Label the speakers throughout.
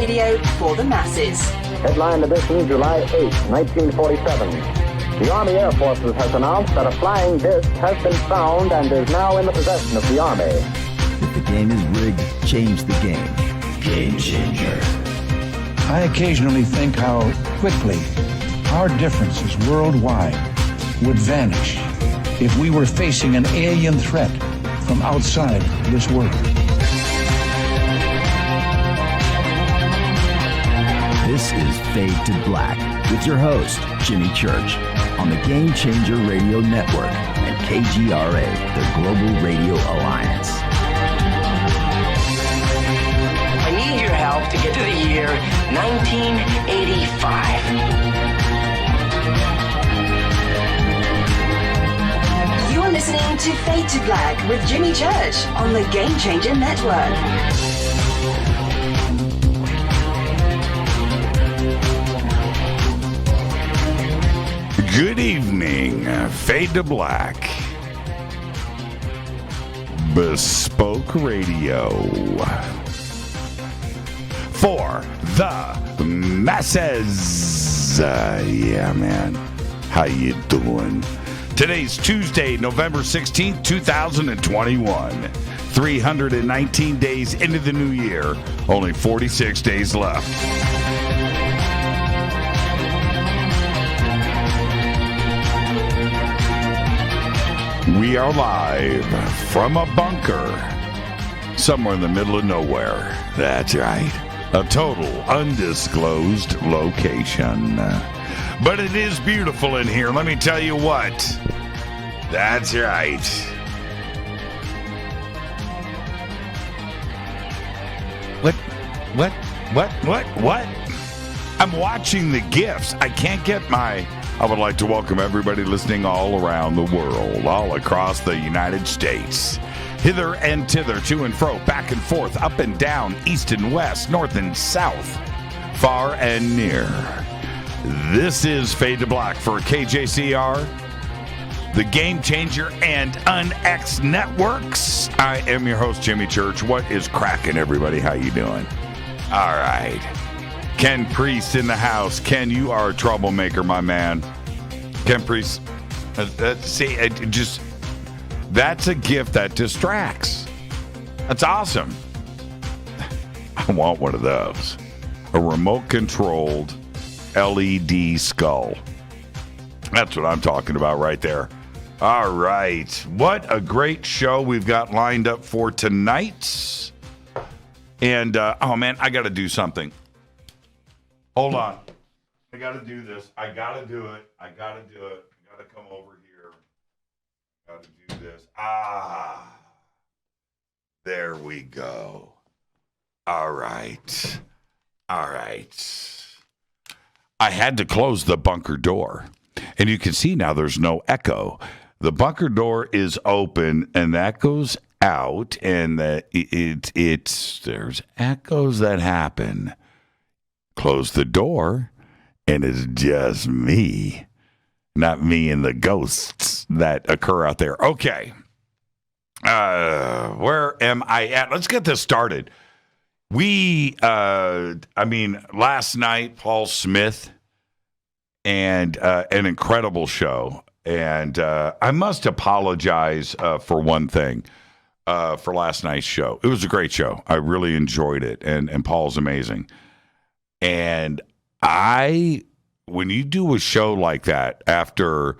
Speaker 1: radio for the masses.
Speaker 2: Headline edition, July 8, 1947. The Army Air Forces has announced that a flying disc has been found and is now in the possession of the Army.
Speaker 3: If the game is rigged, change the game. Game changer.
Speaker 4: I occasionally think how quickly our differences worldwide would vanish if we were facing an alien threat from outside this world.
Speaker 3: This is Fade to Black with your host, Jimmy Church, on the Game Changer Radio Network and KGRA, the Global Radio Alliance.
Speaker 5: I need your help to get to the year 1985.
Speaker 1: You're listening to Fade to Black with Jimmy Church on the Game Changer Network.
Speaker 6: Good evening, Fade to Black. Bespoke Radio. For the masses. Yeah, man. How you doing? Today's Tuesday, November 16th, 2021. 319 days into the new year. Only 46 days left. We are live from a bunker somewhere in the middle of nowhere. That's right. A total undisclosed location. But it is beautiful in here. Let me tell you what. That's right. What? I'm watching the gifts. I can't get I would like to welcome everybody listening all around the world, all across the United States. Hither and thither, to and fro, back and forth, up and down, east and west, north and south, far and near. This is Fade to Black for KJCR, the Game Changer and UnX Networks. I am your host, Jimmy Church. What is cracking, everybody? How you doing? All right. Ken Priest in the house. Ken, you are a troublemaker, my man. Ken Priest, that's a gift that distracts. That's awesome. I want one of those. A remote-controlled LED skull. That's what I'm talking about right there. All right. What a great show we've got lined up for tonight. And, oh, man, I got to do something. Hold on. I got to do this. I got to do it. I got to come over here. Got to do this. There we go. All right. I had to close the bunker door. And you can see now there's no echo. The bunker door is open, and that goes out, and there's echoes that happen. Close the door, and it's just me, not me and the ghosts that occur out there. Okay. Where am I at? Let's get this started. Last night, Paul Smith, and an incredible show. And I must apologize for one thing. For last night's show. It was a great show. I really enjoyed it, and Paul's amazing. And when you do a show like that after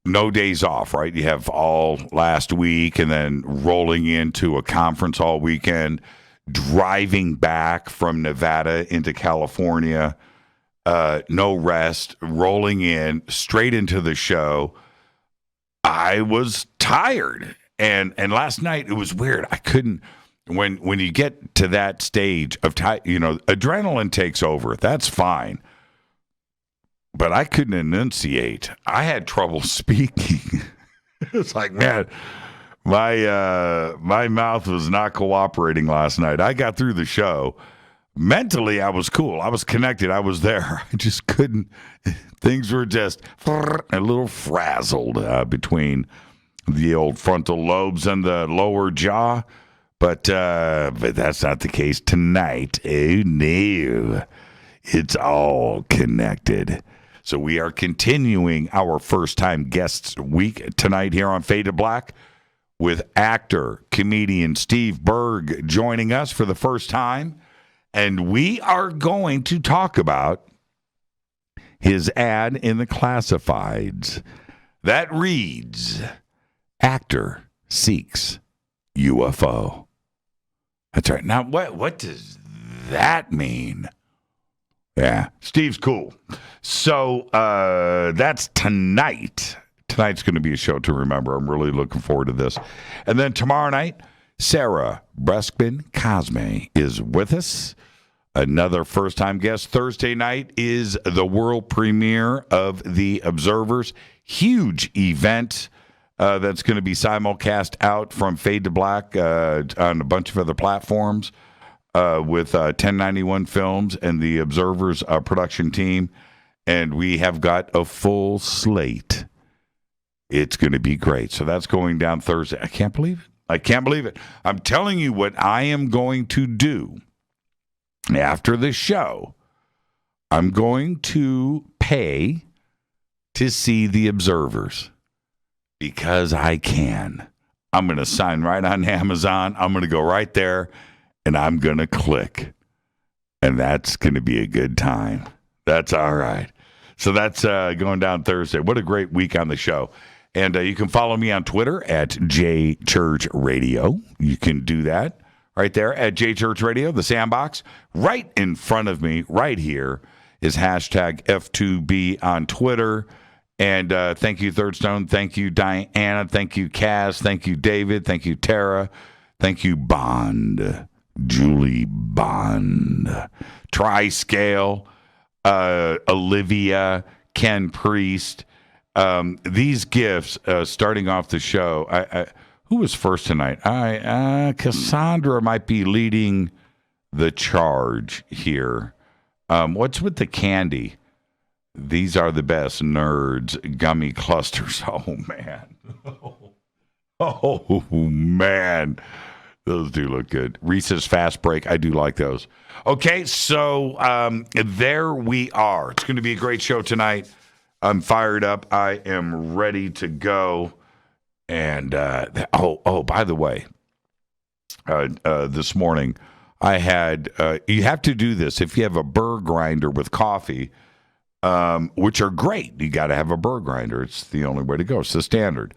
Speaker 6: no days off, right? You have all last week and then rolling into a conference all weekend, driving back from Nevada into California, no rest, rolling in straight into the show. I was tired. And last night it was weird. I couldn't. When you get to that stage of adrenaline takes over. That's fine, but I couldn't enunciate. I had trouble speaking. It's like, man, my mouth was not cooperating last night. I got through the show. Mentally, I was cool. I was connected. I was there. I just couldn't. Things were just a little frazzled between the old frontal lobes and the lower jaw. But that's not the case tonight. Oh, no. It's all connected. So we are continuing our first-time guests week tonight here on Fade to Black with actor, comedian Steve Berg joining us for the first time. And we are going to talk about his ad in the classifieds that reads, actor seeks UFO. That's right. Now, what does that mean? Yeah, Steve's cool. So that's tonight. Tonight's going to be a show to remember. I'm really looking forward to this. And then tomorrow night, Sarah Breskman-Cosme is with us. Another first-time guest. Thursday night is the world premiere of The Observers. Huge event that's going to be simulcast out from Fade to Black on a bunch of other platforms with 1091 Films and The Observers production team. And we have got a full slate. It's going to be great. So that's going down Thursday. I can't believe it. I can't believe it. I'm telling you what I am going to do after the show. I'm going to pay to see The Observers because I can. I'm going to sign right on Amazon. I'm going to go right there and I'm going to click. And that's going to be a good time. That's all right. So that's going down Thursday. What a great week on the show. And you can follow me on Twitter at JChurchRadio. You can do that right there at JChurchRadio, the sandbox. Right in front of me, right here, is hashtag F2B on Twitter. And thank you, Third Stone. Thank you, Diana. Thank you, Kaz. Thank you, David. Thank you, Tara. Thank you, Bond. Julie Bond. Triscale. Olivia. Ken Priest. These gifts, starting off the show, who was first tonight? Cassandra might be leading the charge here. What's with the candy? These are the best nerds gummy clusters. Oh, man. Oh, man. Those do look good. Reese's Fast Break. I do like those. Okay, so there we are. It's going to be a great show tonight. I'm fired up. I am ready to go. And, by the way, this morning I had, you have to do this if you have a burr grinder with coffee, which are great. You got to have a burr grinder. It's the only way to go. It's the standard.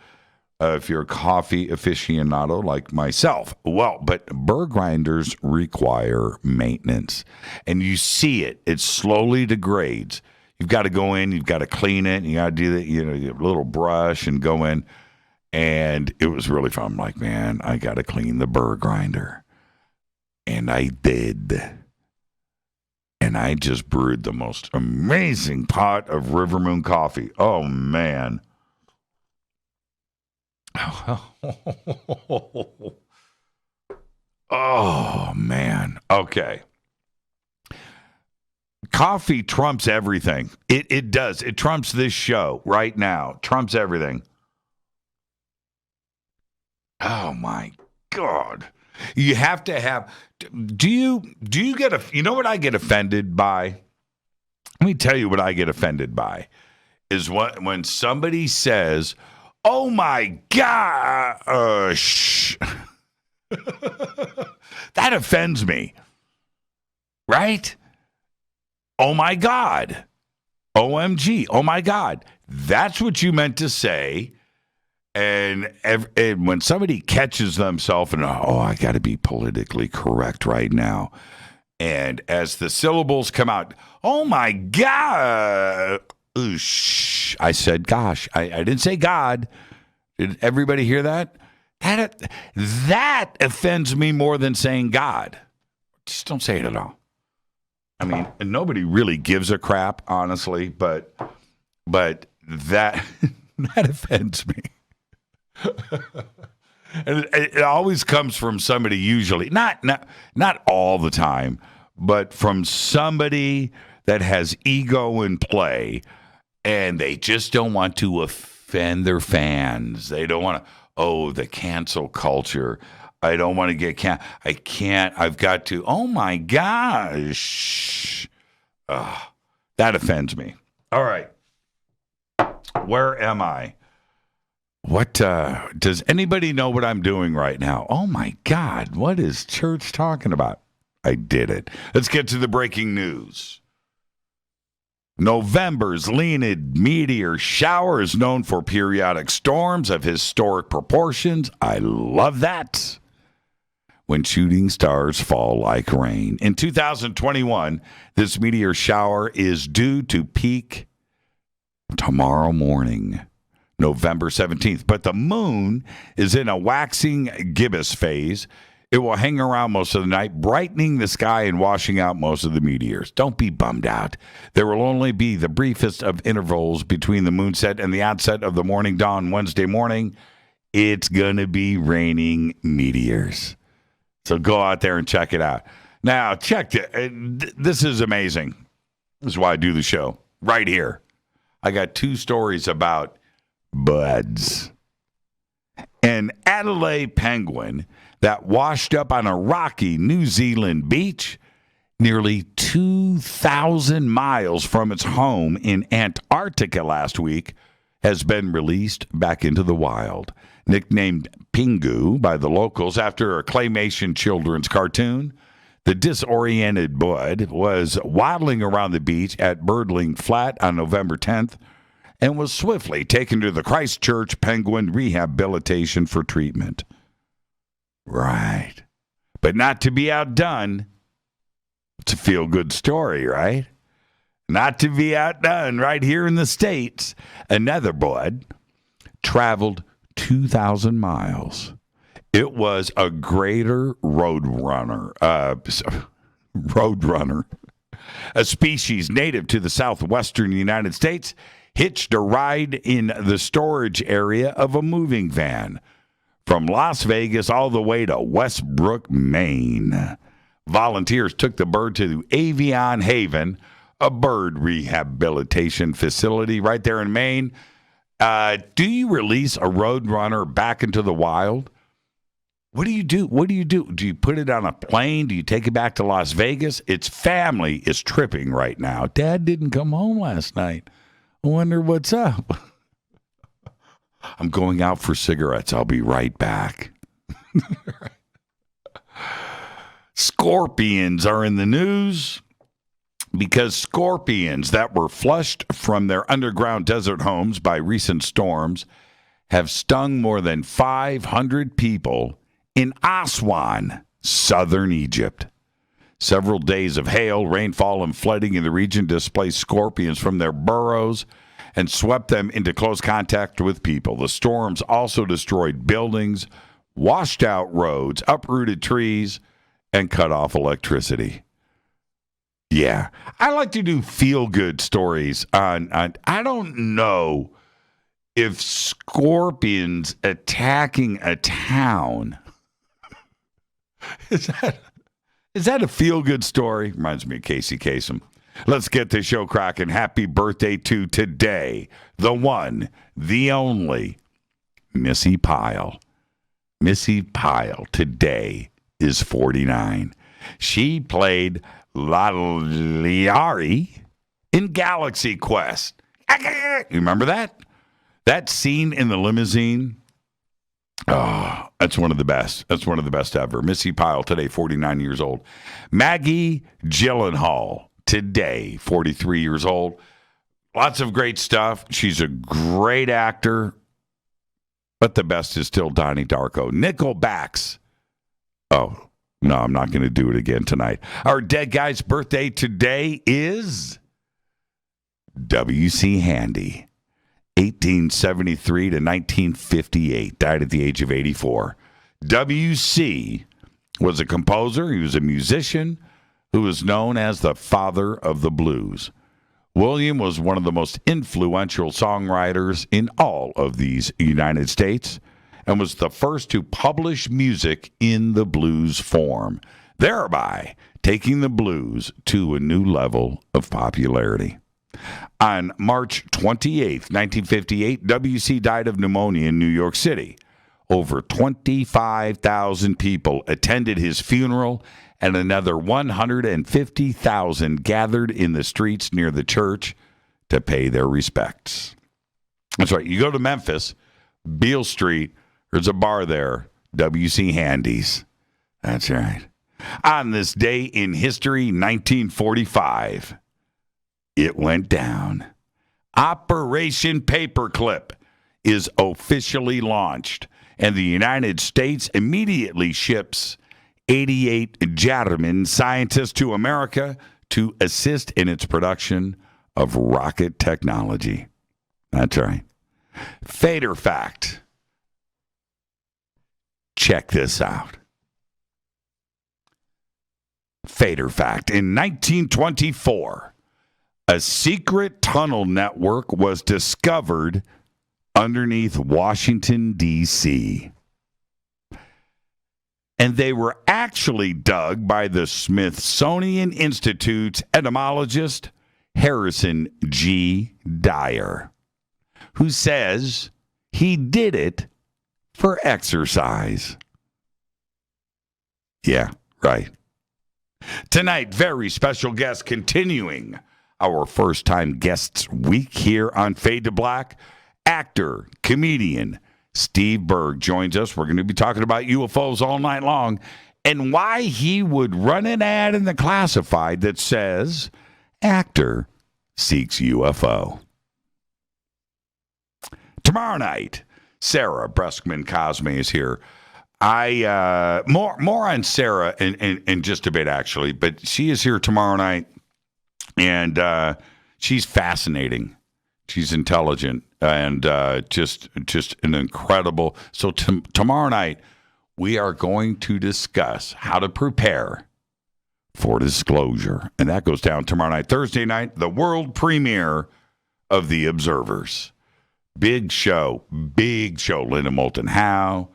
Speaker 6: If you're a coffee aficionado like myself. Well, but burr grinders require maintenance. And you see it. It slowly degrades. You've got to go in, you've got to clean it, you got to do that, a little brush and go in. And it was really fun. I'm like, man, I got to clean the burr grinder. And I did. And I just brewed the most amazing pot of River Moon coffee. Oh, man. Oh, man. Okay. Coffee trumps everything. It does. It trumps this show right now. Trumps everything. Oh my God. You have to have. Do you get you know what I get offended by? Let me tell you what I get offended by is when somebody says, "Oh my gosh." That offends me. Right? Oh my God. OMG. Oh my God. That's what you meant to say. And when somebody catches themselves and, I got to be politically correct right now. And as the syllables come out, oh my God. Oosh. I said, gosh. I didn't say God. Did everybody hear that? That offends me more than saying God. Just don't say it at all. I mean, nobody really gives a crap, honestly, but that offends me. And it always comes from somebody, usually not all the time, but from somebody that has ego in play, and they just don't want to offend their fans. They don't want to. Oh, the cancel culture. I don't want to get I can't. I've got to. Oh, my gosh. That offends me. All right. Where am I? What does anybody know what I'm doing right now? Oh, my God. What is church talking about? I did it. Let's get to the breaking news. November's Leonid meteor shower is known for periodic storms of historic proportions. I love that. When shooting stars fall like rain. In 2021, this meteor shower is due to peak tomorrow morning, November 17th. But the moon is in a waxing gibbous phase. It will hang around most of the night, brightening the sky and washing out most of the meteors. Don't be bummed out. There will only be the briefest of intervals between the moonset and the onset of the morning dawn Wednesday morning. It's going to be raining meteors. So go out there and check it out. Now, check it. This is amazing. This is why I do the show right here. I got 2 stories about buds. An Adelaide penguin that washed up on a rocky New Zealand beach nearly 2,000 miles from its home in Antarctica last week has been released back into the wild. Nicknamed Pingu by the locals after a claymation children's cartoon, the disoriented bud was waddling around the beach at Birdling Flat on November 10th and was swiftly taken to the Christchurch Penguin Rehabilitation for treatment. Right. But not to be outdone. It's a feel-good story, right? Not to be outdone right here in the States. Another bud traveled 2,000 miles. It was a greater roadrunner, a species native to the southwestern United States, hitched a ride in the storage area of a moving van from Las Vegas all the way to Westbrook, Maine. Volunteers took the bird to Avion Haven, a bird rehabilitation facility right there in Maine. Do you release a roadrunner back into the wild? What do you do? Do you put it on a plane? Do you take it back to Las Vegas? Its family is tripping right now. Dad didn't come home last night. I wonder what's up. I'm going out for cigarettes. I'll be right back. Scorpions are in the news because scorpions that were flushed from their underground desert homes by recent storms have stung more than 500 people in Aswan, southern Egypt. Several days of hail, rainfall, and flooding in the region displaced scorpions from their burrows and swept them into close contact with people. The storms also destroyed buildings, washed out roads, uprooted trees, and cut off electricity. Yeah, I like to do feel-good stories on I don't know if scorpions attacking a town is that a feel-good story? Reminds me of Casey Kasem. Let's get the show cracking. Happy birthday to today, the one, the only, Missy Pyle. Missy Pyle today is 49. She played Liari in Galaxy Quest. You remember that? That scene in the limousine? Oh, that's one of the best. That's one of the best ever. Missy Pyle today, 49 years old. Maggie Gyllenhaal today, 43 years old. Lots of great stuff. She's a great actor. But the best is still Donnie Darko. Nickelbacks. Oh, no, I'm not going to do it again tonight. Our dead guy's birthday today is W.C. Handy. 1873 to 1958. Died at the age of 84. W.C. was a composer. He was a musician who was known as the father of the blues. William was one of the most influential songwriters in all of these United States and was the first to publish music in the blues form, thereby taking the blues to a new level of popularity. On March 28, 1958, W.C. died of pneumonia in New York City. Over 25,000 people attended his funeral, and another 150,000 gathered in the streets near the church to pay their respects. That's right. You go to Memphis, Beale Street, there's a bar there, W.C. Handy's. That's right. On this day in history, 1945, it went down. Operation Paperclip is officially launched, and the United States immediately ships 88 German scientists to America to assist in its production of rocket technology. That's right. Fader fact. Check this out. Fader fact. In 1924, a secret tunnel network was discovered underneath Washington, D.C. And they were actually dug by the Smithsonian Institute's entomologist, Harrison G. Dyer, who says he did it for exercise. Yeah, right. Tonight, very special guest continuing our first-time guests week here on Fade to Black. Actor, comedian, Steve Berg joins us. We're going to be talking about UFOs all night long and why he would run an ad in the classified that says, actor seeks UFO. Tomorrow night, Sarah Breskman-Cosme is here. More on Sarah in just a bit, actually, but she is here tomorrow night, and she's fascinating. She's intelligent and just an incredible. So tomorrow night, we are going to discuss how to prepare for disclosure, and that goes down tomorrow night. Thursday night, the world premiere of The Observers. Big show. Linda Moulton Howe,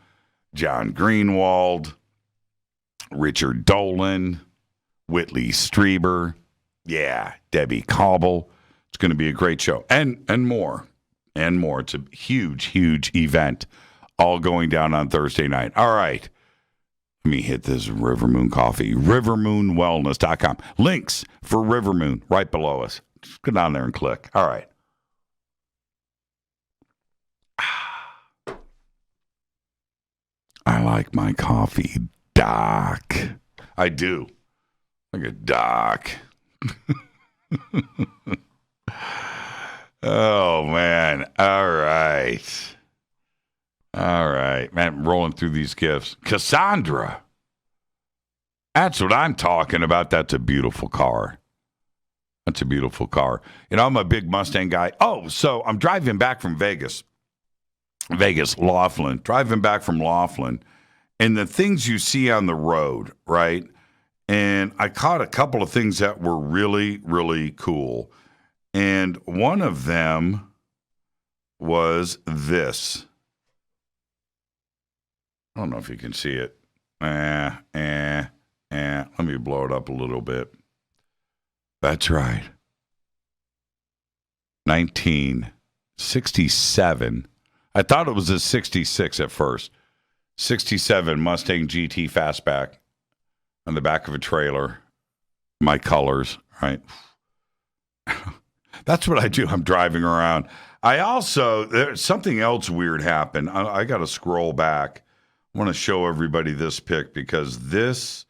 Speaker 6: John Greenwald, Richard Dolan, Whitley Strieber, Debbie Cobble. It's going to be a great show, and more. It's a huge event, all going down on Thursday night. All right, let me hit this Rivermoon Coffee, rivermoonwellness.com. Links for Rivermoon right below us. Just go down there and click. All right. I like my coffee, Doc. I do. Like a Doc. Oh, man. All right. Man, rolling through these gifts. Cassandra. That's what I'm talking about. That's a beautiful car. You know, I'm a big Mustang guy. Oh, so I'm driving back from Vegas, Laughlin, and the things you see on the road, right? And I caught a couple of things that were really, really cool. And one of them was this. I don't know if you can see it. Let me blow it up a little bit. That's right. 1967. I thought it was a 66 at first. 67 Mustang GT Fastback on the back of a trailer. My colors, right? That's what I do. I'm driving around. There's something else weird happened. I got to scroll back. I want to show everybody this pic because this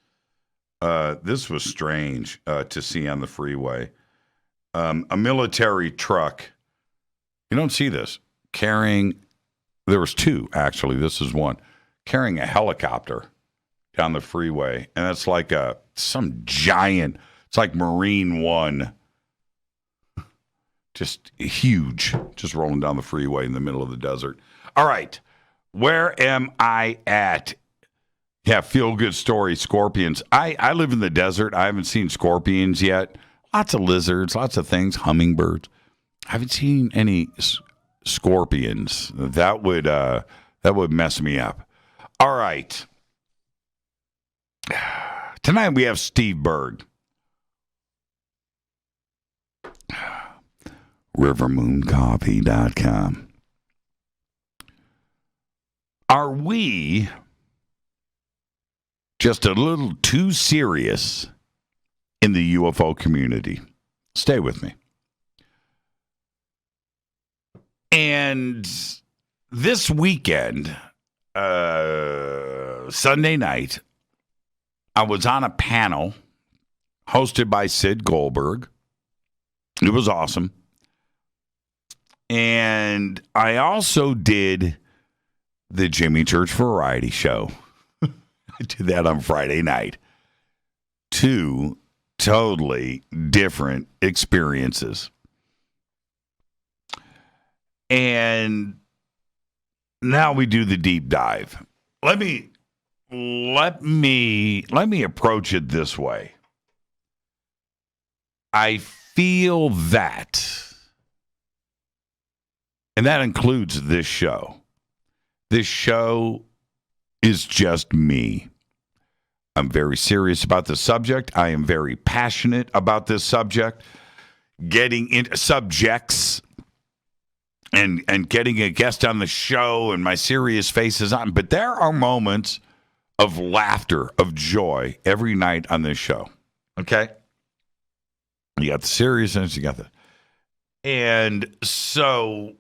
Speaker 6: was strange to see on the freeway. A military truck. You don't see this. There was two, actually. This is one. Carrying a helicopter down the freeway. And it's like some giant, it's like Marine One. Just huge, just rolling down the freeway in the middle of the desert. All right, where am I at? Yeah, feel good story, scorpions. I live in the desert. I haven't seen scorpions yet. Lots of lizards, lots of things, hummingbirds. I haven't seen any scorpions. That would mess me up. All right. Tonight we have Steve Berg. rivermooncoffee.com. Are we just a little too serious in the UFO community? Stay with me. And this weekend, Sunday night, I was on a panel hosted by Sid Goldberg. It was awesome. And I also did the Jimmy Church Variety Show. I did that on Friday night. 2 totally different experiences. And now we do the deep dive. Let me approach it this way. I feel that, and that includes this show. This show is just me. I'm very serious about the subject. I am very passionate about this subject. Getting into subjects and getting a guest on the show and my serious face is on. But there are moments of laughter, of joy every night on this show. Okay? You got the seriousness, you got the... And so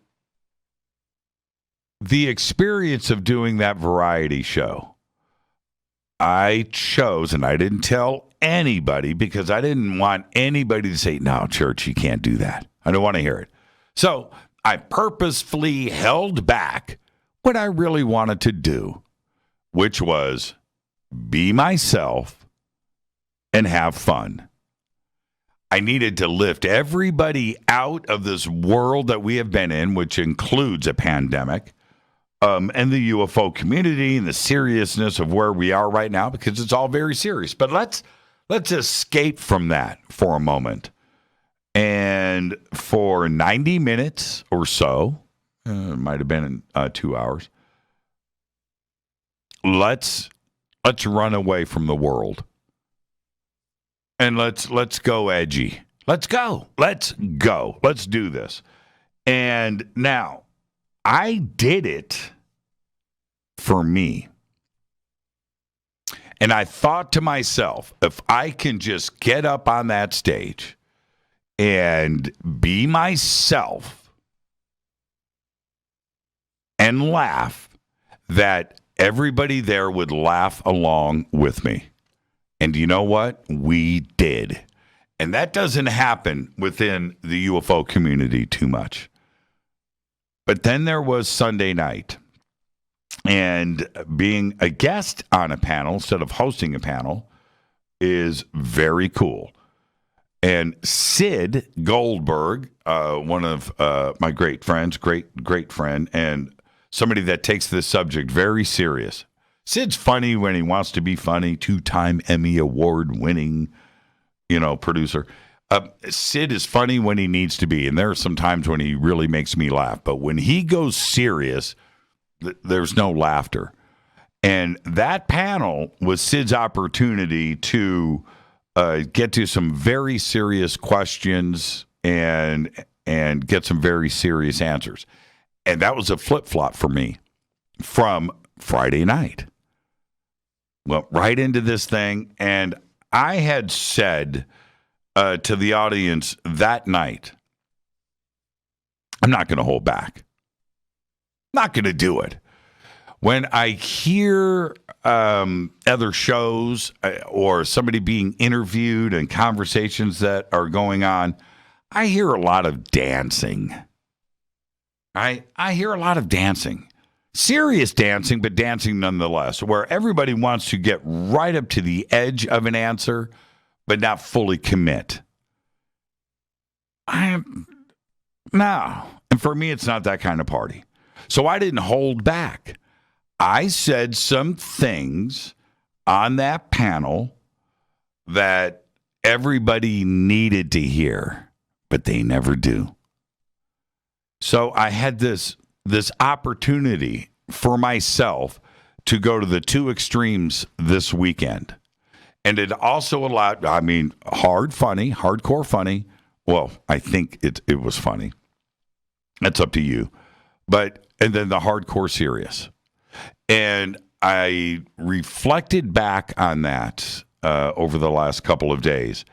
Speaker 6: the experience of doing that variety show, I chose, and I didn't tell anybody because I didn't want anybody to say, no, Church, you can't do that. I don't want to hear it. So I purposefully held back what I really wanted to do, which was be myself and have fun. I needed to lift everybody out of this world that we have been in, which includes a pandemic, and the UFO community and the seriousness of where we are right now, because it's all very serious. But let's escape from that for a moment. And for 90 minutes or so, it might have been 2 hours, let's run away from the world. And let's go edgy. Let's go. Let's do this. And now, I did it for me. And I thought to myself, if I can just get up on that stage and be myself and laugh, that everybody there would laugh along with me. And you know what? We did. And that doesn't happen within the UFO community too much. But then there was Sunday night. And being a guest on a panel instead of hosting a panel is very cool. And Sid Goldberg, one of my great friends, great friend, and somebody that takes this subject very serious. Sid's funny when he wants to be funny, 2-time Emmy Award-winning, producer. Sid is funny when he needs to be, and there are some times when he really makes me laugh. But when he goes serious, there's no laughter. And that panel was Sid's opportunity to get to some very serious questions and get some very serious answers. And that was a flip-flop for me from Friday night. Went right into this thing, and I had said to the audience that night, I'm not going to hold back. Not going to do it. When I hear other shows or somebody being interviewed and conversations that are going on, I hear a lot of dancing. I hear a lot of dancing. Serious dancing, but dancing nonetheless, where everybody wants to get right up to the edge of an answer, but not fully commit. No. And for me, it's not that kind of party. So I didn't hold back. I said some things on that panel that everybody needed to hear, but they never do. So I had this opportunity for myself to go to the two extremes this weekend. And it also allowed, hardcore funny. Well, I think it was funny. That's up to you. And then the hardcore serious. And I reflected back on that over the last couple of days,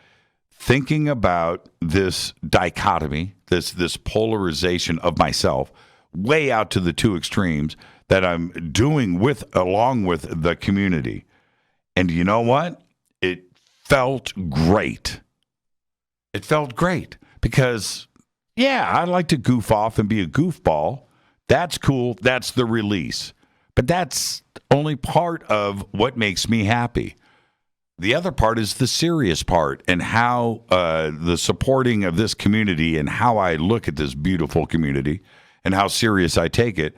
Speaker 6: thinking about this dichotomy, this polarization of myself, way out to the two extremes that I'm doing along with the community. And you know what? It felt great. It felt great because, yeah, I like to goof off and be a goofball. That's cool. That's the release. But that's only part of what makes me happy. The other part is the serious part, and how the supporting of this community and how I look at this beautiful community and how serious I take it.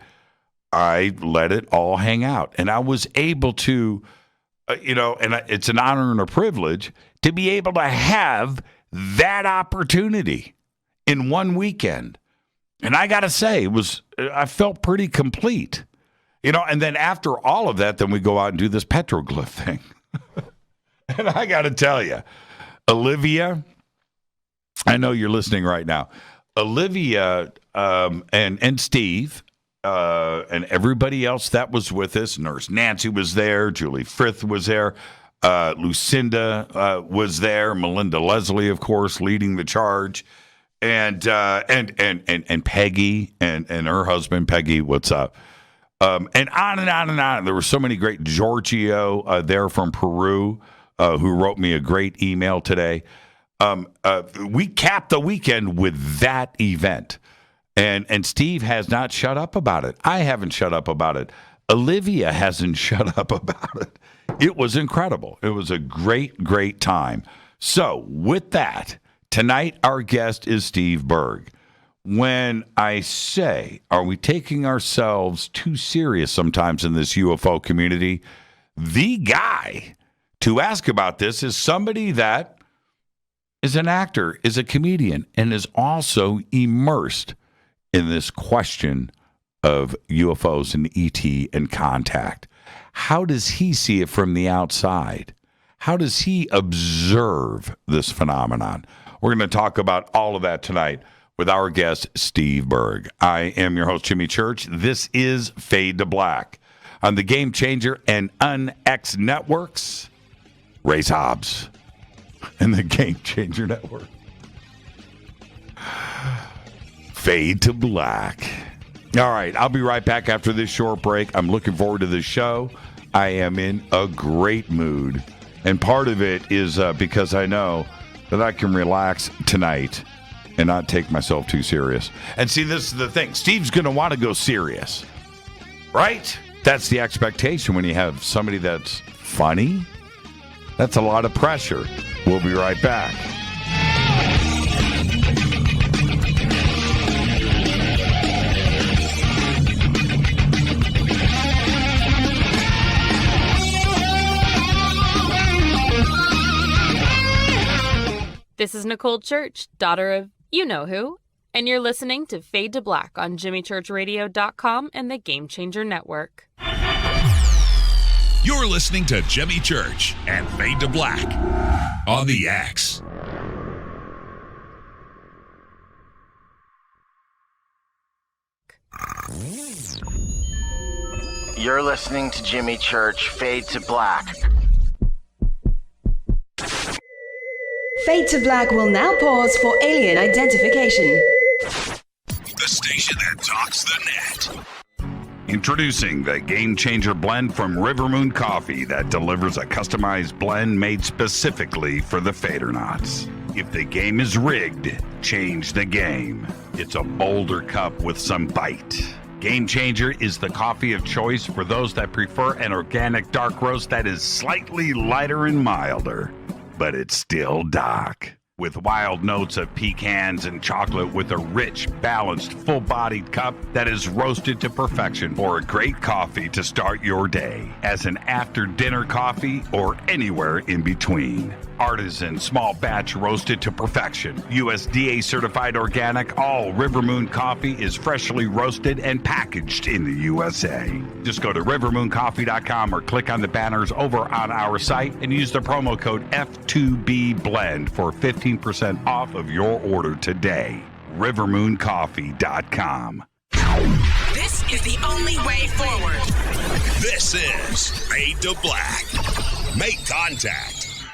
Speaker 6: I let it all hang out. And I was able to, it's an honor and a privilege to be able to have that opportunity in one weekend. And I got to say, I felt pretty complete. And then after all of that, then we go out and do this Petroglyph thing. And I got to tell you, Olivia, I know you're listening right now. Olivia and Steve and everybody else that was with us, Nurse Nancy was there, Julie Frith was there, Lucinda was there, Melinda Leslie, of course, leading the charge, and Peggy and her husband, Peggy, what's up? And on and on and on. There were so many great. Giorgio there from Peru, who wrote me a great email today. We capped the weekend with that event. And Steve has not shut up about it. I haven't shut up about it. Olivia hasn't shut up about it. It was incredible. It was a great, great time. So with that, tonight our guest is Steve Berg. When I say, are we taking ourselves too serious sometimes in this UFO community? The guy to ask about this is somebody that is an actor, is a comedian, and is also immersed in this question of UFOs and ET and contact. How does he see it from the outside? How does he observe this phenomenon? We're going to talk about all of that tonight with our guest, Steve Berg. I am your host, Jimmy Church. This is Fade to Black on the Game Changer and UnX networks. Ray Hobbs and the Game Changer Network. Fade to Black. All right, I'll be right back after this short break. I'm looking forward to this show. I am in a great mood. And part of it is because I know that I can relax tonight and not take myself too serious. And see, this is the thing. Steve's going to want to go serious, right? That's the expectation when you have somebody that's funny. That's a lot of pressure. We'll be right back.
Speaker 7: This is Nicole Church, daughter of you-know-who, and you're listening to Fade to Black on JimmyChurchRadio.com and the Game Changer Network.
Speaker 8: You're listening to Jimmy Church and Fade to Black on the X.
Speaker 5: You're listening to Jimmy Church, Fade to Black.
Speaker 1: Fade to Black will now pause for alien identification.
Speaker 8: The station that talks the net.
Speaker 6: Introducing the Game Changer blend from River Moon Coffee that delivers a customized blend made specifically for the Fadernauts. If the game is rigged, change the game. It's a bolder cup with some bite. Game Changer is the coffee of choice for those that prefer an organic dark roast that is slightly lighter and milder, but it's still dark. With wild notes of pecans and chocolate with a rich, balanced, full-bodied cup that is roasted to perfection for a great coffee to start your day, as an after-dinner coffee or anywhere in between. Artisan, small batch roasted to perfection. USDA certified organic, all River Moon coffee is freshly roasted and packaged in the USA. Just go to rivermooncoffee.com or click on the banners over on our site and use the promo code F2B Blend for 15% off of your order today. rivermooncoffee.com.
Speaker 9: This This is the only way forward.
Speaker 8: This is Fade to Black. Make contact.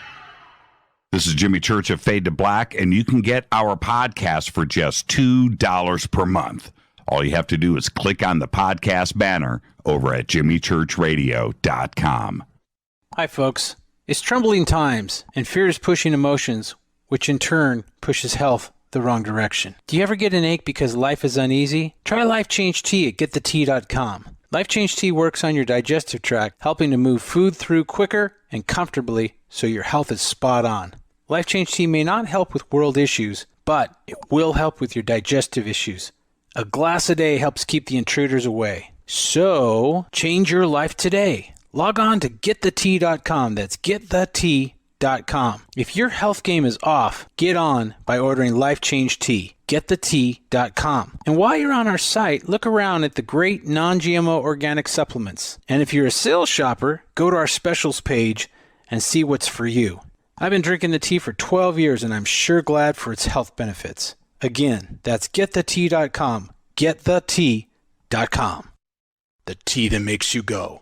Speaker 6: This is Jimmy Church of Fade to Black, and you can get our podcast for just $2 per month. All you have to do is click on the podcast banner over at jimmychurchradio.com.
Speaker 10: Hi, folks. It's troubling times, and fear is pushing emotions, which in turn pushes health the wrong direction. Do you ever get an ache because life is uneasy? Try Life Change Tea at getthetea.com. Life Change Tea works on your digestive tract, helping to move food through quicker and comfortably so your health is spot on. Life Change Tea may not help with world issues, but it will help with your digestive issues. A glass a day helps keep the intruders away. So, change your life today. Log on to getthetea.com. That's getthetea.com. If your health game is off, get on by ordering Life Change Tea. Getthetea.com. And while you're on our site, look around at the great non-GMO organic supplements. And if you're a sales shopper, go to our specials page and see what's for you. I've been drinking the tea for 12 years and I'm sure glad for its health benefits. Again, that's getthetea.com. Getthetea.com. The tea that makes you go.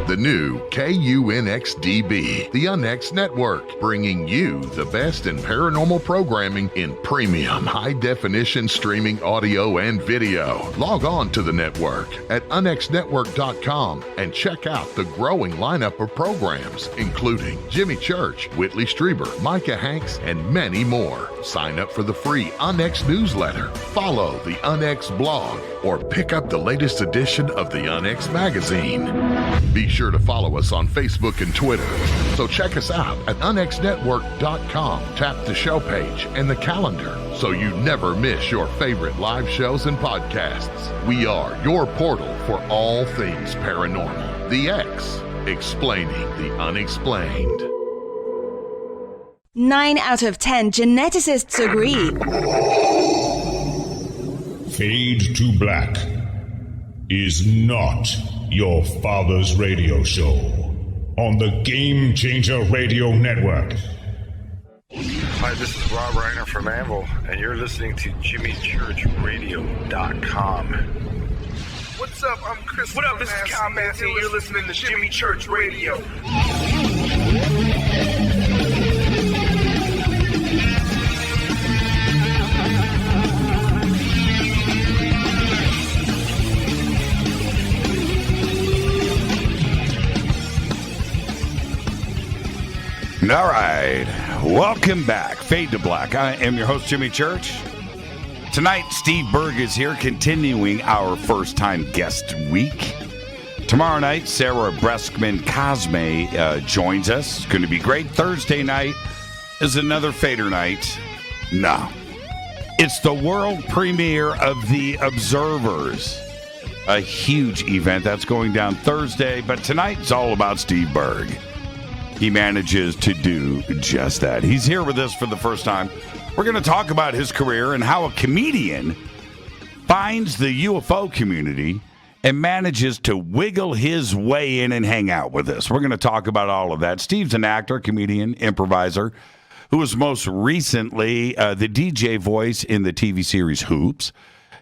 Speaker 11: The new KUNXDB, the UNX Network, bringing you the best in paranormal programming in premium, high-definition streaming audio and video. Log on to the network at unxnetwork.com and check out the growing lineup of programs, including Jimmy Church, Whitley Strieber, Micah Hanks, and many more. Sign up for the free UNX newsletter, follow the UNX blog, or pick up the latest edition of the UNX magazine. Be sure to follow us on Facebook and Twitter. So check us out at unxnetwork.com. Tap the show page and the calendar so you never miss your favorite live shows and podcasts. We are your portal for all things paranormal. The X, explaining the unexplained.
Speaker 1: 9 out of 10 geneticists agree.
Speaker 12: Fade to Black is not your father's radio show on the Game Changer Radio Network.
Speaker 13: Hi, this is Rob Reiner from Anvil, and you're listening to JimmyChurchRadio.com.
Speaker 14: What's up? I'm Chris. What up? This is Kyle Massey, and you're listening to Jimmy Church Radio.
Speaker 6: All right, welcome back. Fade to Black. I am your host, Jimmy Church. Tonight, Steve Berg is here, continuing our first-time guest week. Tomorrow night, Sarah Breskman-Cosme joins us. It's going to be great. Thursday night is another Fader night. No, it's the world premiere of The Observers, a huge event that's going down Thursday. But tonight, it's all about Steve Berg. He manages to do just that. He's here with us for the first time. We're going to talk about his career and how a comedian finds the UFO community and manages to wiggle his way in and hang out with us. We're going to talk about all of that. Steve's an actor, comedian, improviser, who was most recently the DJ voice in the TV series Hoops.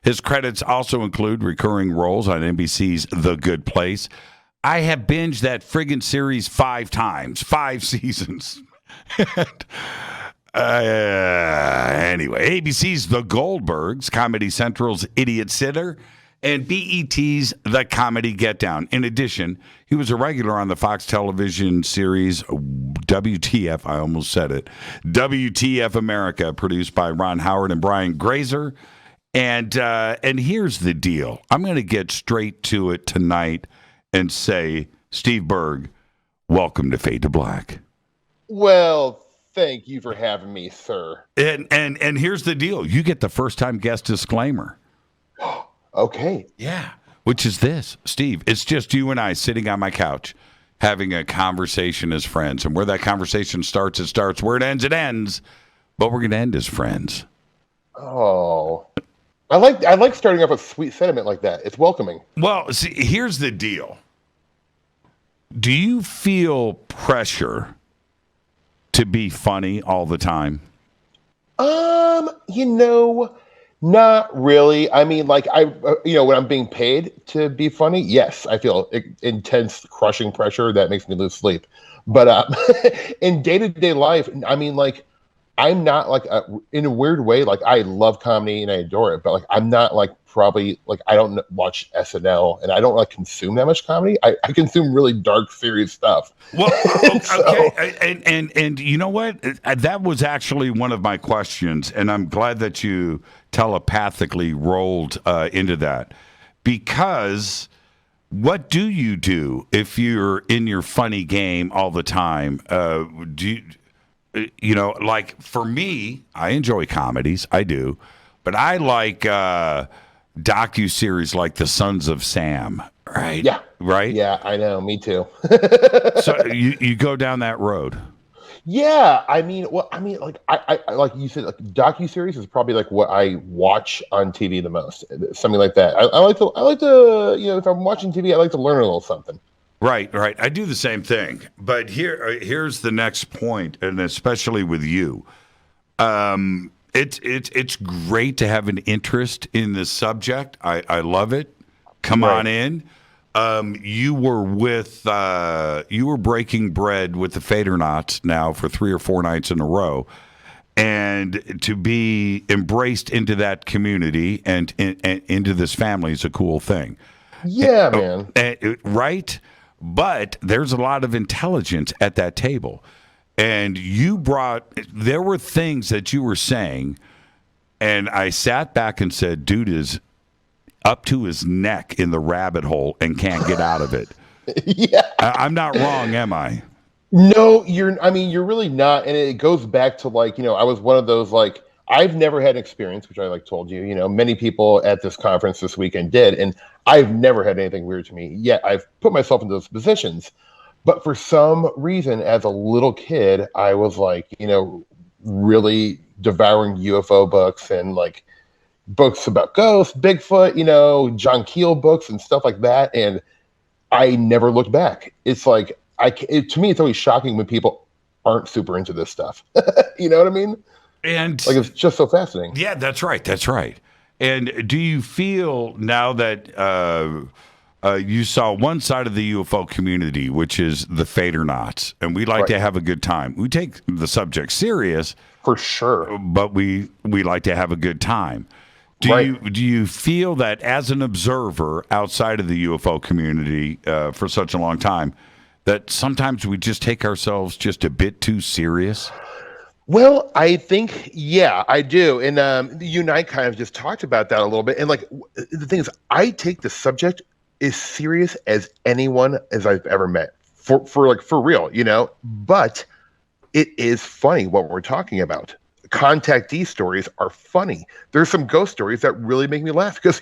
Speaker 6: His credits also include recurring roles on NBC's The Good Place. I have binged that friggin' series 5 times, 5 seasons. Anyway, ABC's The Goldbergs, Comedy Central's Idiotsitter, and BET's The Comedy Get Down. In addition, he was a regular on the Fox television series WTF, I almost said it, WTF America, produced by Ron Howard and Brian Grazer. And here's the deal. I'm going to get straight to it tonight and say, Steve Berg, welcome to Fade to Black.
Speaker 15: Well, thank you for having me, sir.
Speaker 6: And here's the deal. You get the first-time guest disclaimer.
Speaker 15: Okay.
Speaker 6: Yeah. Which is this, Steve. It's just you and I sitting on my couch having a conversation as friends. And where that conversation starts, it starts. Where it ends. But we're going to end as friends.
Speaker 15: Oh. I like starting off with sweet sentiment like that. It's welcoming.
Speaker 6: Well, see, here's the deal. Do you feel pressure to be funny all the time?
Speaker 15: Not really. I mean, like when I'm being paid to be funny, yes, I feel intense, crushing pressure that makes me lose sleep. But in day-to-day life, I mean, like, I'm not like in a weird way. Like, I love comedy and I adore it, but like, I'm not like probably like I don't watch SNL and I don't like consume that much comedy. I consume really dark, serious stuff.
Speaker 6: Well, okay, and you know what? That was actually one of my questions, and I'm glad that you telepathically rolled into that, because what do you do if you're in your funny game all the time? Like for me, I enjoy comedies, I do, but I like docuseries like The Sons of Sam, right?
Speaker 15: Yeah.
Speaker 6: Right?
Speaker 15: Yeah, I know. Me too.
Speaker 6: So you go down that road.
Speaker 15: Yeah, I mean, like I like you said, like docuseries is probably like what I watch on TV the most. Something like that. I like to, if I'm watching TV, I like to learn a little something.
Speaker 6: Right. I do the same thing. But here's the next point, and especially with you, it's great to have an interest in this subject. I love it. Come on in. You were breaking bread with the Fadernauts now for 3 or 4 nights in a row, and to be embraced into that community and into this family is a cool thing.
Speaker 15: Yeah, man.
Speaker 6: Right? But there's a lot of intelligence at that table, and there were things that you were saying, and I sat back and said, dude is up to his neck in the rabbit hole and can't get out of it.
Speaker 15: Yeah.
Speaker 6: I'm not wrong, am I?
Speaker 15: No, you're really not. And it goes back to like, I was one of those, like, I've never had an experience, which I like told you, many people at this conference this weekend did. And I've never had anything weird to me yet. I've put myself in those positions. But for some reason, as a little kid, I was like, really devouring UFO books and like books about ghosts, Bigfoot, John Keel books and stuff like that. And I never looked back. It's like, to me, it's always shocking when people aren't super into this stuff. You know what I mean?
Speaker 6: And
Speaker 15: like, it's just so fascinating.
Speaker 6: Yeah, that's right. And do you feel now that you saw one side of the UFO community, which is the Fadernauts, and we like to have a good time. We take the subject serious.
Speaker 15: For sure.
Speaker 6: But we like to have a good time. Do you feel that as an observer outside of the UFO community for such a long time, that sometimes we just take ourselves just a bit too serious?
Speaker 15: Well, I think, yeah, I do. And you and I kind of just talked about that a little bit. And like, the thing is, I take the subject as serious as anyone as I've ever met for real, but it is funny what we're talking about. Contactee stories are funny. There's some ghost stories that really make me laugh because,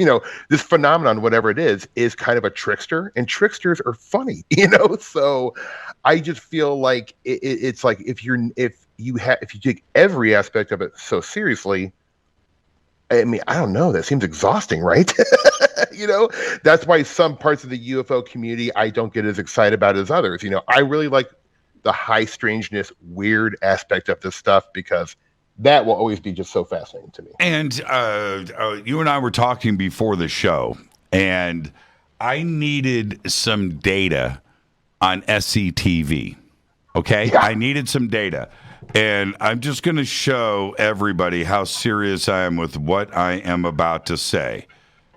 Speaker 15: this phenomenon, whatever it is kind of a trickster, and tricksters are funny, So I just feel like it's like if you take every aspect of it so seriously, I mean, I don't know, that seems exhausting, right? That's why some parts of the UFO community I don't get as excited about as others. I really like the high strangeness, weird aspect of this stuff because that will always be just so fascinating to me.
Speaker 6: And you and I were talking before the show, and I needed some data on SCTV. Okay? Yeah. I needed some data. And I'm just going to show everybody how serious I am with what I am about to say.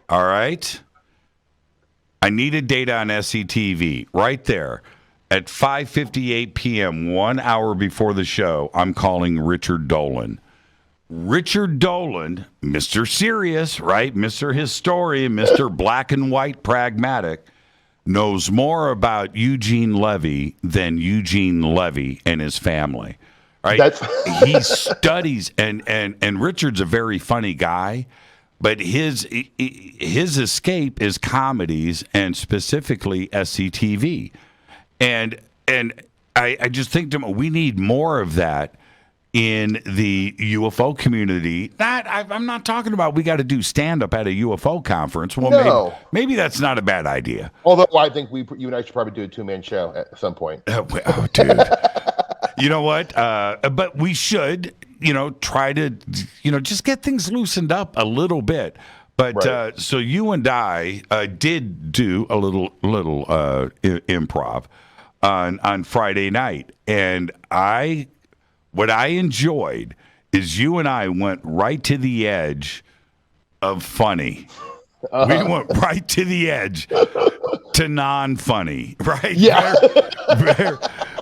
Speaker 6: All right? I needed data on SCTV right there. At 5:58 p.m., 1 hour before the show, I'm calling Richard Dolan. Richard Dolan, Mr. Serious, right? Mr. Historian, Mr. Black and White Pragmatic, knows more about Eugene Levy than Eugene Levy and his family. Right? He studies, and Richard's a very funny guy, but his escape is comedies and specifically SCTV. And I just think we need more of that in the UFO community. I'm not talking about we got to do stand-up at a UFO conference. Well,
Speaker 15: no.
Speaker 6: Maybe that's not a bad idea.
Speaker 15: Although I think you and I should probably do a two-man show at some point.
Speaker 6: Oh, dude. You know what? But we should. try to, just get things loosened up a little bit. But so you and I did do a little improv on Friday night, and what I enjoyed is you and I went right to the edge of funny. We went right to the edge to non-funny, right?
Speaker 15: Yeah.
Speaker 6: Very,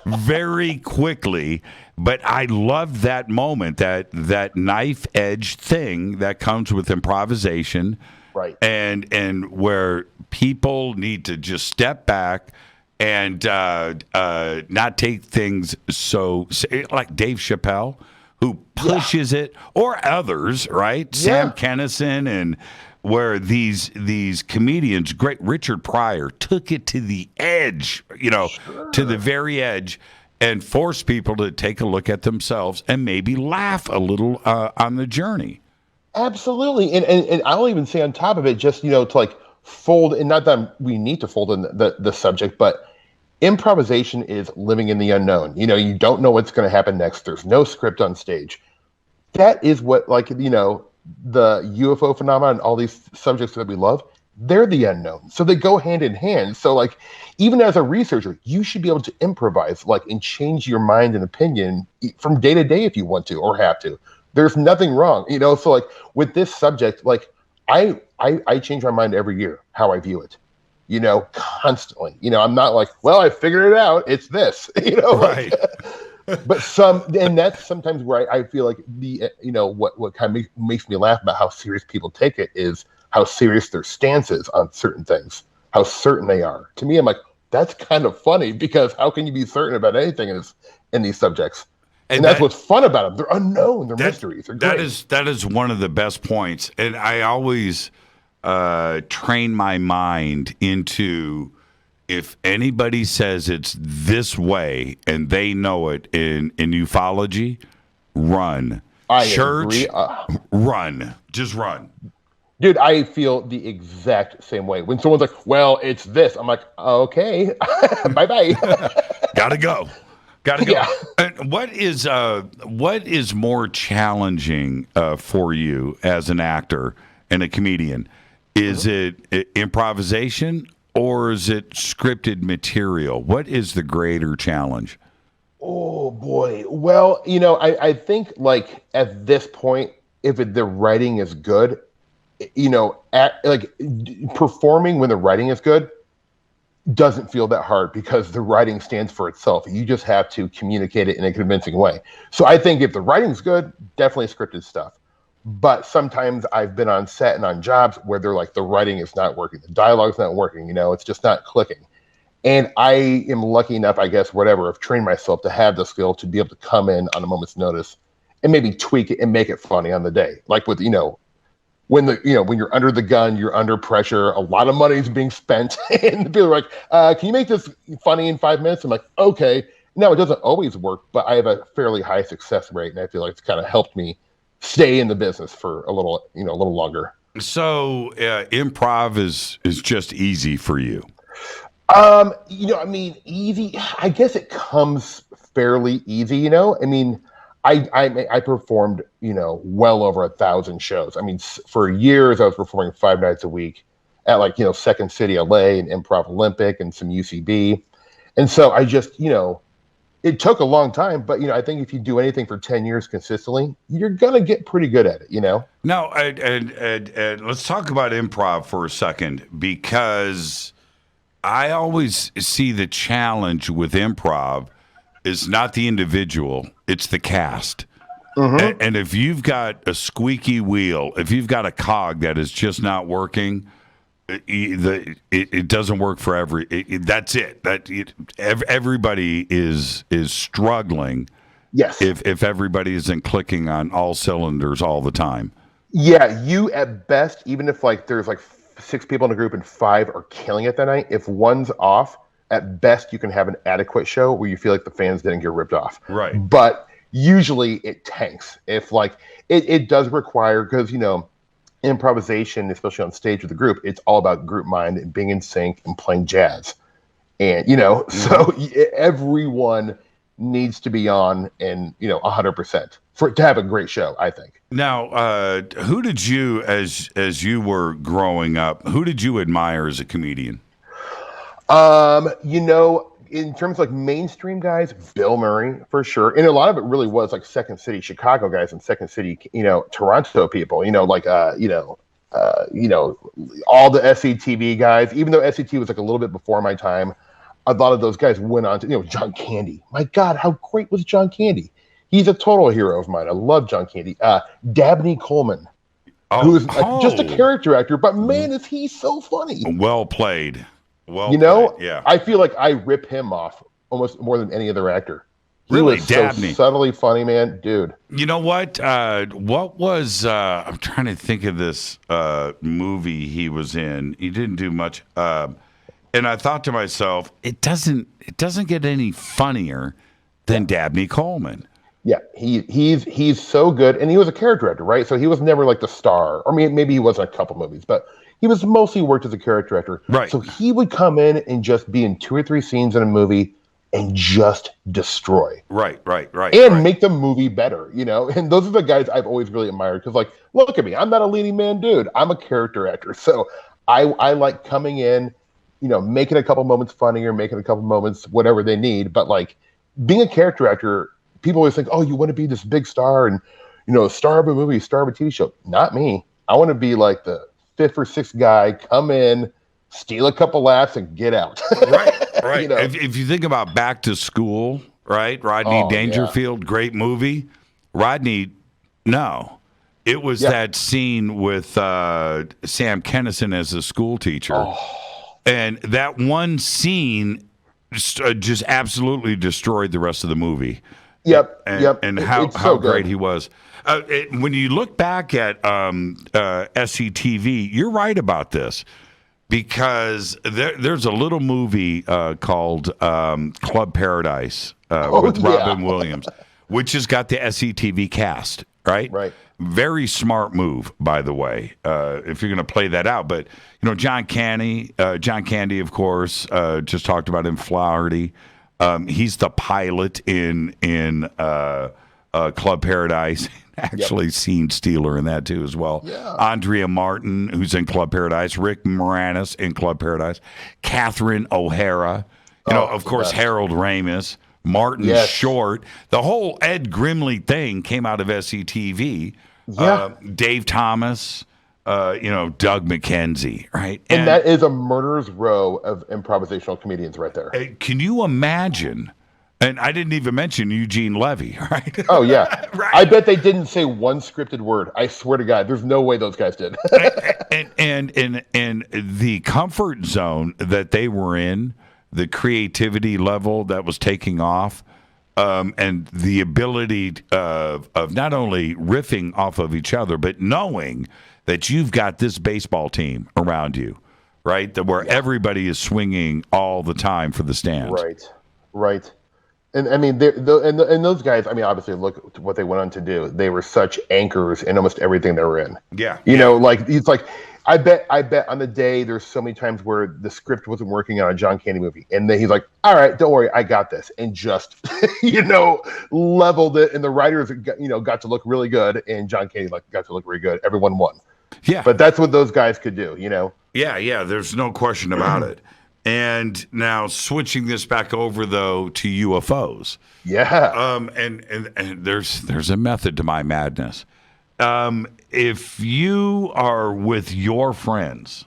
Speaker 6: very quickly. But I loved that moment, that knife edge thing that comes with improvisation,
Speaker 15: right?
Speaker 6: And where people need to just step back and not take things so, like Dave Chappelle, who pushes it, or others, right?
Speaker 15: Yeah.
Speaker 6: Sam Kinison, and where these comedians, great Richard Pryor, took it to the edge, to the very edge, and force people to take a look at themselves and maybe laugh a little on the journey.
Speaker 15: Absolutely. And I'll even say on top of it, just, to like fold, and not that we need to fold in the subject, but improvisation is living in the unknown. You don't know what's going to happen next. There's no script on stage. That is what, the UFO phenomenon and all these subjects that we love, they're the unknown. So they go hand in hand. So even as a researcher, you should be able to improvise, and change your mind and opinion from day to day if you want to or have to. There's nothing wrong, So with this subject, I change my mind every year how I view it, constantly. I'm not I figured it out. It's this,
Speaker 6: Right.
Speaker 15: But and that's sometimes where I feel like what kind of makes me laugh about how serious people take it is how serious their stance is on certain things, how certain they are. To me, I'm like, that's kind of funny, because how can you be certain about anything in these subjects? And that's what's fun about them. They're unknown. They're mysteries. They're great.
Speaker 6: That is one of the best points. And I always train my mind into, if anybody says it's this way and they know it in ufology, run. Church, run. Just run.
Speaker 15: Dude, I feel the exact same way. When someone's like, well, it's this, I'm like, okay, bye-bye.
Speaker 6: Gotta go. Yeah. And what is more challenging for you as an actor and a comedian? Is it improvisation, or is it scripted material? What is the greater challenge?
Speaker 15: Oh, boy. Well, I think, at this point, if the writing is good, performing when the writing is good doesn't feel that hard, because the writing stands for itself. You just have to communicate it in a convincing way. So I think if the writing's good, definitely scripted stuff. But sometimes I've been on set and on jobs where they're like, the writing is not working, the dialogue's not working, it's just not clicking. And I am lucky enough, I guess, of trained myself to have the skill to be able to come in on a moment's notice and maybe tweak it and make it funny on the day. Like with, when you're under the gun, you're under pressure, a lot of money is being spent, and people are like, can you make this funny in 5 minutes? I'm like, okay. No, it doesn't always work, but I have a fairly high success rate, and I feel like it's kind of helped me stay in the business for a little longer.
Speaker 6: So improv is just easy for you.
Speaker 15: Easy. I guess it comes fairly easy. I performed, well over 1,000 shows. For years I was performing 5 nights a week at Second City, LA, and Improv Olympic and some UCB. And so I just, it took a long time, but I think if you do anything for 10 years consistently, you're going to get pretty good at it,
Speaker 6: Now, and let's talk about improv for a second, because I always see the challenge with improv is not the individual, it's the cast.
Speaker 15: Mm-hmm.
Speaker 6: And if you've got a squeaky wheel, if you've got a cog that is just not working, it doesn't work for that's it. Everybody is struggling.
Speaker 15: Yes.
Speaker 6: If everybody isn't clicking on all cylinders all the time.
Speaker 15: Yeah, you at best, even if there's 6 people in a group and 5 are killing it that night, if one's off, at best you can have an adequate show where you feel like the fans didn't get ripped off.
Speaker 6: Right.
Speaker 15: But usually it tanks. If it does require, because improvisation, especially on stage with a group, it's all about group mind and being in sync and playing jazz. And so everyone needs to be on in 100% for it to have a great show, I think.
Speaker 6: Now, who did you, as you were growing up, who did you admire as a comedian?
Speaker 15: In terms of like mainstream guys, Bill Murray for sure, and a lot of it really was like Second City Chicago guys and Second City, Toronto people. All the SCTV guys. Even though SCTV was like a little bit before my time, a lot of those guys went on to John Candy. My God, how great was John Candy? He's a total hero of mine. I love John Candy. Dabney Coleman, who's just a character actor, but man, is he so funny.
Speaker 6: Well played. Played. Yeah.
Speaker 15: I feel like I rip him off almost more than any other actor. He
Speaker 6: really,
Speaker 15: was
Speaker 6: Dabney.
Speaker 15: So subtly funny, man, dude.
Speaker 6: You know what? What was I'm trying to think of this movie he was in. He didn't do much, and I thought to myself, it doesn't get any funnier than Dabney Coleman.
Speaker 15: Yeah, he's so good, and he was a character actor, right? So he was never like the star. I mean, maybe he was in a couple movies, but he was mostly worked as a character actor.
Speaker 6: Right.
Speaker 15: So he would come in and just be in 2 or 3 scenes in a movie and just destroy.
Speaker 6: Right.
Speaker 15: And make the movie better, And those are the guys I've always really admired because, like, look at me. I'm not a leading man dude. I'm a character actor. So I like coming in, making a couple moments funnier, making a couple moments whatever they need. But, like, being a character actor, people always think, oh, you want to be this big star and, star of a movie, star of a TV show. Not me. I want to be like the 5th or 6th guy, come in, steal a couple laughs, and get out.
Speaker 6: Right. If you think about Back to School, right? Rodney Dangerfield, great movie. Rodney, no. It was that scene with Sam Kinison as a school teacher. Oh. And that one scene just absolutely destroyed the rest of the movie.
Speaker 15: Yep.
Speaker 6: And how great he was. When you look back at SCTV, you're right about this because there's a little movie called Club Paradise with Robin Williams, which has got the SCTV cast, right?
Speaker 15: Right.
Speaker 6: Very smart move, by the way, if you're going to play that out. But, John Candy, of course, just talked about in Flaherty. He's the pilot in Club Paradise. Actually, Scene Stealer in that too as well.
Speaker 15: Yeah.
Speaker 6: Andrea Martin, who's in Club Paradise. Rick Moranis in Club Paradise. Catherine O'Hara. Of course, Harold Ramis. Martin Short. The whole Ed Grimley thing came out of SCTV.
Speaker 15: Yeah.
Speaker 6: Dave Thomas. Doug McKenzie, right?
Speaker 15: And that is a murderer's row of improvisational comedians right there.
Speaker 6: Can you imagine? And I didn't even mention Eugene Levy, right?
Speaker 15: Oh, yeah. Right. I bet they didn't say one scripted word. I swear to God, there's no way those guys did.
Speaker 6: and the comfort zone that they were in, the creativity level that was taking off, and the ability of not only riffing off of each other, but knowing that you've got this baseball team around you, right? Where everybody is swinging all the time for the stands.
Speaker 15: Right. And I mean, and those guys, I mean, obviously, look at what they went on to do. They were such anchors in almost everything they were in.
Speaker 6: Yeah.
Speaker 15: It's like, I bet on the day there's so many times where the script wasn't working on a John Candy movie. And then he's like, all right, don't worry, I got this. And just, leveled it. And the writers, got to look really good. And John Candy got to look really good. Everyone won.
Speaker 6: Yeah.
Speaker 15: But that's what those guys could do,
Speaker 6: Yeah. There's no question about it. And now switching this back over though to UFOs.
Speaker 15: Yeah.
Speaker 6: And there's a method to my madness. If you are with your friends,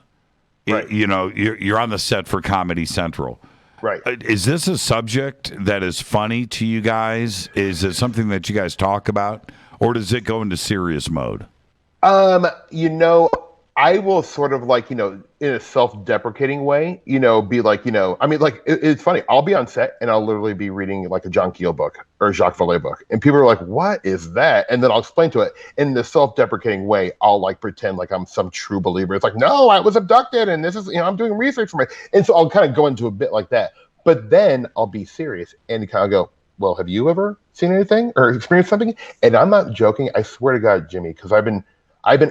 Speaker 15: right.
Speaker 6: You're on the set for Comedy Central.
Speaker 15: Right.
Speaker 6: Is this a subject that is funny to you guys? Is it something that you guys talk about, or does it go into serious mode?
Speaker 15: I will sort of in a self-deprecating way, be like, it's funny. I'll be on set and I'll literally be reading like a John Keel book or a Jacques Vallée book. And people are like, what is that? And then I'll explain to it in the self-deprecating way. I'll pretend like I'm some true believer. It's like, no, I was abducted and this is, I'm doing research for me. And so I'll kind of go into a bit like that. But then I'll be serious and kind of go, well, have you ever seen anything or experienced something? And I'm not joking. I swear to God, Jimmy, because I've been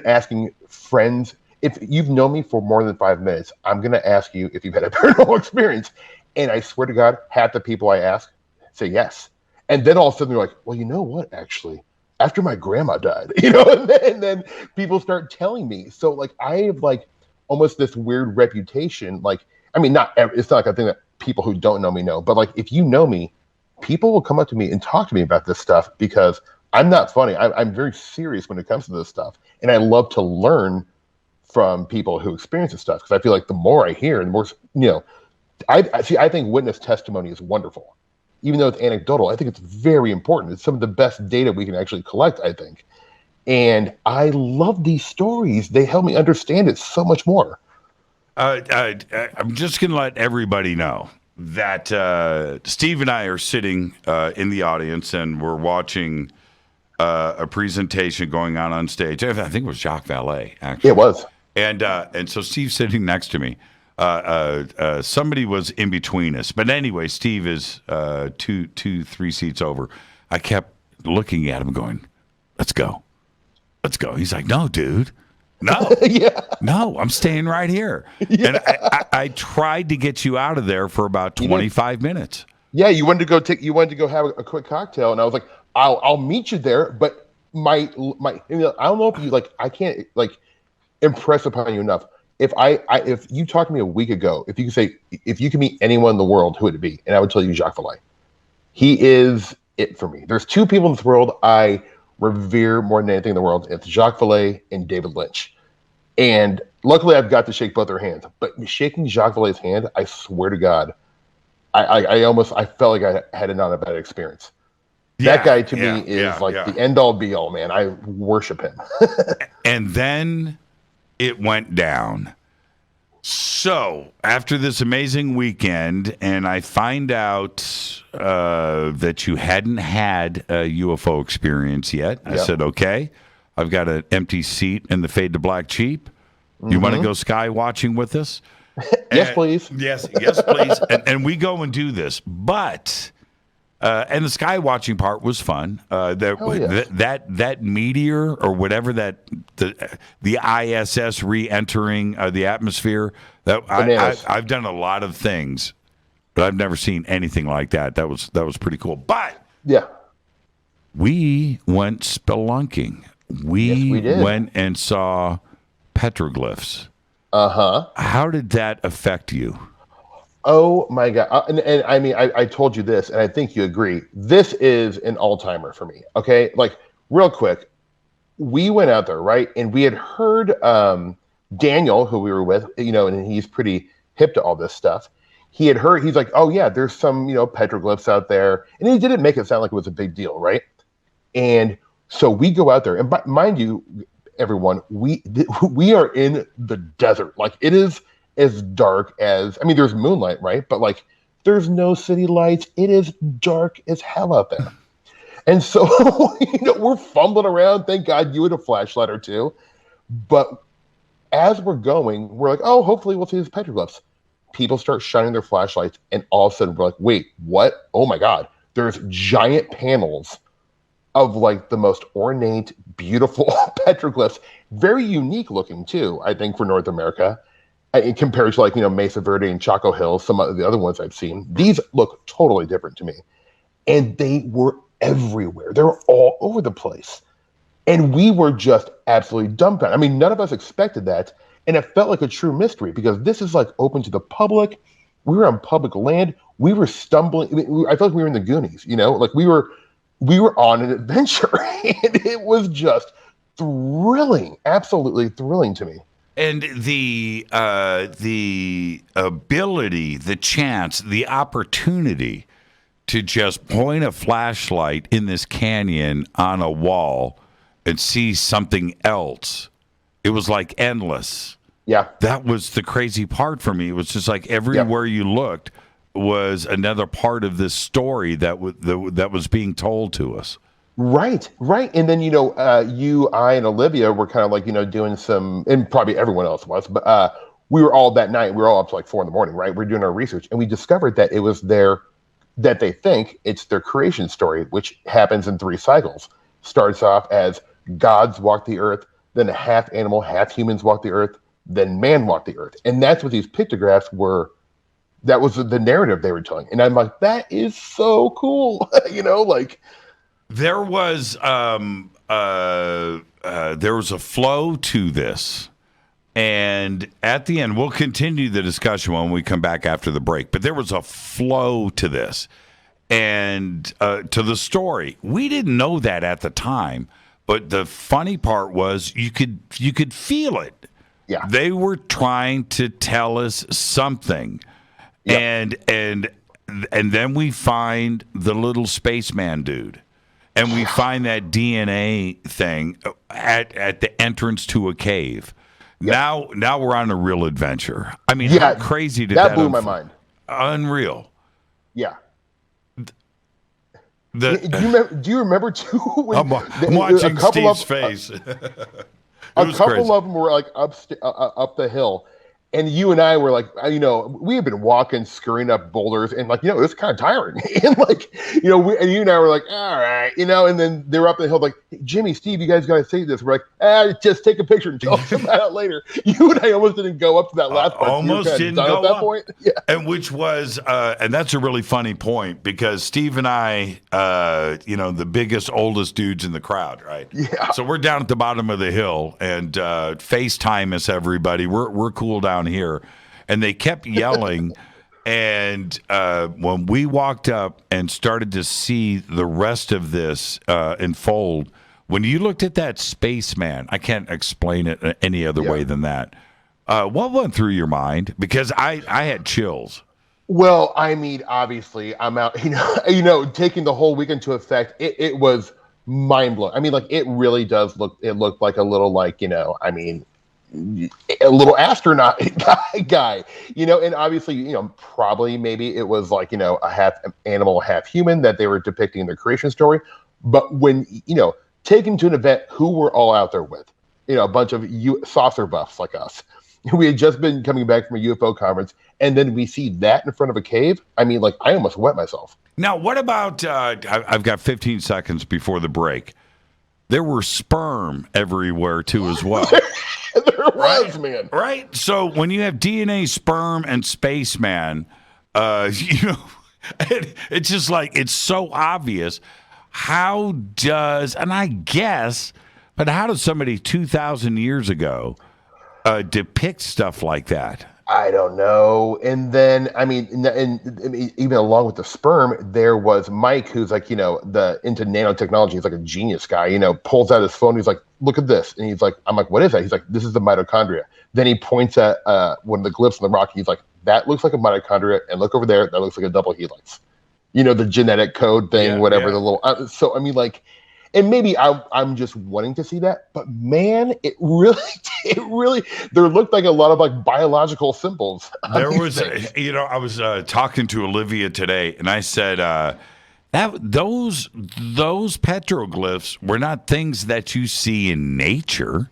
Speaker 15: asking friends, if you've known me for more than 5 minutes, I'm going to ask you if you've had a paranormal experience. And I swear to God, half the people I ask say yes. And then all of a sudden they're like, well, you know what, actually, after my grandma died, you know, and then people start telling me. So like, I have like almost this weird reputation. Like, I mean, it's not like a thing that people who don't know me know, but like, if you know me, people will come up to me and talk to me about this stuff because I'm not funny. I'm very serious when it comes to this stuff. And I love to learn from people who experience this stuff, because I feel like the more I hear, the more, you know, I think witness testimony is wonderful. Even though it's anecdotal, I think it's very important. It's some of the best data we can actually collect, I think. And I love these stories. They help me understand it so much more.
Speaker 6: I'm just going to let everybody know that Steve and I are sitting in the audience, and we're watching a presentation going on stage. I think it was Jacques Vallée, actually.
Speaker 15: It was.
Speaker 6: And so Steve's sitting next to me. Somebody was in between us, but anyway, Steve is 3 seats over. I kept looking at him going, let's go. He's like, no, dude, no, no, I'm staying right here. Yeah. And I tried to get you out of there for about 25 minutes.
Speaker 15: Yeah. You wanted to go have a quick cocktail. And I was like, I'll meet you there. But my, you know, I don't know if you I can't impress upon you enough. If you talked to me a week ago, if you could say, if you could meet anyone in the world, who would it be? And I would tell you Jacques Vallée. He is it for me. There's 2 people in this world I revere more than anything in the world. It's Jacques Vallée and David Lynch. And luckily I've got to shake both their hands, but shaking Jacques Vallée's hand, I swear to God, I felt like I had not a bad experience. That guy to me is the end all be all, man. I worship him.
Speaker 6: And then it went down. So after this amazing weekend, and I find out that you hadn't had a UFO experience yet, I said, okay, I've got an empty seat in the Fade to Black Jeep. You want to go sky watching with us?
Speaker 15: Yes, please.
Speaker 6: Yes, please. And we go and do this. But and the sky watching part was fun. That meteor or whatever the ISS re-entering the atmosphere. I've done a lot of things, but I've never seen anything like that. That was pretty cool. But we went spelunking. We went and saw petroglyphs. How did that affect you?
Speaker 15: Oh my God. And I mean, I told you this, and I think you agree. This is an all-timer for me. Okay. Like, real quick, we went out there, right? And we had heard Daniel, who we were with, you know, and he's pretty hip to all this stuff. He had heard, he's like, oh yeah, there's some, you know, petroglyphs out there. And he didn't make it sound like it was a big deal, right? And so we go out there, and mind you, everyone, we are in the desert. Like, it is as dark as, I mean, there's moonlight, right? But like, there's no city lights. It is dark as hell out there. And so, you know, we're fumbling around. Thank God you had a flashlight or two. But as we're going, we're like, oh, hopefully we'll see these petroglyphs. People start shining their flashlights, and all of a sudden we're like, wait, what? Oh my God. There's giant panels of like the most ornate, beautiful petroglyphs. Very unique looking too, I think, for North America. Compared to like, you know, Mesa Verde and Chaco Hills, some of the other ones I've seen. These look totally different to me. And they were everywhere. They were all over the place. And we were just absolutely dumbfounded. I mean, none of us expected that. And it felt like a true mystery, because this is like open to the public. We were on public land. We were stumbling. I felt like we were in the Goonies, you know, like we were on an adventure. And it was just thrilling, absolutely thrilling to me.
Speaker 6: And the ability, the chance, the opportunity to just point a flashlight in this canyon on a wall and see something else, it was like endless.
Speaker 15: Yeah.
Speaker 6: That was the crazy part for me. It was just like everywhere you looked was another part of this story that was being told to us.
Speaker 15: Right. And then, you know, you, I, and Olivia were kind of like, you know, doing some, and probably everyone else was, but we were all that night, we were all up to like 4 a.m, right? We're doing our research, and we discovered that it was that they think it's their creation story, which happens in 3 cycles. Starts off as gods walk the earth, then half animal, half humans walk the earth, then man walked the earth. And that's what these pictographs were that was the narrative they were telling. And I'm like, that is so cool. Like
Speaker 6: there was a flow to this. And at the end, we'll continue the discussion when we come back after the break. But there was a flow to this and to the story. We didn't know that at the time, but the funny part was you could feel it.
Speaker 15: Yeah,
Speaker 6: they were trying to tell us something, and then we find the little spaceman dude, and we find that DNA thing at the entrance to a cave. Now we're on a real adventure. I mean, how crazy did that
Speaker 15: blew my mind.
Speaker 6: Unreal.
Speaker 15: Yeah. Do you remember too?
Speaker 6: I'm watching Steve's face.
Speaker 15: A couple of them were like up the hill, and you and I were like, we had been walking, scurrying up boulders, and like, it was kind of tiring. And like, and you and I were like, all right, and then they were up the hill like, hey, Jimmy, Steve, you guys got to say this. We're like, just take a picture and tell us about it later. You and I almost didn't go up to that last part.
Speaker 6: Almost didn't go
Speaker 15: at that
Speaker 6: up.
Speaker 15: point. Yeah.
Speaker 6: And which was, and that's a really funny point because Steve and I, the biggest, oldest dudes in the crowd, right?
Speaker 15: Yeah.
Speaker 6: So we're down at the bottom of the hill and FaceTime us, everybody. We're cool down here. And they kept yelling. And when we walked up and started to see the rest of this unfold, when you looked at that spaceman, I can't explain it any other way than that. What went through your mind? Because I had chills.
Speaker 15: Well, I mean, obviously, I'm out. Taking the whole week into effect, it was mind blowing. I mean, like it really does look. It looked like a little, like a little astronaut guy. And obviously, probably maybe it was like a half animal, half human that they were depicting in their creation story. But when taken to an event, who we're all out there with, a bunch of saucer buffs like us. We had just been coming back from a UFO conference, and then we see that in front of a cave. I mean, like, I almost wet myself.
Speaker 6: Now, what about, I've got 15 seconds before the break. There were sperm everywhere, too, as well.
Speaker 15: There was, man.
Speaker 6: Right? So when you have DNA, sperm, and spaceman, it's just like, it's so obvious. How does somebody 2,000 years ago depict stuff like that?
Speaker 15: I don't know. And then, I mean, even along with the sperm, there was Mike, who's like, into nanotechnology. He's like a genius guy, pulls out his phone. He's like, look at this. And he's like, I'm like, what is that? He's like, this is the mitochondria. Then he points at one of the glyphs on the rock. He's like, that looks like a mitochondria. And look over there. That looks like a double helix. The genetic code thing, the little. So, I mean, like, and maybe I'm just wanting to see that, but man, it really, there looked like a lot of like biological symbols.
Speaker 6: There was, I was talking to Olivia today, and I said that those petroglyphs were not things that you see in nature.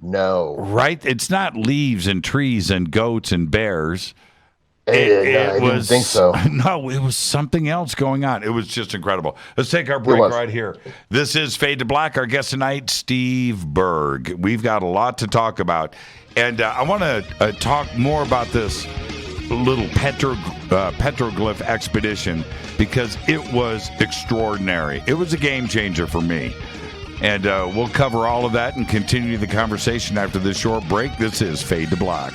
Speaker 15: No,
Speaker 6: right? It's not leaves and trees and goats and bears.
Speaker 15: I didn't think so.
Speaker 6: No, it was something else going on. It was just incredible. Let's take our break right here. This is Fade to Black. Our guest tonight, Steve Berg. We've got a lot to talk about. And I want to talk more about this little petroglyph expedition because it was extraordinary. It was a game changer for me. And we'll cover all of that and continue the conversation after this short break. This is Fade to Black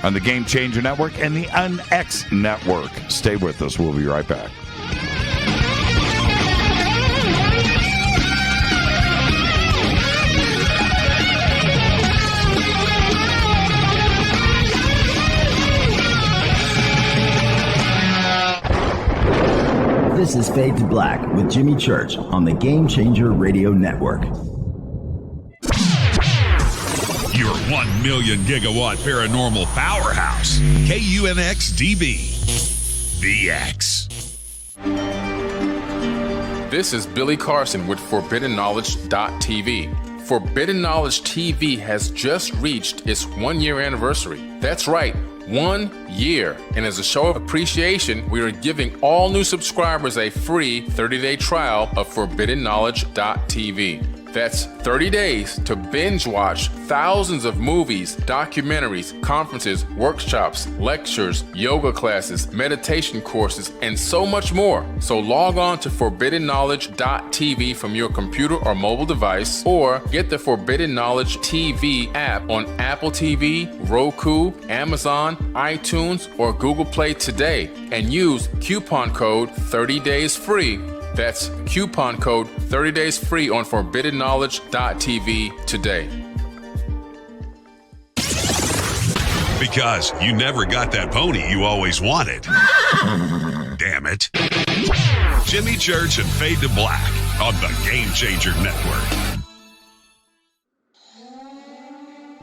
Speaker 6: on the Game Changer Network and the UnX Network. Stay with us. We'll be right back.
Speaker 3: This is Fade to Black with Jimmy Church on the Game Changer Radio Network.
Speaker 8: Your 1 million gigawatt paranormal powerhouse, KUNX-DB, The X.
Speaker 16: This is Billy Carson with ForbiddenKnowledge.tv. Forbidden Knowledge TV has just reached its 1-year anniversary. That's right, 1 year. And as a show of appreciation, we are giving all new subscribers a free 30-day trial of ForbiddenKnowledge.tv. That's 30 days to binge watch thousands of movies, documentaries, conferences, workshops, lectures, yoga classes, meditation courses, and so much more. So log on to forbiddenknowledge.tv from your computer or mobile device, or get the Forbidden Knowledge TV app on Apple TV, Roku, Amazon, iTunes, or Google Play today, and use coupon code 30daysfree. That's coupon code 30daysfree on forbiddenknowledge.tv today.
Speaker 8: Because you never got that pony you always wanted. Damn it. Jimmy Church and Fade to Black on the Game Changer Network.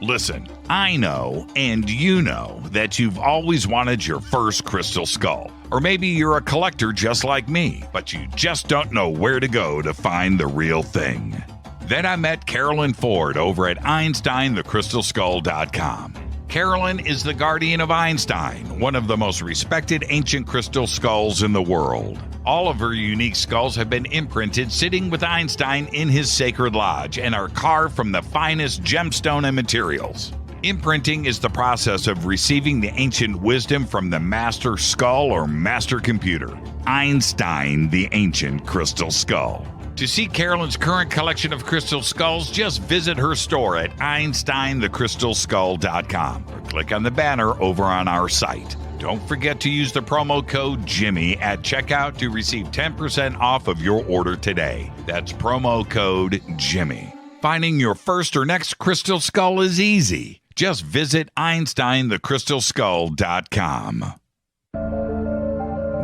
Speaker 6: Listen, I know, and you know, that you've always wanted your first crystal skull. Or maybe you're a collector just like me, but you just don't know where to go to find the real thing. Then I met Carolyn Ford over at EinsteinTheCrystalSkull.com. Carolyn is the guardian of Einstein, one of the most respected ancient crystal skulls in the world. All of her unique skulls have been imprinted sitting with Einstein in his sacred lodge and are carved from the finest gemstone and materials. Imprinting is the process of receiving the ancient wisdom from the master skull or master computer. Einstein, the ancient crystal skull. To see Carolyn's current collection of crystal skulls, just visit her store at EinsteinTheCrystalSkull.com or click on the banner over on our site. Don't forget to use the promo code Jimmy at checkout to receive 10% off of your order today. That's promo code Jimmy. Finding your first or next crystal skull is easy. Just visit EinsteinTheCrystalSkull.com.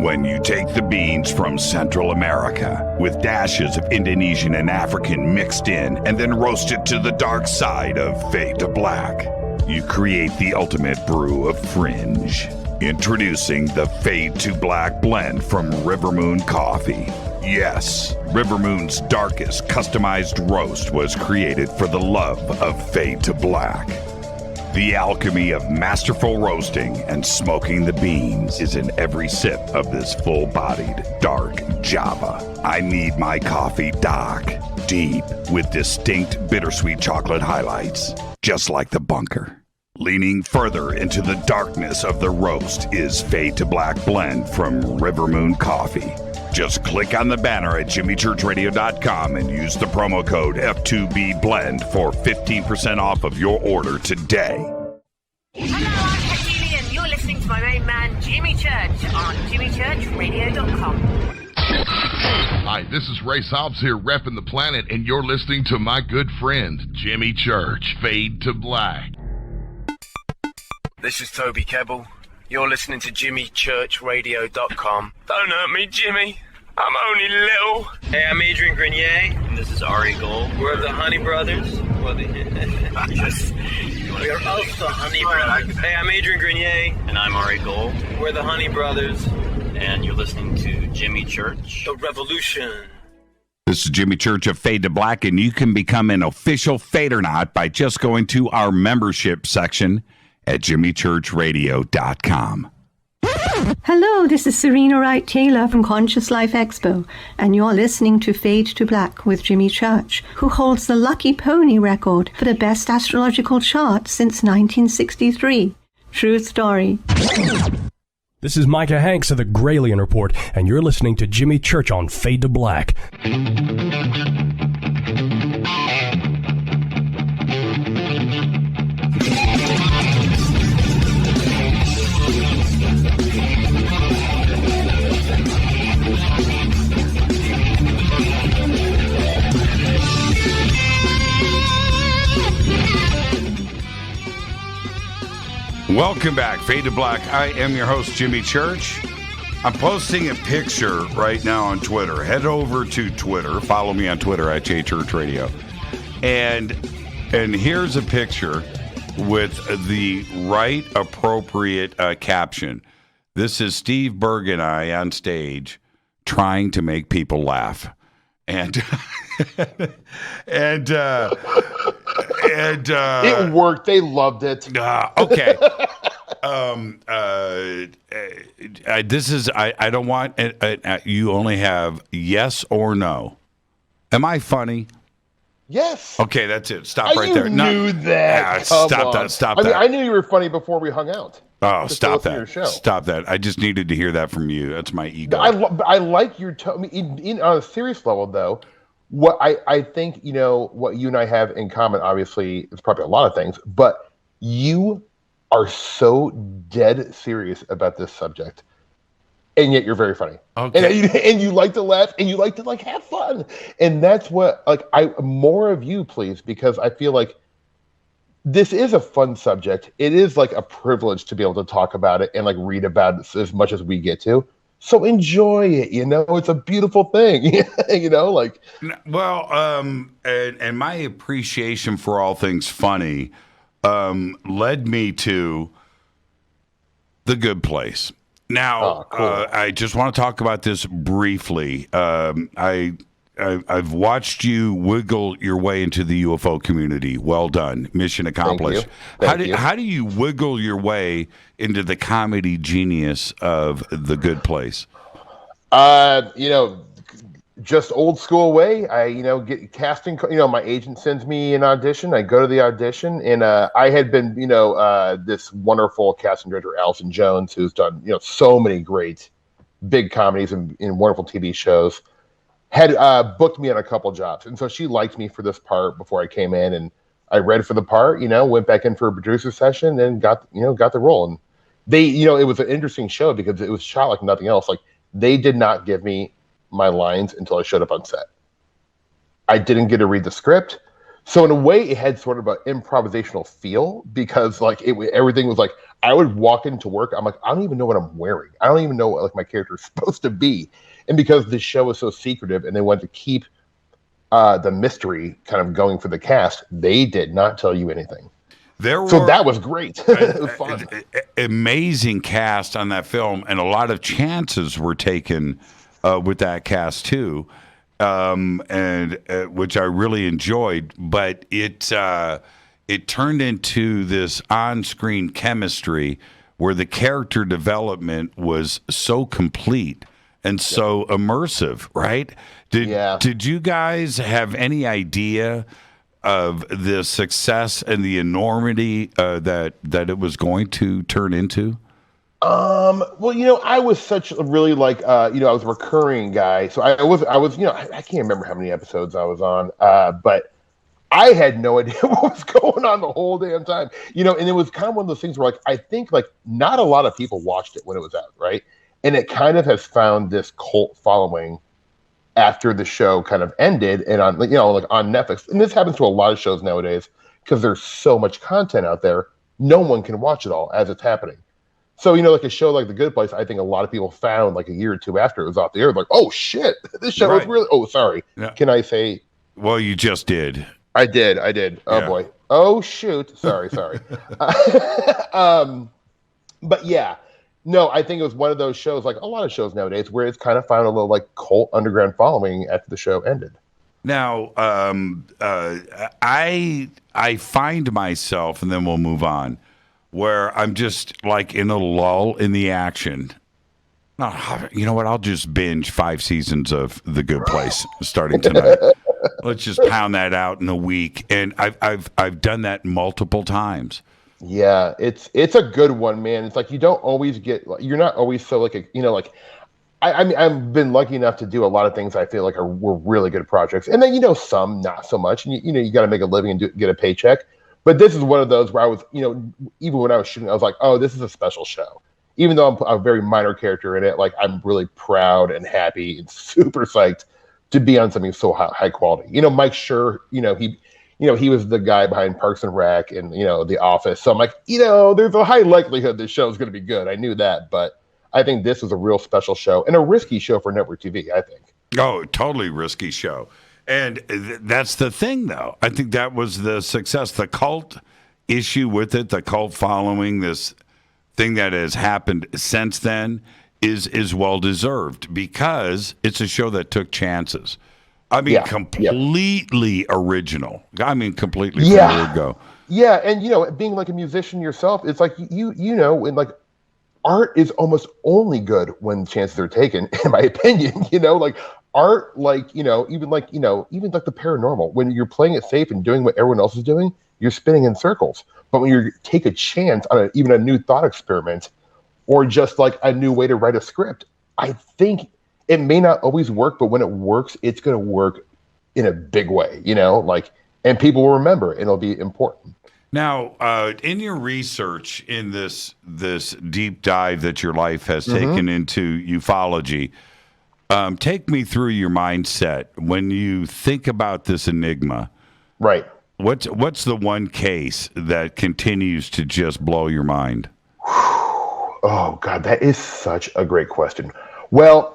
Speaker 6: When you take the beans from Central America with dashes of Indonesian and African mixed in and then roast it to the dark side of Fade to Black, you create the ultimate brew of fringe. Introducing the Fade to Black blend from Rivermoon Coffee. Yes, Rivermoon's darkest customized roast was created for the love of Fade to Black. The alchemy of masterful roasting and smoking the beans is in every sip of this full-bodied, dark Java. I need my coffee dark, deep, with distinct bittersweet chocolate highlights, just like the bunker. Leaning further into the darkness of the roast is Fade to Black blend from Rivermoon Coffee. Just click on the banner at jimmychurchradio.com and use the promo code F2B Blend for 15% off of your order today.
Speaker 9: Hello, I'm Katie, and you're listening to my main man, Jimmy Church, on jimmychurchradio.com.
Speaker 11: Hi, this is Ray Hobbs here, repping the planet, and you're listening to my good friend, Jimmy Church, Fade to Black.
Speaker 17: This is Toby Kebbell. You're listening to jimmychurchradio.com. Don't hurt me, Jimmy. I'm only little.
Speaker 18: Hey, I'm Adrian Grenier. And this is Ari Gold. We're the Honey Brothers. We're of the Honey Brothers. Hey, I'm Adrian Grenier.
Speaker 19: And I'm Ari Gold.
Speaker 18: We're the Honey Brothers.
Speaker 19: And you're listening to Jimmy Church.
Speaker 18: The Revolution.
Speaker 6: This is Jimmy Church of Fade to Black, and you can become an official Fadernaut by just going to our membership section at jimmychurchradio.com.
Speaker 20: Hello, this is Serena Wright Taylor from Conscious Life Expo, and you're listening to Fade to Black with Jimmy Church, who holds the Lucky Pony record for the best astrological chart since 1963. True story.
Speaker 21: This is Micah Hanks of the Gralien Report, and you're listening to Jimmy Church on Fade to Black.
Speaker 6: Welcome back, Fade to Black. I am your host, Jimmy Church. I'm posting a picture right now on Twitter. Head over to Twitter. Follow me on Twitter at JChurchRadio. And here's a picture with the right appropriate caption. This is Steve Berg and I on stage trying to make people laugh. And it
Speaker 15: worked. They loved it.
Speaker 6: Okay. This is I don't want you only have yes or no. Am I funny?
Speaker 15: Yes.
Speaker 6: Okay, that's it. Stop right there.
Speaker 15: Knew that.
Speaker 6: Stop that. Stop that.
Speaker 15: I knew you were funny before we hung out.
Speaker 6: Oh,
Speaker 15: Just
Speaker 6: stop
Speaker 15: to listen to your
Speaker 6: that.
Speaker 15: show.
Speaker 6: Stop that. I just needed to hear that from you. That's my ego.
Speaker 15: I like your tone. On a serious level, though, what I think, what you and I have in common, obviously, is probably a lot of things, but you are so dead serious about this subject. And yet you're very funny.
Speaker 6: Okay.
Speaker 15: And you like to laugh and you like to have fun. And that's what more of you, please, because I feel like this is a fun subject. It is like a privilege to be able to talk about it and read about it as much as we get to. So enjoy it. It's a beautiful thing.
Speaker 6: Well, and my appreciation for all things funny led me to The Good Place. Now, cool. I just want to talk about this briefly. I've watched you wiggle your way into the UFO community. Well done. Mission accomplished.
Speaker 15: Thank you.
Speaker 6: How do you wiggle your way into the comedy genius of The Good Place?
Speaker 15: Just old school way. I, get casting, my agent sends me an audition. I go to the audition, and I had been, this wonderful casting director, Allison Jones, who's done, so many great big comedies and wonderful TV shows, had booked me on a couple jobs. And so she liked me for this part before I came in, and I read for the part, went back in for a producer session and got the role. And they, it was an interesting show because it was shot like nothing else. They did not give me my lines until I showed up on set. I didn't get to read the script. So in a way it had sort of an improvisational feel because everything was I would walk into work. I'm I don't even know what I'm wearing. I don't even know what my character is supposed to be. And because the show was so secretive and they wanted to keep the mystery kind of going for the cast, they did not tell you anything. So that was great. It was fun.
Speaker 6: Amazing cast on that film, and a lot of chances were taken with that cast too, and which I really enjoyed. But it turned into this on-screen chemistry where the character development was so complete and so immersive. Right? Did you guys have any idea of the success and the enormity that it was going to turn into?
Speaker 15: Well, I was such a really I was a recurring guy. So I was, I can't remember how many episodes I was on, but I had no idea what was going on the whole damn time, and it was kind of one of those things where I think not a lot of people watched it when it was out. Right. And it kind of has found this cult following after the show kind of ended and on, on Netflix. And this happens to a lot of shows nowadays because there's so much content out there. No one can watch it all as it's happening. So, a show like The Good Place, I think a lot of people found a year or two after it was off the air, oh shit, this show was really, sorry. Yeah. Can I say?
Speaker 6: Well, you just did.
Speaker 15: I did. Oh boy. Oh shoot. Sorry. But yeah, no, I think it was one of those shows, a lot of shows nowadays, where it's kind of found a little cult underground following after the show ended.
Speaker 6: Now, I find myself, and then we'll move on, where I'm just in a lull in the action. You know what? I'll just binge 5 seasons of The Good Place starting tonight. Let's just pound that out in a week, and I've done that multiple times.
Speaker 15: Yeah, it's a good one, man. It's you don't always get, you're not always so I mean, I've been lucky enough to do a lot of things I feel were really good projects, and then some not so much. And you got to make a living and get a paycheck. But this is one of those where I was, even when I was shooting, I was oh, this is a special show. Even though I'm a very minor character in it, I'm really proud and happy and super psyched to be on something so high quality. Mike Schur, he was the guy behind Parks and Rec and, The Office. So I'm there's a high likelihood this show is going to be good. I knew that, but I think this was a real special show and a risky show for network TV, I think.
Speaker 6: Oh, totally risky show. And that's the thing, though. I think that was the success. The cult issue with it, the cult following, this thing that has happened since then is well-deserved because it's a show that took chances. I mean, completely original. I mean, completely from the word go.
Speaker 15: Yeah, and, being a musician yourself, it's and art is almost only good when chances are taken, in my opinion. aren't like, even like the paranormal. When you're playing it safe and doing what everyone else is doing, you're spinning in circles. But when you take a chance on even a new thought experiment or just like a new way to write a script, I think it may not always work, but when it works, it's going to work in a big way, and people will remember it, and it'll be important.
Speaker 6: Now, in your research in this deep dive that your life has taken into ufology, take me through your mindset when you think about this enigma.
Speaker 15: Right.
Speaker 6: What's the one case that continues to just blow your mind?
Speaker 15: Oh, God, that is such a great question. Well,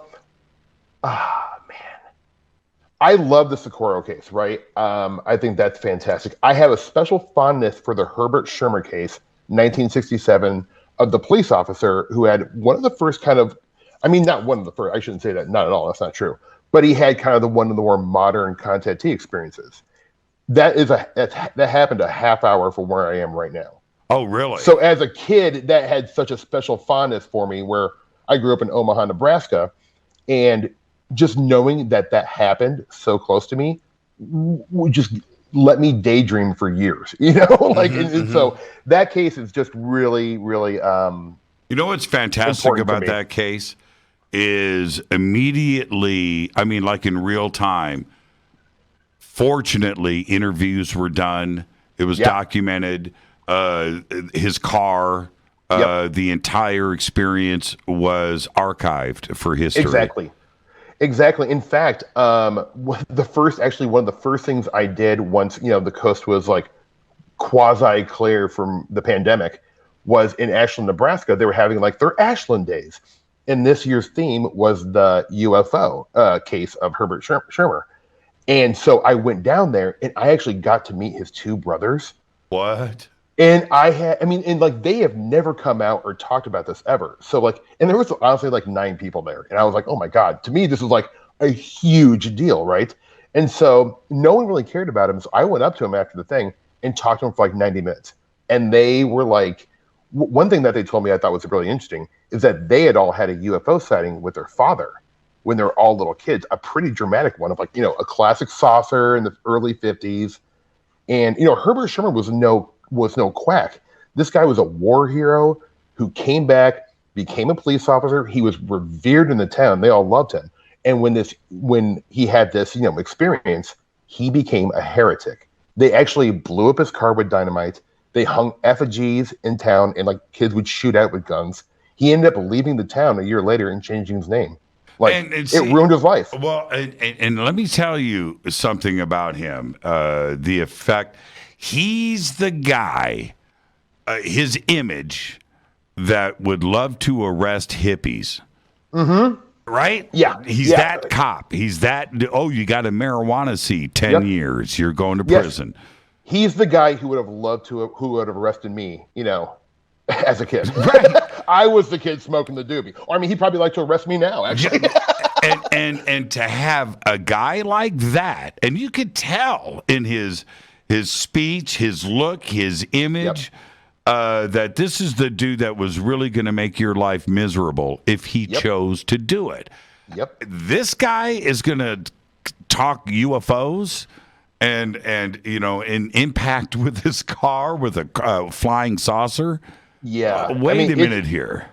Speaker 15: I love the Socorro case, right? I think that's fantastic. I have a special fondness for the Herbert Schirmer case, 1967, of the police officer who had one of the first not one of the first, I shouldn't say that, not at all, that's not true. But he had kind of one of the more modern contactee experiences. That happened a half hour from where I am right now.
Speaker 6: Oh, really?
Speaker 15: So as a kid, that had such a special fondness for me, where I grew up in Omaha, Nebraska, and just knowing that happened so close to me would just let me daydream for years, and so that case is just really, really,
Speaker 6: what's fantastic about that case is immediately, like in real time, fortunately, interviews were done. It was documented. His car, the entire experience was archived for history.
Speaker 15: Exactly. In fact, one of the first things I did once, the coast was like quasi clear from the pandemic was in Ashland, Nebraska. They were having like their Ashland days. And this year's theme was the UFO case of Herbert Schirmer. And so I went down there and I actually got to meet his two brothers.
Speaker 6: What?
Speaker 15: And they have never come out or talked about this ever. So and there was honestly like 9 people there. And I was like, oh my God, to me, this was like a huge deal, right? And so no one really cared about him. So I went up to him after the thing and talked to him for like 90 minutes. And they were like, one thing that they told me I thought was really interesting is that they had all had a UFO sighting with their father when they were all little kids, a pretty dramatic one of like, a classic saucer in the early 50s. And, Herbert Schirmer was no quack. This guy was a war hero who came back, became a police officer. He was revered in the town. They all loved him. And when he had this, experience, he became a heretic. They actually blew up his car with dynamite. They hung effigies in town, and like kids would shoot out with guns. He ended up leaving the town a year later and changing his name. It ruined his life.
Speaker 6: Well, and let me tell you something about him. The effect. He's the guy, his image, that would love to arrest hippies.
Speaker 15: Mm-hmm.
Speaker 6: Right?
Speaker 15: Yeah.
Speaker 6: He's that cop. He's that, you got a marijuana seed, 10 years. You're going to prison.
Speaker 15: He's the guy who would have arrested me, as a kid. Right. I was the kid smoking the doobie. Or, he'd probably like to arrest me now, actually.
Speaker 6: and to have a guy like that, and you could tell in his speech, his look, his image, that this is the dude that was really going to make your life miserable if he chose to do it.
Speaker 15: Yep.
Speaker 6: This guy is going to talk UFOs and in impact with his car with a flying saucer.
Speaker 15: Yeah.
Speaker 6: Wait a minute here.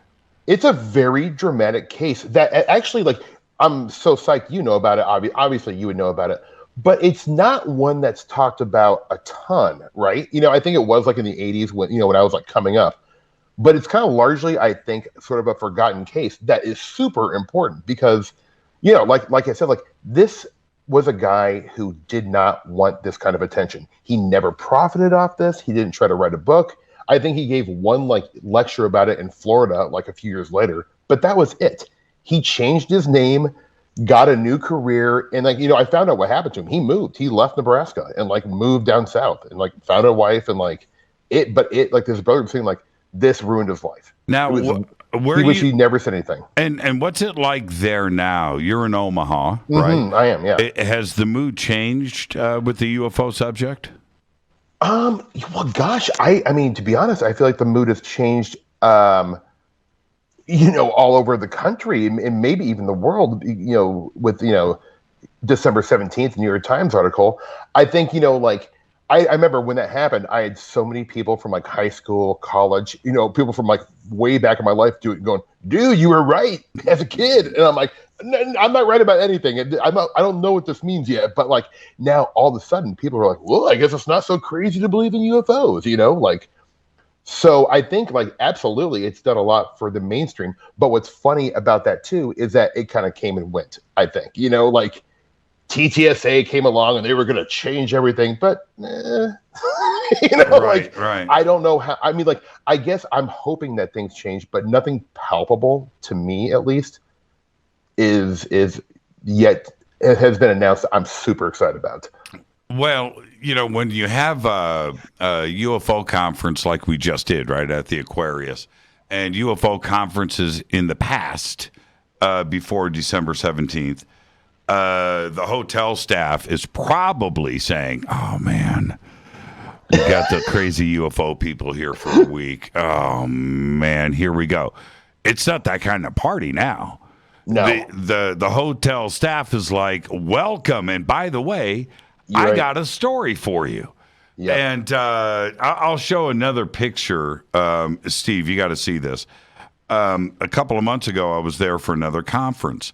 Speaker 15: It's a very dramatic case that actually, I'm so psyched you know about it. Obviously, you would know about it. But it's not one that's talked about a ton, right? I think it was like in the 80s when I was like coming up. But it's kind of largely, I think, sort of a forgotten case that is super important because, like I said, this was a guy who did not want this kind of attention. He never profited off this. He didn't try to write a book. I think he gave one lecture about it in Florida a few years later, but that was it. He changed his name, got a new career, and I found out what happened to him. He moved. He left Nebraska and moved down south and found a wife and his brother was saying this ruined his life.
Speaker 6: Now,
Speaker 15: he wished he never said anything.
Speaker 6: And what's it like there now? You're in Omaha, right?
Speaker 15: Mm-hmm, I am, yeah.
Speaker 6: Has the mood changed with the UFO subject?
Speaker 15: Well, gosh, I mean, to be honest, I feel like the mood has changed, all over the country and maybe even the world, with, December 17th New York Times article. I think, I remember when that happened, I had so many people from like high school, college, people from like way back in my life going, dude, you were right as a kid. And I'm like, I'm not right about anything. I don't know what this means yet. But like now all of a sudden people are like, well, I guess it's not so crazy to believe in UFOs, So I think like absolutely it's done a lot for the mainstream. But what's funny about that too is that it kind of came and went, I think. Like TTSA came along and they were going to change everything, but right. I don't know how. I mean, like, I guess I'm hoping that things change, but nothing palpable to me, at least, is yet it has been announced. I'm super excited about.
Speaker 6: Well, when you have a UFO conference like we just did, right, at the Aquarius, and UFO conferences in the past before December 17th. The hotel staff is probably saying, oh, man, we got the crazy UFO people here for a week. Oh, man, here we go. It's not that kind of party now.
Speaker 15: No.
Speaker 6: The hotel staff is like, welcome. And by the way, I got a story for you. Yep. And I'll show another picture. Steve, you got to see this. A couple of months ago, I was there for another conference.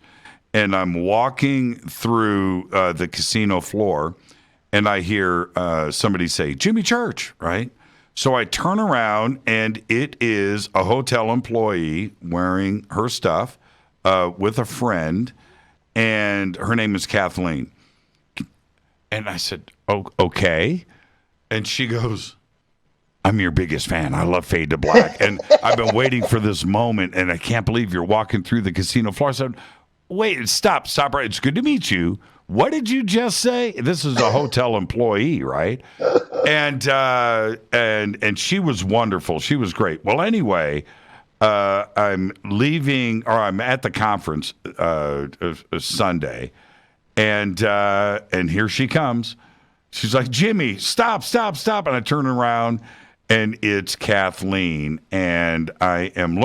Speaker 6: And I'm walking through the casino floor, and I hear somebody say, Jimmy Church, right? So I turn around, and it is a hotel employee wearing her stuff with a friend, and her name is Kathleen. And I said, oh, okay. And she goes, I'm your biggest fan. I love Fade to Black. And I've been waiting for this moment, and I can't believe you're walking through the casino floor. I said, wait, stop right. It's good to meet you. What did you just say? This is a hotel employee, right? And she was wonderful. She was great. Well, anyway, I'm leaving, or I'm at the conference Sunday, and here she comes. She's like, Jimmy, stop. And I turn around, and it's Kathleen, and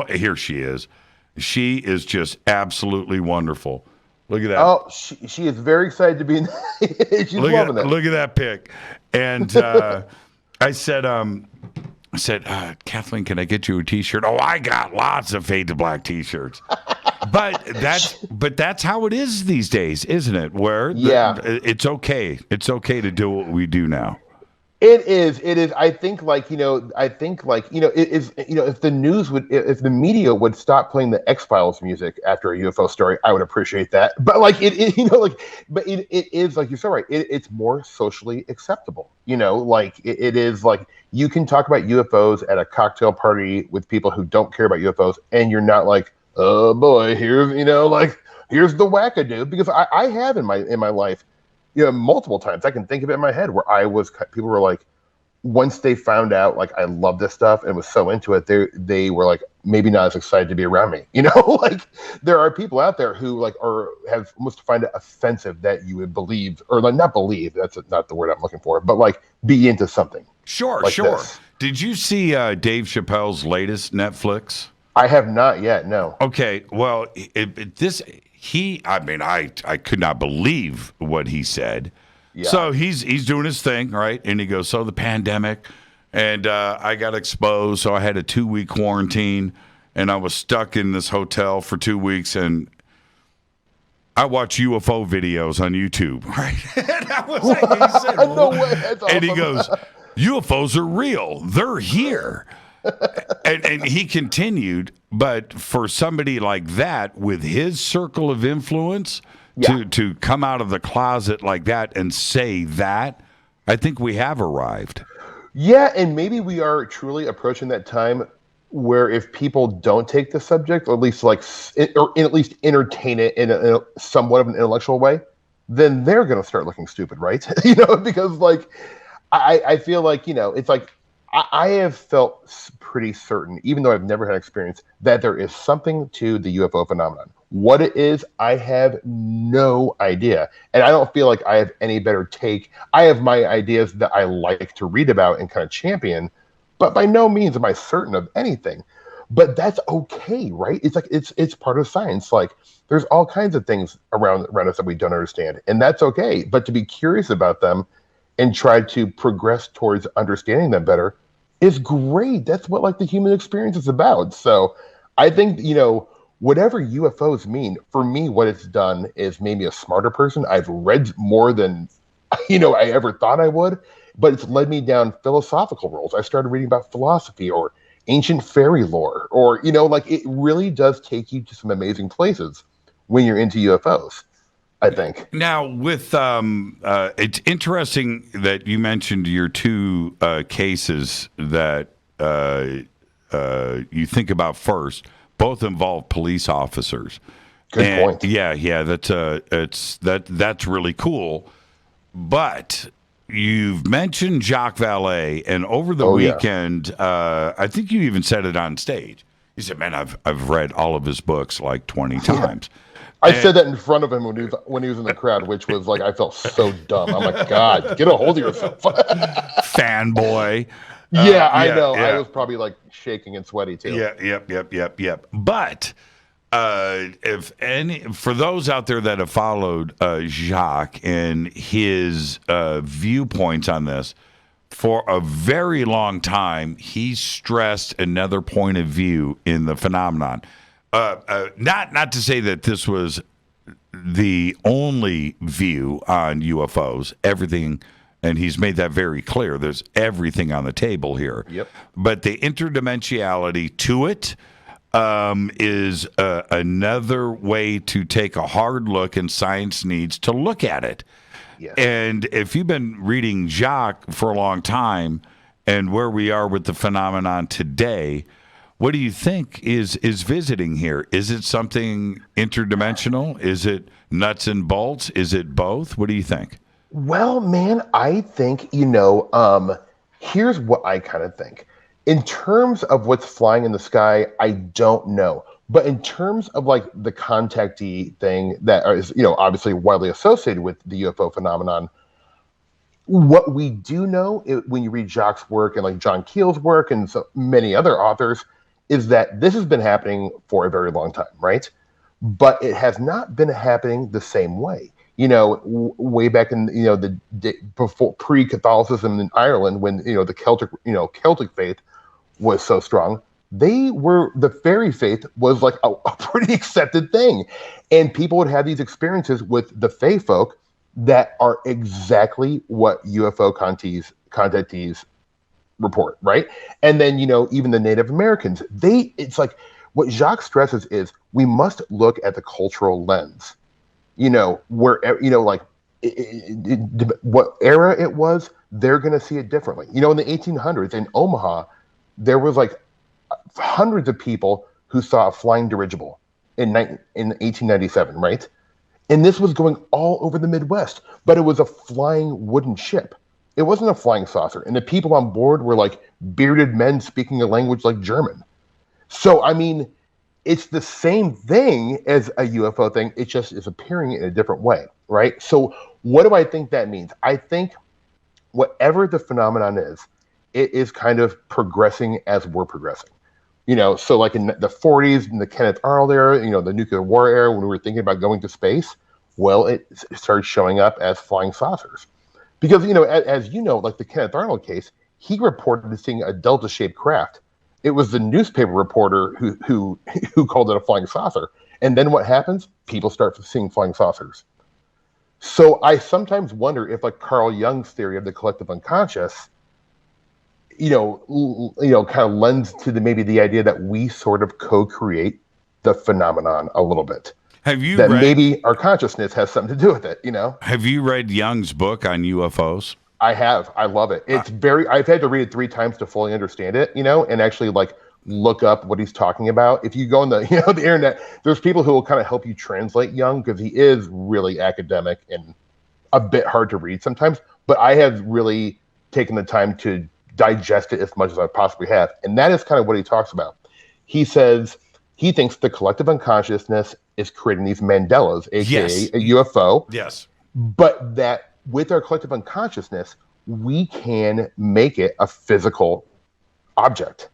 Speaker 6: here she is. She is just absolutely wonderful. Look at that.
Speaker 15: Oh, she is very excited to be in. She's loving it.
Speaker 6: Look at that pic. And I said, Kathleen, can I get you a T-shirt? Oh, I got lots of Fade to Black T-shirts. But that's how it is these days, isn't it? Where it's okay. It's okay to do what we do now.
Speaker 15: It is. I think if the media would stop playing the X-Files music after a UFO story, I would appreciate that. But it is like you said, right. It's more socially acceptable. It is like you can talk about UFOs at a cocktail party with people who don't care about UFOs, and you're not like, oh boy, here's the wackadoo, because I have in my life. Multiple times I can think of it in my head where people were like, once they found out like I love this stuff and was so into it, they were like maybe not as excited to be around me. There are people out there who have almost find it offensive that you would believe, or like not believe, that's not the word I'm looking for, but like be into something.
Speaker 6: Sure.
Speaker 15: This.
Speaker 6: Did you see Dave Chappelle's latest Netflix?
Speaker 15: I have not yet. No.
Speaker 6: Okay. Well, I could not believe what he said. Yeah. So he's doing his thing, right? And he goes, so the pandemic, and I got exposed, so I had a 2-week quarantine, and I was stuck in this hotel for 2 weeks, and I watch UFO videos on YouTube, right? And I was like, he said, no way, that's awesome. And he goes, UFOs are real. They're here. and he continued, but for somebody like that with his circle of influence to come out of the closet like that and say that, I think we have arrived.
Speaker 15: Yeah, and maybe we are truly approaching that time where if people don't take the subject, or at least at least entertain it in a somewhat of an intellectual way, then they're going to start looking stupid, right? Because like I feel like it's like. I have felt pretty certain, even though I've never had experience, that there is something to the UFO phenomenon. What it is, I have no idea. And I don't feel like I have any better take. I have my ideas that I like to read about and kind of champion, but by no means am I certain of anything. But that's okay, right? It's like it's part of science. Like there's all kinds of things around us that we don't understand, and that's okay. But to be curious about them and try to progress towards understanding them better is great. That's what like the human experience is about. So I think, whatever UFOs mean, for me, what it's done is made me a smarter person. I've read more than, I ever thought I would, but it's led me down philosophical roads. I started reading about philosophy or ancient fairy lore, or, it really does take you to some amazing places when you're into UFOs, I think.
Speaker 6: Now, with it's interesting that you mentioned your two cases that you think about first. Both involve police officers.
Speaker 15: Good point.
Speaker 6: Yeah, that's really cool. But you've mentioned Jacques Vallée, and over the weekend, I think you even said it on stage. You said, "Man, I've read all of his books like 20 times."
Speaker 15: I said that in front of him when he was in the crowd, which was like I felt so dumb. I'm like, God, get a hold of yourself,
Speaker 6: fanboy.
Speaker 15: I know. Yeah. I was probably like shaking and sweaty too.
Speaker 6: Yep. But for those out there that have followed Jacques and his viewpoints on this, for a very long time, he stressed another point of view in the phenomenon. Not to say that this was the only view on UFOs. Everything. And he's made that very clear. There's everything on the table here.
Speaker 15: Yep.
Speaker 6: But the interdimensionality to it is another way to take a hard look, and science needs to look at it.
Speaker 15: Yes.
Speaker 6: And if you've been reading Jacques for a long time and where we are with the phenomenon today, what do you think is visiting here? Is it something interdimensional? Is it nuts and bolts? Is it both? What do you think?
Speaker 15: Well, man, I think, here's what I kind of think. In terms of what's flying in the sky, I don't know. But in terms of like the contactee thing that is, obviously widely associated with the UFO phenomenon, what we do know when you read Jacques' work and like John Keel's work and so many other authors is that this has been happening for a very long time, right? But it has not been happening the same way. Way back in before pre-Catholicism in Ireland, when the Celtic faith was so strong, the fairy faith was like a pretty accepted thing, and people would have these experiences with the fae folk that are exactly what UFO contactees report, right? And then even the Native Americans, it's like what Jacques stresses is we must look at the cultural lens. Where, what era it was, they're going to see it differently. In the 1800s in Omaha, there was like hundreds of people who saw a flying dirigible in 1897, right? And this was going all over the Midwest, but it was a flying wooden ship. It wasn't a flying saucer. And the people on board were like bearded men speaking a language like German. So, I mean, it's the same thing as a UFO thing. It just is appearing in a different way, right? So what do I think that means? I think whatever the phenomenon is, it is kind of progressing as we're progressing. So like in the 40s, in the Kenneth Arnold era, the nuclear war era, when we were thinking about going to space, well, it started showing up as flying saucers. Because, as like the Kenneth Arnold case, he reported seeing a delta-shaped craft. It was the newspaper reporter who called it a flying saucer. And then what happens? People start seeing flying saucers. So I sometimes wonder if like Carl Jung's theory of the collective unconscious, kind of lends to maybe the idea that we sort of co-create the phenomenon a little bit.
Speaker 6: Have you
Speaker 15: that
Speaker 6: read,
Speaker 15: maybe our consciousness has something to do with it, Have
Speaker 6: you read Jung's book on UFOs?
Speaker 15: I have. I love it. It's I've had to read it 3 times to fully understand it, and actually like look up what he's talking about. If you go on the, the internet, there's people who will kind of help you translate Jung because he is really academic and a bit hard to read sometimes, but I have really taken the time to digest it as much as I possibly have. And that is kind of what he talks about. He says he thinks the collective unconsciousness is creating these Mandelas, aka a UFO.
Speaker 6: Yes.
Speaker 15: But that with our collective unconsciousness, we can make it a physical object.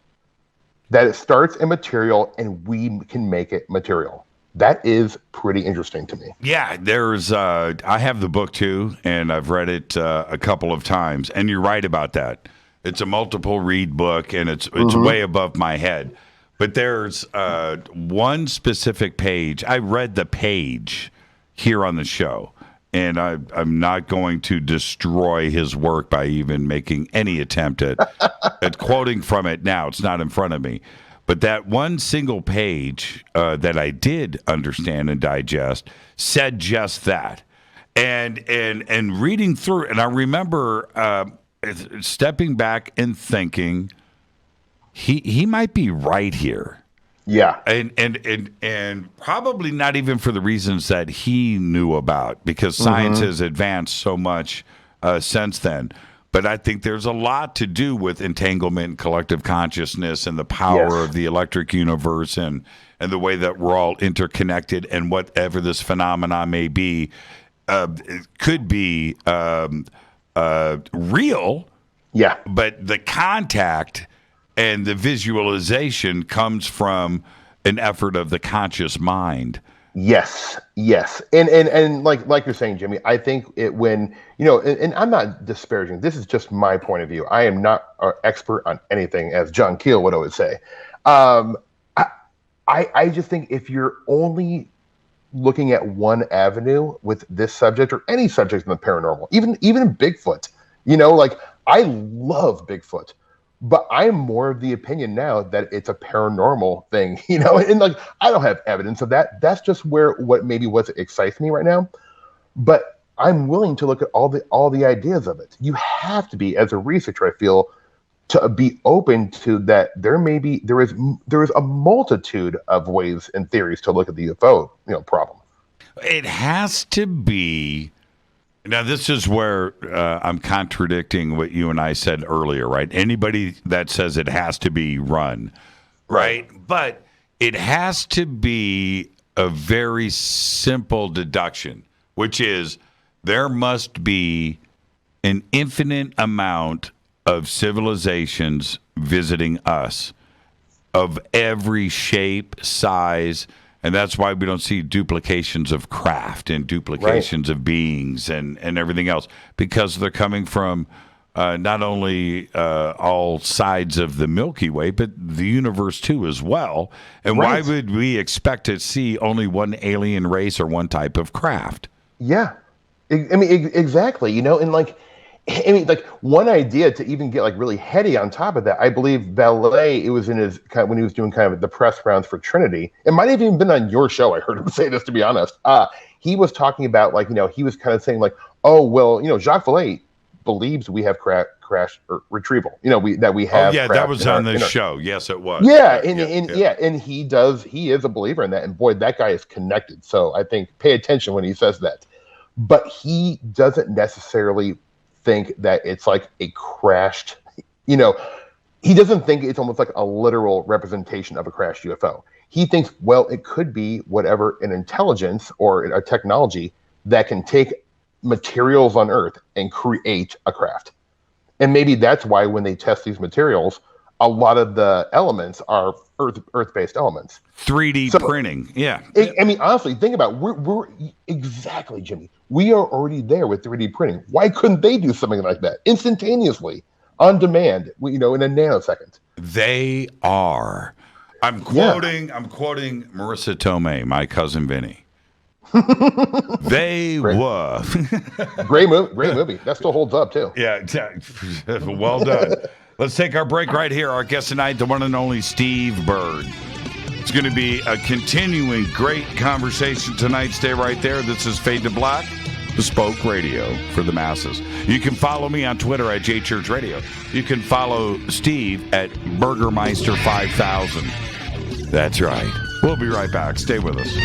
Speaker 15: that it starts immaterial and we can make it material. That is pretty interesting to me.
Speaker 6: Yeah, there's. I have the book too, and I've read it a couple of times. And you're right about that. It's a multiple read book, and it's way above my head. But there's one specific page. I read the page here on the show, and I'm not going to destroy his work by even making any attempt at quoting from it now. It's not in front of me. But that one single page that I did understand and digest said just that. And reading through, and I remember stepping back and thinking, he might be right here.
Speaker 15: Yeah.
Speaker 6: And probably not even for the reasons that he knew about, because science has advanced so much since then. But I think there's a lot to do with entanglement and collective consciousness and the power of the electric universe and the way that we're all interconnected, and whatever this phenomenon may be, it could be real.
Speaker 15: Yeah.
Speaker 6: But the contact and the visualization comes from an effort of the conscious mind.
Speaker 15: Yes. And like you're saying, Jimmy, I think and I'm not disparaging. This is just my point of view. I am not an expert on anything, as John Keel would always say. I just think if you're only looking at one avenue with this subject or any subject in the paranormal, even Bigfoot, I love Bigfoot. But I'm more of the opinion now that it's a paranormal thing, and I don't have evidence of that. That's just what excites me right now. But I'm willing to look at all the ideas of it. You have to be, as a researcher, I feel, to be open to that. There is a multitude of ways and theories to look at the UFO problem.
Speaker 6: It has to be. Now, this is where I'm contradicting what you and I said earlier, right? Anybody that says it has to be run, right? But it has to be a very simple deduction, which is there must be an infinite amount of civilizations visiting us of every shape, size. And that's why we don't see duplications of craft and duplications of beings and everything else, because they're coming from not only all sides of the Milky Way, but the universe too as well. And why would we expect to see only one alien race or one type of craft?
Speaker 15: Yeah, I mean, exactly. One idea to even get really heady on top of that, I believe Vallée, it was in his when he was doing kind of the press rounds for Trinity. It might have even been on your show. I heard him say this, to be honest. He was talking about he was kind of saying Jacques Vallée believes we have crash or retrieval. That we have.
Speaker 6: Oh yeah, that was on this show. Yes, it was.
Speaker 15: Yeah, and he is a believer in that. And boy, that guy is connected. So I think pay attention when he says that. But he doesn't necessarily think that it's like a crashed, he doesn't think it's almost like a literal representation of a crashed UFO. He thinks, well, it could be whatever, an intelligence or a technology that can take materials on Earth and create a craft. And maybe that's why when they test these materials, a lot of the elements are Earth-based elements.
Speaker 6: 3D printing, yeah.
Speaker 15: I mean, honestly, think about it. We're exactly, Jimmy. We are already there with 3D printing. Why couldn't they do something like that instantaneously, on demand? In a nanosecond.
Speaker 6: They are. I'm quoting Marissa Tomei, my cousin Vinny. They were.
Speaker 15: Great movie. That still holds up too.
Speaker 6: Yeah, well done. Let's take our break right here. Our guest tonight, the one and only Steve Berg. It's going to be a continuing great conversation tonight. Stay right there. This is Fade to Black, bespoke radio for the masses. You can follow me on Twitter at JChurchRadio. You can follow Steve at Burgermeister5000. That's right. We'll be right back. Stay with us.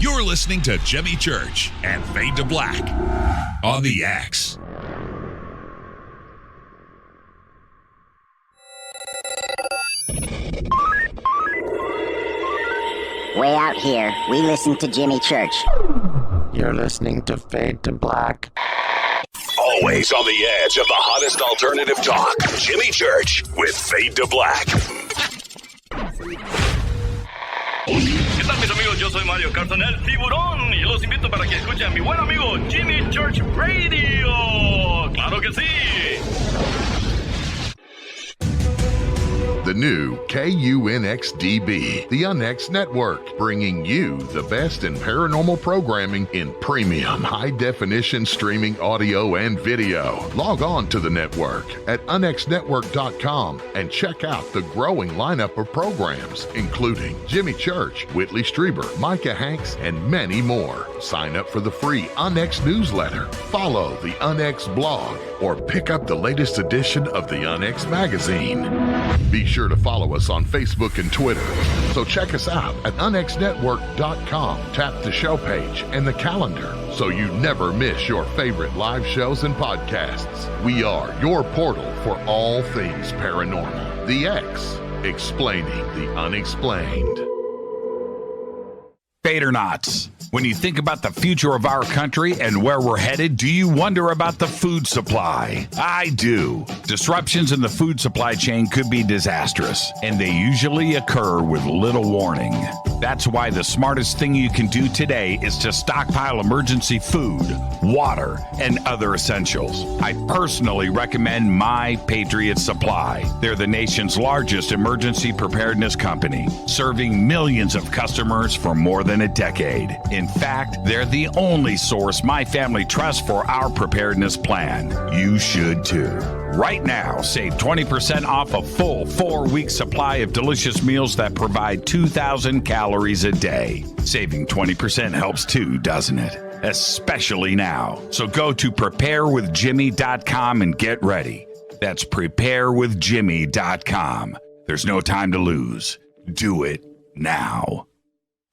Speaker 8: You're listening to Jimmy Church and Fade to Black on the X.
Speaker 2: Way out here, we listen to Jimmy Church. You're listening to Fade to Black.
Speaker 8: Always on the edge of the hottest alternative talk. Jimmy Church with Fade to Black.
Speaker 22: ¿Qué tal, mis amigos? Yo soy Mario Carson, el tiburón, y los invito para que escuchen a mi buen amigo Jimmy Church Radio. ¡Claro que sí!
Speaker 11: The new KUNXDB, the UNX Network, bringing you the best in paranormal programming in premium high-definition streaming audio and video. Log on to the network at unxnetwork.com and check out the growing lineup of programs, including Jimmy Church, Whitley Strieber, Micah Hanks, and many more. Sign up for the free UNX newsletter, follow the UNX blog, or pick up the latest edition of the UNX magazine. Be sure to follow us on Facebook and Twitter. So check us out at unxnetwork.com. Tap the show page and the calendar so you never miss your favorite live shows and podcasts. We are your portal for all things paranormal. The X, explaining the unexplained.
Speaker 6: Fade or not, when you think about the future of our country and where we're headed, do you wonder about the food supply? I do. Disruptions in the food supply chain could be disastrous, and they usually occur with little warning. That's why the smartest thing you can do today is to stockpile emergency food, water, and other essentials. I personally recommend My Patriot Supply. They're the nation's largest emergency preparedness company, serving millions of customers for more than a decade. In fact, they're the only source my family trusts for our preparedness plan. You should too. Right now, save 20% off a full 4-week supply of delicious meals that provide 2,000 calories a day. Saving 20% helps too, doesn't it? Especially now. So go to preparewithjimmy.com and get ready. That's preparewithjimmy.com. There's no time to lose. Do it now.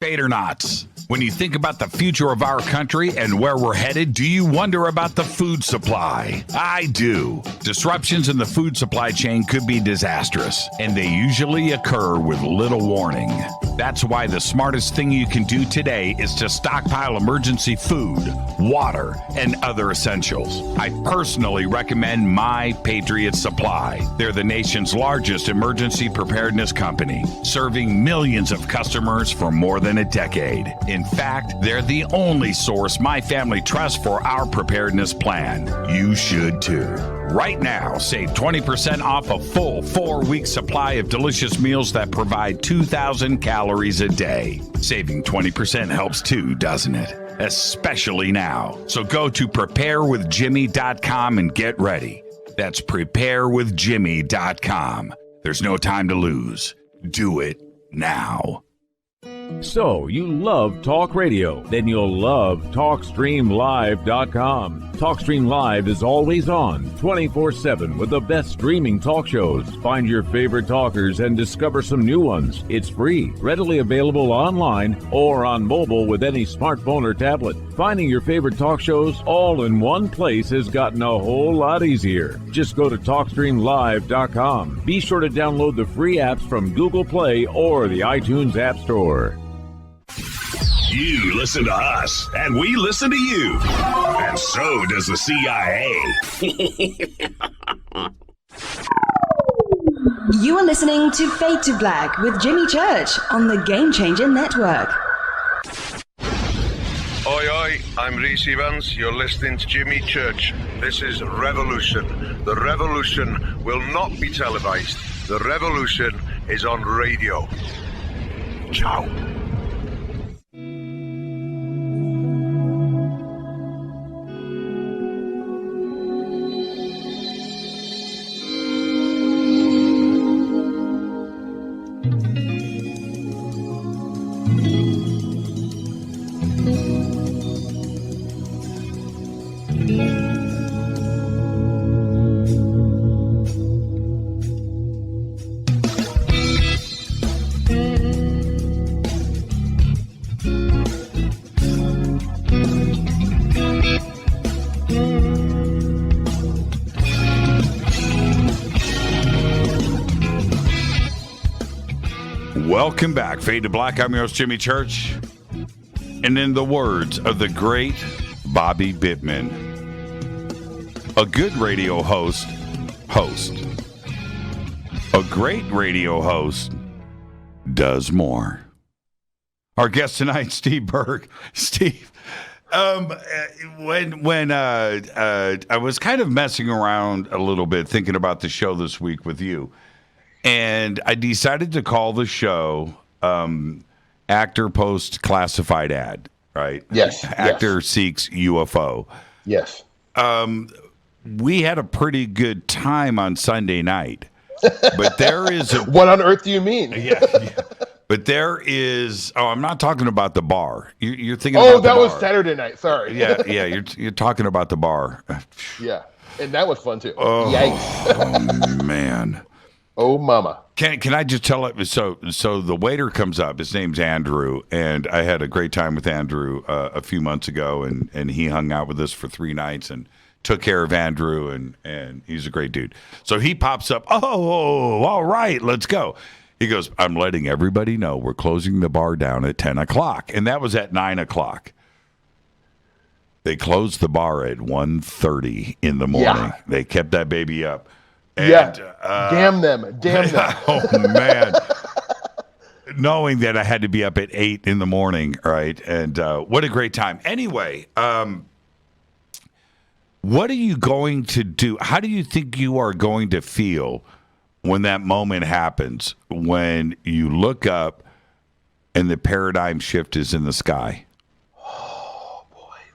Speaker 6: Fade or not, when you think about the future of our country and where we're headed, do you wonder about the food supply? I do. Disruptions in the food supply chain could be disastrous, and they usually occur with little warning. That's why the smartest thing you can do today is to stockpile emergency food, water, and other essentials. I personally recommend My Patriot Supply. They're the nation's largest emergency preparedness company, serving millions of customers for more than a decade. In fact, they're the only source my family trusts for our preparedness plan. You should too. Right now, save 20% off a full 4-week supply of delicious meals that provide 2,000 calories a day. Saving 20% helps too, doesn't it? Especially now. So go to preparewithjimmy.com and get ready. That's preparewithjimmy.com. There's no time to lose. Do it now.
Speaker 23: So, you love talk radio? Then you'll love TalkStreamLive.com. TalkStream Live is always on, 24/7 with the best streaming talk shows. Find your favorite talkers and discover some new ones. It's free, readily available online or on mobile with any smartphone or tablet. Finding your favorite talk shows all in one place has gotten a whole lot easier. Just go to TalkStreamLive.com. Be sure to download the free apps from Google Play or the iTunes App Store.
Speaker 8: You listen to us, and we listen to you. And so does the CIA.
Speaker 1: You are listening to Fade to Black with Jimmy Church on the Game Changer Network.
Speaker 13: Oi, oi, I'm Reese Evans. You're listening to Jimmy Church. This is Revolution. The revolution will not be televised. The revolution is on radio. Ciao.
Speaker 6: Welcome back. Fade to Black. I'm your host, Jimmy Church. And in the words of the great Bobby Bittman, a good radio host. A great radio host does more. Our guest tonight, Steve Berg. Steve, when I was kind of messing around a little bit thinking about the show this week with you, and I decided to call the show Actor Posts Classified Ad, right?
Speaker 15: Yes.
Speaker 6: Actor Seeks UFO.
Speaker 15: Yes.
Speaker 6: We had a pretty good time on Sunday night, but there is a...
Speaker 15: What on earth do you mean?
Speaker 6: Yeah. But there is... Oh, I'm not talking about the bar. You're thinking about the bar.
Speaker 15: Oh, that was Saturday night. Sorry.
Speaker 6: Yeah. You're talking about the bar.
Speaker 15: Yeah, and that was fun too.
Speaker 6: Oh,
Speaker 15: yikes!
Speaker 6: Oh, man.
Speaker 15: Oh, mama.
Speaker 6: Can I just tell it? So the waiter comes up. His name's Andrew, and I had a great time with Andrew a few months ago, and he hung out with us for 3 nights and took care of Andrew, and he's a great dude. So he pops up. Oh, all right, let's go. He goes, I'm letting everybody know we're closing the bar down at 10 o'clock, and that was at 9 o'clock. They closed the bar at 1:30 in the morning. Yeah. They kept that baby up. And,
Speaker 15: damn them.
Speaker 6: Oh, man. Knowing that I had to be up at 8 in the morning, right? And what a great time. Anyway, what are you going to do? How do you think you are going to feel when that moment happens, when you look up and the paradigm shift is in the sky?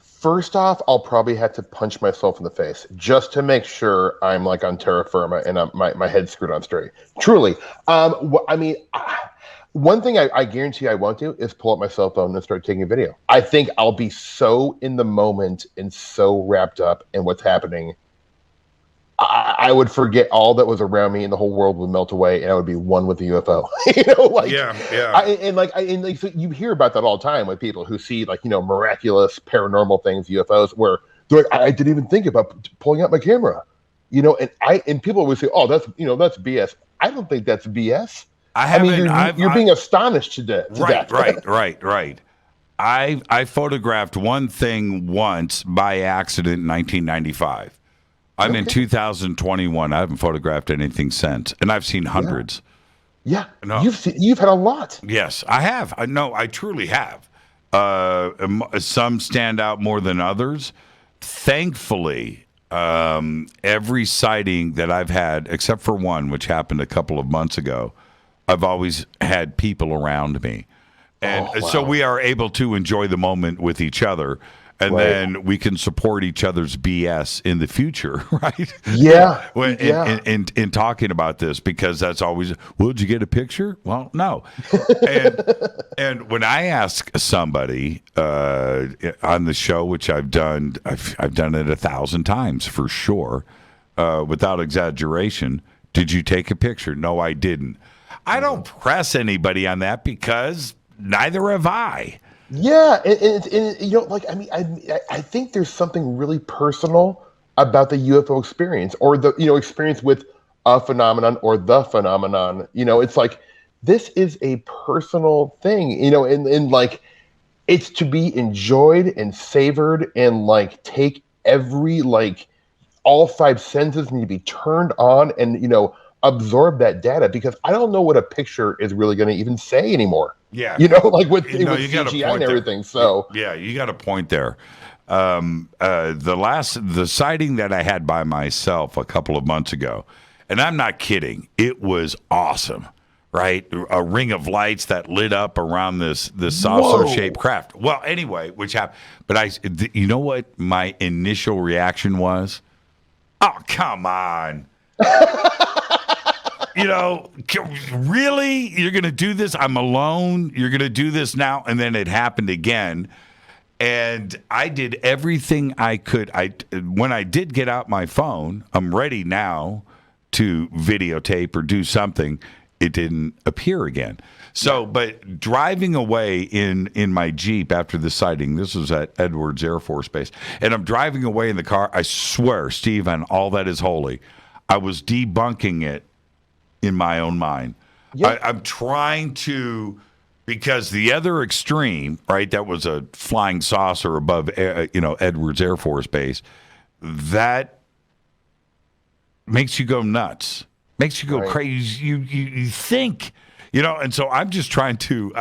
Speaker 15: First off, I'll probably have to punch myself in the face just to make sure I'm like on terra firma and my head's screwed on straight. Truly. One thing I guarantee I won't do is pull up my cell phone and start taking a video. I think I'll be so in the moment and so wrapped up in what's happening. I would forget all that was around me and the whole world would melt away and I would be one with the UFO. So you hear about that all the time with people who see miraculous paranormal things, UFOs, where they're like, I didn't even think about pulling out my camera, and people always say, oh, that's BS. I don't think that's BS. You're being astonished to death.
Speaker 6: Right. I photographed one thing once by accident in 1995. I'm in 2021. I haven't photographed anything since, and I've seen hundreds.
Speaker 15: Yeah, no. You've had a lot.
Speaker 6: Yes, I have. I truly have. Some stand out more than others. Thankfully, every sighting that I've had, except for one, which happened a couple of months ago, I've always had people around me. And so we are able to enjoy the moment with each other. And then we can support each other's BS in the future, right?
Speaker 15: Yeah.
Speaker 6: In talking about this, because that's always, well, did you get a picture? Well, no. And when I ask somebody on the show, which I've done it 1,000 times for sure, without exaggeration, did you take a picture? No, I didn't. I don't press anybody on that because neither have I.
Speaker 15: Yeah, I think there's something really personal about the UFO experience, or the experience with a phenomenon or the phenomenon. It's like this is a personal thing. And it's to be enjoyed and savored, and take every all 5 senses need to be turned on, and absorb that data, because I don't know what a picture is really going to even say anymore.
Speaker 6: Yeah.
Speaker 15: With CGI and everything. There. So
Speaker 6: yeah, you got a point there. The sighting that I had by myself a couple of months ago, and I'm not kidding, it was awesome, right? A ring of lights that lit up around this saucer-shaped craft. Well, anyway, which happened, but you know what my initial reaction was? Oh, come on. Really? You're going to do this? I'm alone. You're going to do this now? And then it happened again. And I did everything I could. When I did get out my phone, I'm ready now to videotape or do something. It didn't appear again. So, but driving away in my Jeep after the sighting, this was at Edwards Air Force Base, and I'm driving away in the car. I swear, Steve, on all that is holy, I was debunking it in my own mind. Yeah. I'm trying to Because the other extreme, right, that was a flying saucer above, Edwards Air Force Base, that makes you go nuts, makes you go crazy. You think, and so I'm just I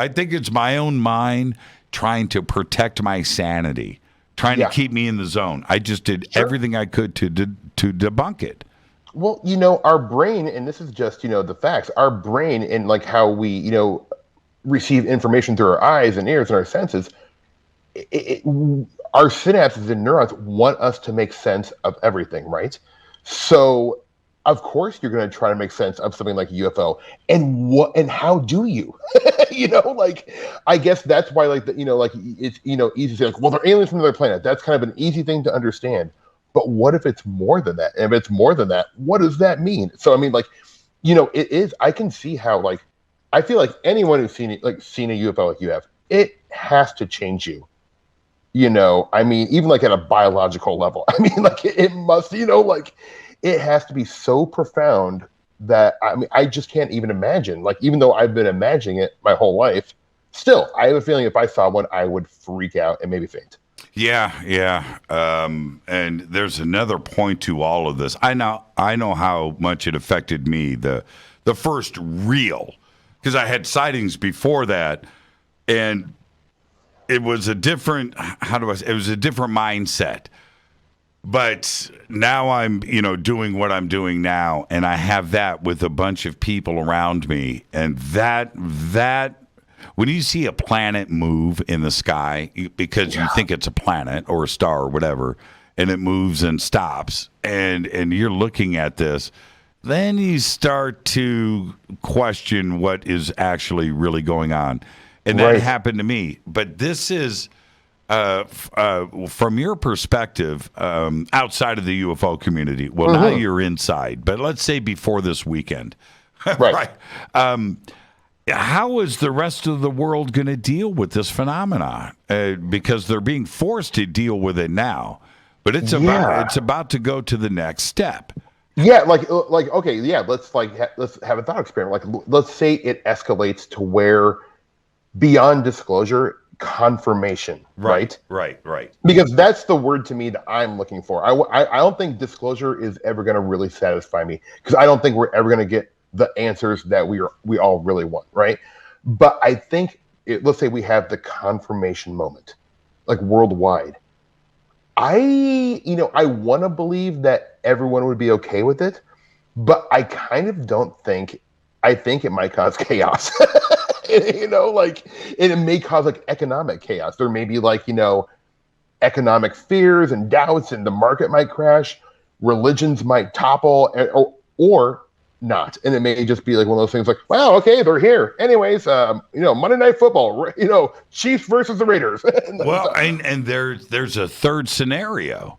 Speaker 6: think it's my own mind trying to protect my sanity, trying to keep me in the zone. I just did everything I could to debunk it.
Speaker 15: Well, our brain, and this is just, the facts, our brain and like how we, receive information through our eyes and ears and our senses, our synapses and neurons want us to make sense of everything, right? So, of course, you're going to try to make sense of something like a UFO. And how do you? I guess that's why, it's, easy to say, like, well, they're aliens from another planet. That's kind of an easy thing to understand. But what if it's more than that? And if it's more than that, what does that mean? So, I mean, it is, I can see how, I feel like anyone who's seen a UFO like you have, it has to change you. I mean, even at a biological level, I mean, it must, it has to be so profound that, I mean, I just can't even imagine. Even though I've been imagining it my whole life, still, I have a feeling if I saw one, I would freak out and maybe faint.
Speaker 6: Yeah. And there's another point to all of this. I know how much it affected me, the first real, because I had sightings before that, and it was a different, it was a different mindset. But now I'm, doing what I'm doing now, and I have that with a bunch of people around me, and that when you see a planet move in the sky because you think it's a planet or a star or whatever, and it moves and stops, and you're looking at this, then you start to question what is actually really going on. And that happened to me. But this is, from your perspective, outside of the UFO community, well, now you're inside, but let's say before this weekend. Right. How is the rest of the world going to deal with this phenomenon? Because they're being forced to deal with it now, but it's about to go to the next step.
Speaker 15: Yeah, okay, yeah, let's have a thought experiment. Let's say it escalates to where beyond disclosure, confirmation, right?
Speaker 6: Right.
Speaker 15: Because that's the word to me that I'm looking for. I don't think disclosure is ever going to really satisfy me, because I don't think we're ever going to get the answers that we all really want, right? But I think, let's say we have the confirmation moment, worldwide. I want to believe that everyone would be okay with it, but I kind of don't think. I think it might cause chaos. And it may cause economic chaos. There may be economic fears and doubts, and the market might crash. Religions might topple, or not. And it may just be one of those things wow, okay, they're here. Anyways, Monday Night Football, Chiefs versus the Raiders.
Speaker 6: Well, and there's a third scenario.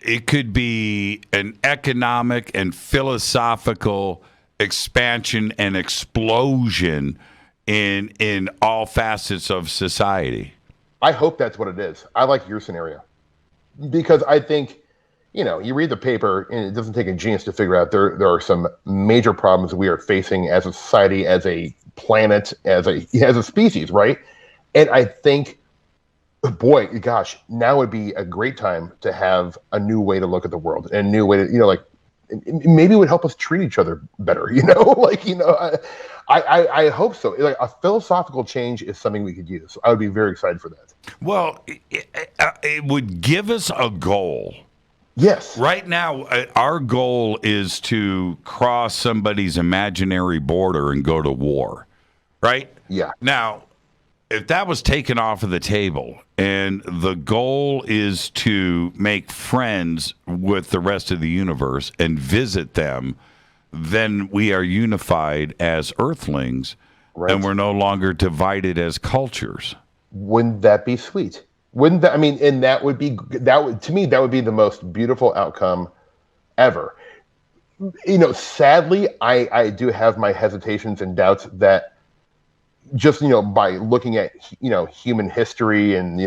Speaker 6: It could be an economic and philosophical expansion and explosion in all facets of society.
Speaker 15: I hope that's what it is. I like your scenario, because I think, you read the paper, and it doesn't take a genius to figure out there are some major problems we are facing as a society, as a planet, as a species, right? And I think, boy, gosh, now would be a great time to have a new way to look at the world, and a new way to, maybe it would help us treat each other better, I hope so. A philosophical change is something we could use. I would be very excited for that.
Speaker 6: Well, it would give us a goal.
Speaker 15: Yes.
Speaker 6: Right now, our goal is to cross somebody's imaginary border and go to war, right?
Speaker 15: Yeah.
Speaker 6: Now, if that was taken off of the table and the goal is to make friends with the rest of the universe and visit them, then we are unified as Earthlings, and we're no longer divided as cultures.
Speaker 15: Wouldn't that be sweet? Wouldn't that, and that would be the most beautiful outcome ever. Sadly, I do have my hesitations and doubts that just, by looking at, human history and,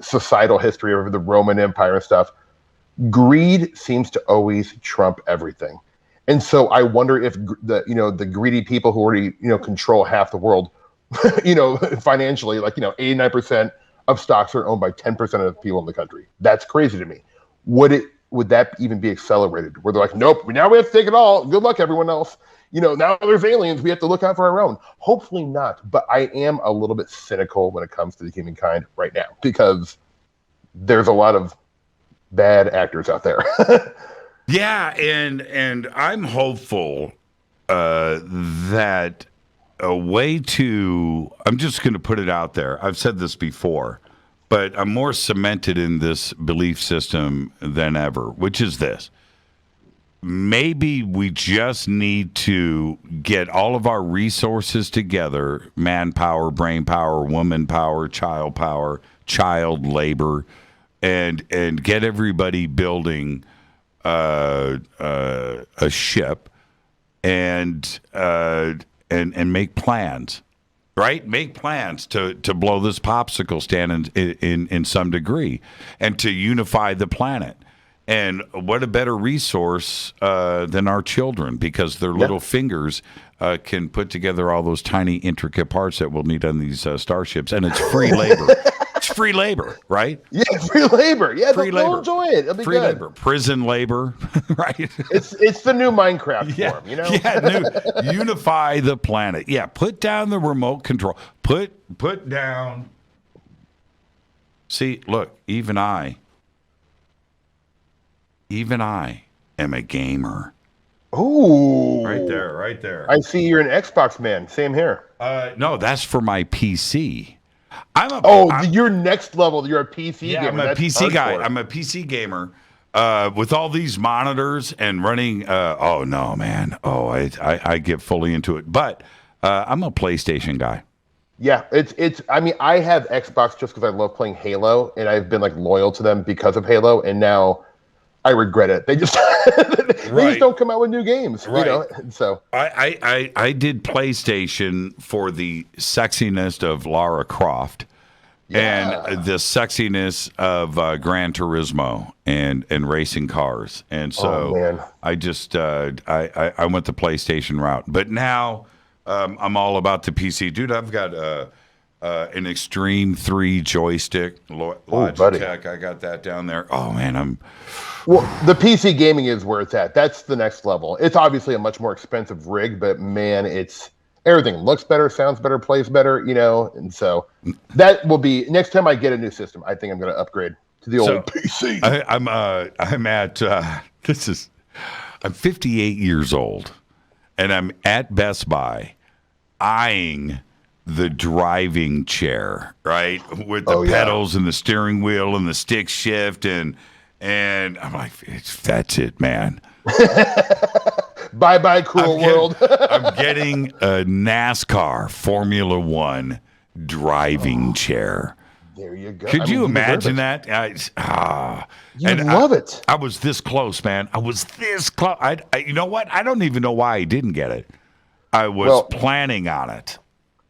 Speaker 15: societal history over the Roman Empire and stuff, greed seems to always trump everything. And so I wonder if the greedy people who already, control half the world financially, 89% of stocks are owned by 10% of the people in the country. That's crazy to me. Would that even be accelerated? Where they're like, nope, now we have to take it all. Good luck, everyone else. Now there's aliens. We have to look out for our own. Hopefully not. But I am a little bit cynical when it comes to the humankind right now because there's a lot of bad actors out there.
Speaker 6: Yeah, and I'm hopeful that a way to, I'm just going to put it out there. I've said this before, but I'm more cemented in this belief system than ever, which is this. Maybe we just need to get all of our resources together, manpower, brain power, woman power, child labor, and get everybody building a ship and make plans, right? Make plans to blow this popsicle stand in some degree and to unify the planet. And what a better resource than our children, because their little fingers can put together all those tiny, intricate parts that we'll need on these starships. And it's free labor. It's free labor, right?
Speaker 15: Yeah, free labor. Yeah,
Speaker 6: free
Speaker 15: they'll
Speaker 6: labor.
Speaker 15: Enjoy it. It'll be
Speaker 6: free
Speaker 15: good.
Speaker 6: labor. Prison labor, right?
Speaker 15: It's the new Minecraft form,
Speaker 6: Yeah, unify the planet. Yeah, put down the remote control. Put down. See, look, even I am a gamer.
Speaker 15: Ooh.
Speaker 6: Right there.
Speaker 15: I see you're an Xbox man. Same here.
Speaker 6: No, that's for my PC.
Speaker 15: You're next level. You're a PC gamer.
Speaker 6: I'm a PC guy. I'm a PC gamer. With all these monitors and running, oh no, man. Oh, I get fully into it. But I'm a PlayStation guy.
Speaker 15: Yeah, I have Xbox just because I love playing Halo, and I've been loyal to them because of Halo, and now I regret it. They just they just don't come out with new games, So
Speaker 6: I did PlayStation for the sexiness of Lara Croft and the sexiness of Gran Turismo and racing cars, and so I just I went the PlayStation route. But now I'm all about the PC, dude. I've got an Extreme 3 joystick, Logitech. I got that down there. Oh man,
Speaker 15: Well, the PC gaming is where it's at. That's the next level. It's obviously a much more expensive rig, but man, everything looks better, sounds better, plays better, and so that will be next time I get a new system. I think I'm going to upgrade to the old PC.
Speaker 6: I'm 58 years old, and I'm at Best Buy eyeing the driving chair, right, with the pedals and the steering wheel and the stick shift and I'm like, that's it, man.
Speaker 15: Bye, cruel world.
Speaker 6: I'm getting a NASCAR Formula One driving chair.
Speaker 15: There you go.
Speaker 6: Could you imagine that?
Speaker 15: You'd love it.
Speaker 6: I was this close, man. I was this close. You know what? I don't even know why I didn't get it. I was planning on it.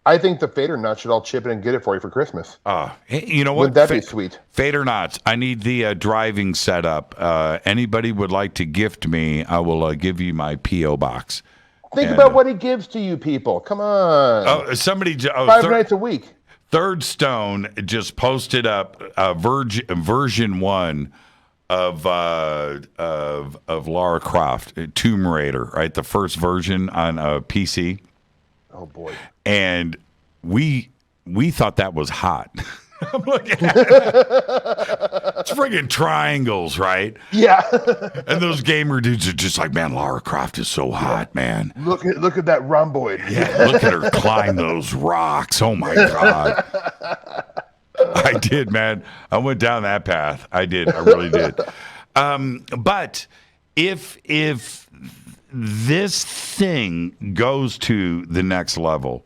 Speaker 15: I think the Fader nuts should all chip in and get it for you for Christmas.
Speaker 6: Hey, you know what?
Speaker 15: Wouldn't that be sweet?
Speaker 6: Fader nuts. I need the driving setup. Anybody would like to gift me, I will give you my P.O. box.
Speaker 15: Think about what he gives to you people. Come on.
Speaker 6: Somebody.
Speaker 15: 5 nights a week.
Speaker 6: Third Stone just posted up version 1 of Lara Croft, Tomb Raider, right? The first version on PC.
Speaker 15: Oh boy!
Speaker 6: And we thought that was hot. I'm looking at it. It's friggin' triangles, right?
Speaker 15: Yeah.
Speaker 6: And those gamer dudes are just like, man, Lara Croft is so hot, man.
Speaker 15: Look at that rhomboid.
Speaker 6: Yeah, look at her climb those rocks. Oh my God. I did, man. I went down that path. I did. I really did. But if this thing goes to the next level,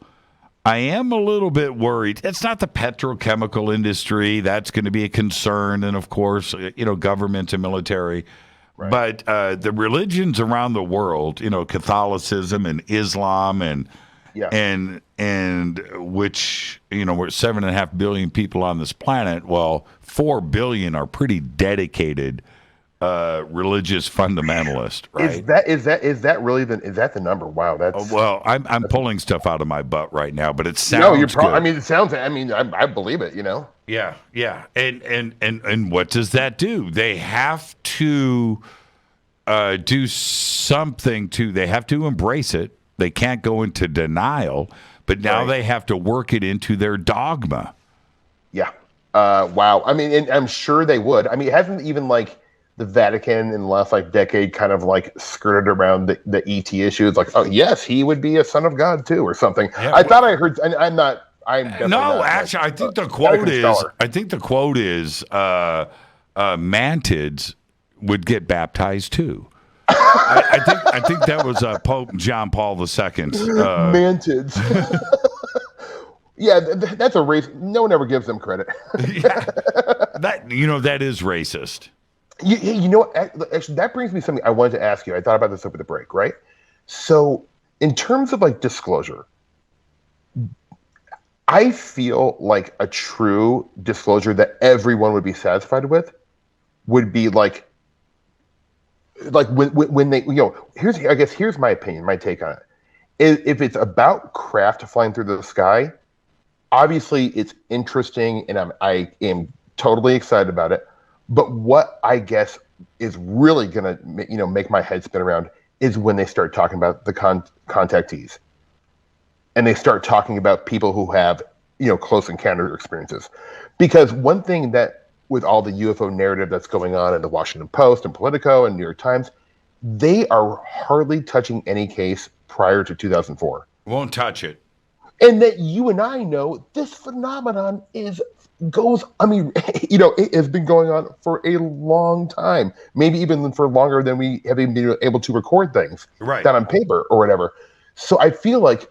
Speaker 6: I am a little bit worried. It's not the petrochemical industry. That's going to be a concern. And, of course, government and military. Right. But the religions around the world, Catholicism and Islam and which, we're 7.5 billion people on this planet. Well, 4 billion are pretty dedicated religious fundamentalist, right?
Speaker 15: Is that really the number? Wow, that's
Speaker 6: well, I'm pulling stuff out of my butt right now, but it sounds
Speaker 15: no. You're
Speaker 6: good.
Speaker 15: I mean, it sounds. I mean, I believe it. You know.
Speaker 6: Yeah. And what does that do? They have to do something to. They have to embrace it. They can't go into denial, but now they have to work it into their dogma.
Speaker 15: Yeah. Wow. I mean, and I'm sure they would. I mean, it hasn't even like the Vatican in the last decade kind of skirted around the ET issue. It's like, oh yes, he would be a son of God too, or something.
Speaker 6: Yeah,
Speaker 15: I thought I heard. And I'm not. I'm definitely
Speaker 6: no,
Speaker 15: not,
Speaker 6: actually, I think the quote is. I think the quote is mantids would get baptized too. I think that was Pope John Paul II.
Speaker 15: Mantids. Yeah, that's a race. No one ever gives them credit.
Speaker 6: Yeah, that is racist.
Speaker 15: You know what? Actually, that brings me to something I wanted to ask you. I thought about this over the break, right? So, in terms of disclosure, I feel like a true disclosure that everyone would be satisfied with would be when they here's my opinion, my take on it. If it's about craft flying through the sky, obviously it's interesting and I am totally excited about it. But what I guess is really gonna make my head spin around is when they start talking about the contactees, and they start talking about people who have close encounter experiences. Because one thing that with all the UFO narrative that's going on in the Washington Post and Politico and New York Times, they are hardly touching any case prior to 2004.
Speaker 6: Won't touch it.
Speaker 15: And that you and I know this phenomenon it has been going on for a long time, maybe even for longer than we have even been able to record things down on paper or whatever. So I feel like,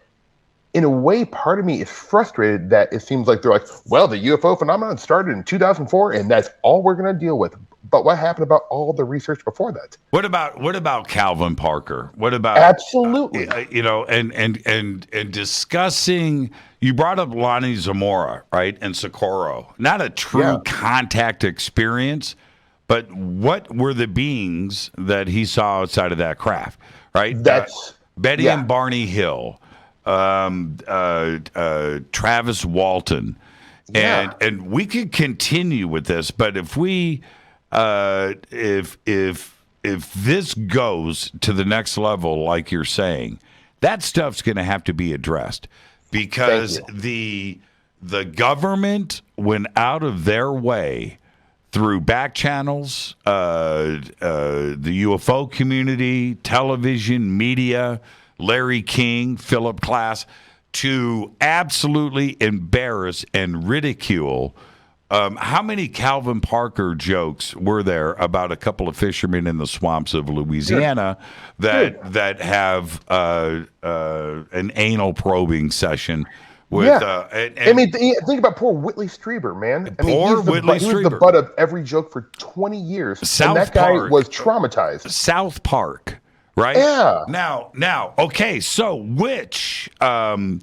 Speaker 15: in a way, part of me is frustrated that it seems like they're like, well, the UFO phenomenon started in 2004 and that's all we're going to deal with. But what happened about all the research before that?
Speaker 6: What about Calvin Parker? What about
Speaker 15: absolutely?
Speaker 6: And discussing. You brought up Lonnie Zamora, right, and Socorro. Not a true contact experience, but what were the beings that he saw outside of that craft, right?
Speaker 15: That's
Speaker 6: Betty and Barney Hill, Travis Walton, and we could continue with this, but if we. If this goes to the next level, like you're saying, that stuff's going to have to be addressed because the government went out of their way through back channels, the UFO community, television, media, Larry King, Philip Klass, to absolutely embarrass and ridicule. How many Calvin Parker jokes were there about a couple of fishermen in the swamps of Louisiana that have an anal probing session with?
Speaker 15: I mean, think about poor Whitley Strieber, man. I mean, he was the butt of every joke for 20 years, and that guy was traumatized.
Speaker 6: South Park, right?
Speaker 15: Yeah.
Speaker 6: Now, okay. So, which I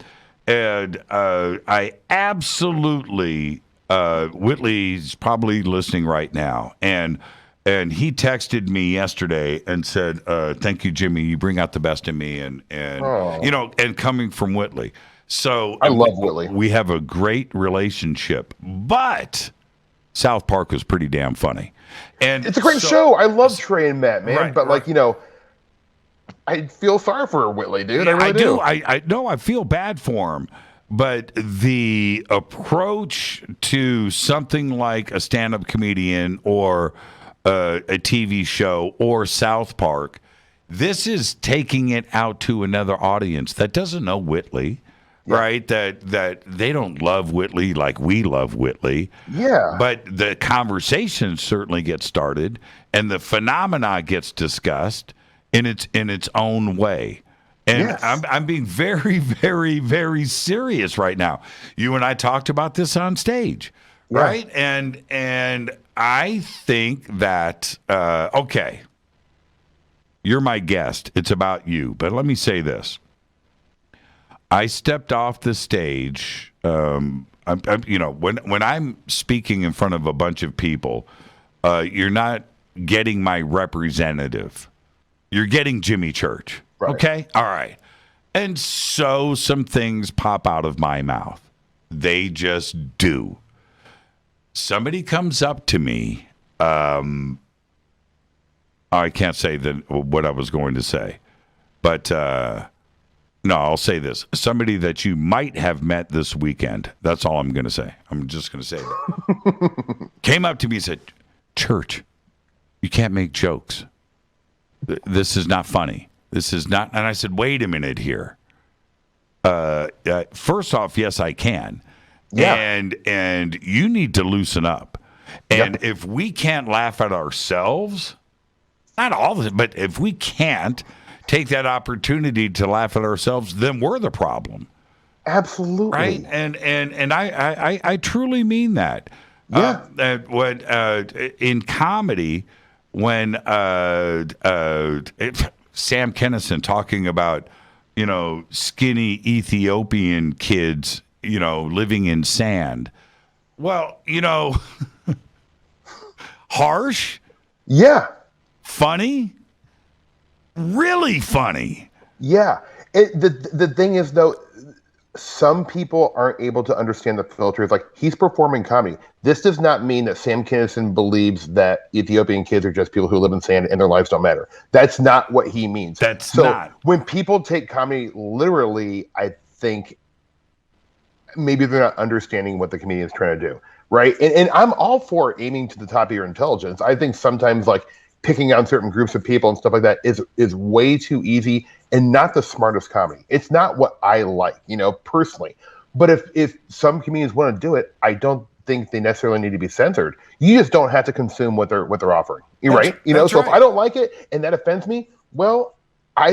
Speaker 6: absolutely. Whitley's probably listening right now, and he texted me yesterday and said, "Thank you, Jimmy. You bring out the best in me." And coming from Whitley, so
Speaker 15: I love Whitley.
Speaker 6: We have a great relationship, but South Park was pretty damn funny, and
Speaker 15: it's a great show. I love Trey and Matt, man. But I feel sorry for Whitley, dude. I really do.
Speaker 6: I feel bad for him. But the approach to something like a stand-up comedian or a TV show or South Park, this is taking it out to another audience that doesn't know Whitley, right? That they don't love Whitley like we love Whitley.
Speaker 15: Yeah.
Speaker 6: But the conversation certainly gets started, and the phenomena gets discussed in its own way. And I'm being very, very, very serious right now. You and I talked about this on stage, right? And I think that, okay, you're my guest. It's about you. But let me say this. I stepped off the stage. When I'm speaking in front of a bunch of people, you're not getting my representative. You're getting Jimmy Church.
Speaker 15: Right.
Speaker 6: Okay? All right. And so some things pop out of my mouth. They just do. Somebody comes up to me. I can't say what I was going to say. But no, I'll say this. Somebody that you might have met this weekend. That's all I'm going to say. I'm just going to say that. Came up to me and said, Church, you can't make jokes. This is not funny. This is not. And I said, wait a minute here. First off, yes, I can.
Speaker 15: Yeah.
Speaker 6: And you need to loosen up. And if we can't laugh at ourselves, not all of it, but if we can't take that opportunity to laugh at ourselves, then we're the problem.
Speaker 15: Absolutely.
Speaker 6: Right? And I truly mean that.
Speaker 15: Yeah.
Speaker 6: When in comedy, when Sam Kinison talking about, skinny Ethiopian kids, living in sand. Well, harsh.
Speaker 15: Yeah.
Speaker 6: Funny. Really funny.
Speaker 15: Yeah. The thing is, though, some people aren't able to understand the filters. Like, he's performing comedy. This does not mean that Sam Kinison believes that Ethiopian kids are just people who live in sand and their lives don't matter. That's not what he means. So when people take comedy literally, I think maybe they're not understanding what the comedian's trying to do, right? And I'm all for aiming to the top of your intelligence. I think sometimes, like, picking on certain groups of people and stuff like that is way too easy and not the smartest comedy. It's not what I like, personally. But if some comedians want to do it, I don't think they necessarily need to be censored. You just don't have to consume what they're offering. You're right. So if I don't like it and that offends me, well,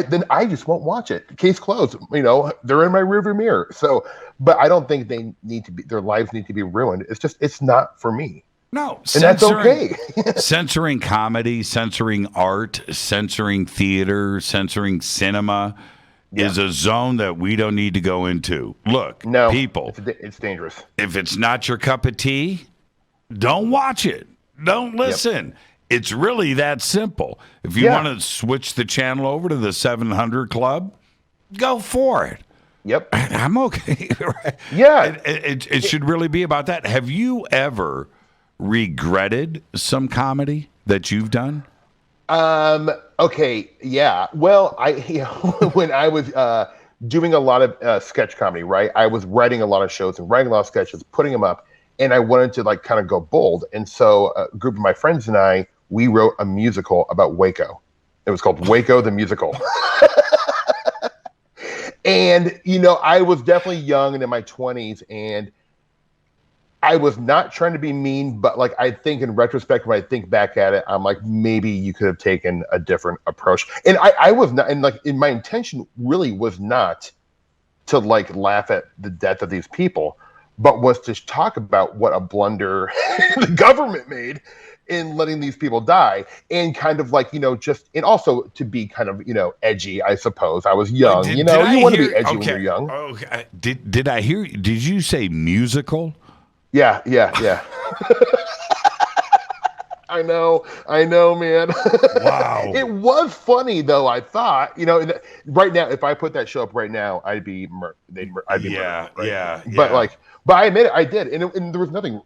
Speaker 15: then I just won't watch it. Case closed. They're in my rearview mirror. So, but I don't think their lives need to be ruined. It's not for me.
Speaker 6: No,
Speaker 15: and that's okay.
Speaker 6: Censoring comedy, censoring art, censoring theater, censoring cinema is a zone that we don't need to go into. Look, people,
Speaker 15: it's dangerous.
Speaker 6: If it's not your cup of tea, don't watch it. Don't listen. It's really that simple. If you want to switch the channel over to the 700 Club, go for it.
Speaker 15: Yep.
Speaker 6: I'm okay. Right?
Speaker 15: Yeah.
Speaker 6: It should really be about that. Have you ever regretted some comedy that you've done?
Speaker 15: Okay. Yeah. Well, when I was doing a lot of sketch comedy, right? I was writing a lot of shows and writing a lot of sketches, putting them up, and I wanted to kind of go bold. And so a group of my friends and I, we wrote a musical about Waco. It was called Waco the Musical. And, I was definitely young and in my 20s, and I was not trying to be mean, but I think in retrospect, when I think back at it, I'm like, maybe you could have taken a different approach. And I was not, and my intention really was not to laugh at the death of these people, but was to talk about what a blunder the government made in letting these people die, and kind of just, and also to be kind of, edgy, I suppose. I was young, you want to be edgy when you're young.
Speaker 6: Okay. Did I hear, did you say musical?
Speaker 15: Yeah. I know, man.
Speaker 6: Wow.
Speaker 15: It was funny though. I thought, right now, if I put that show up right now, I'd be murdered.
Speaker 6: Yeah.
Speaker 15: But I admit it, I did, and there was nothing,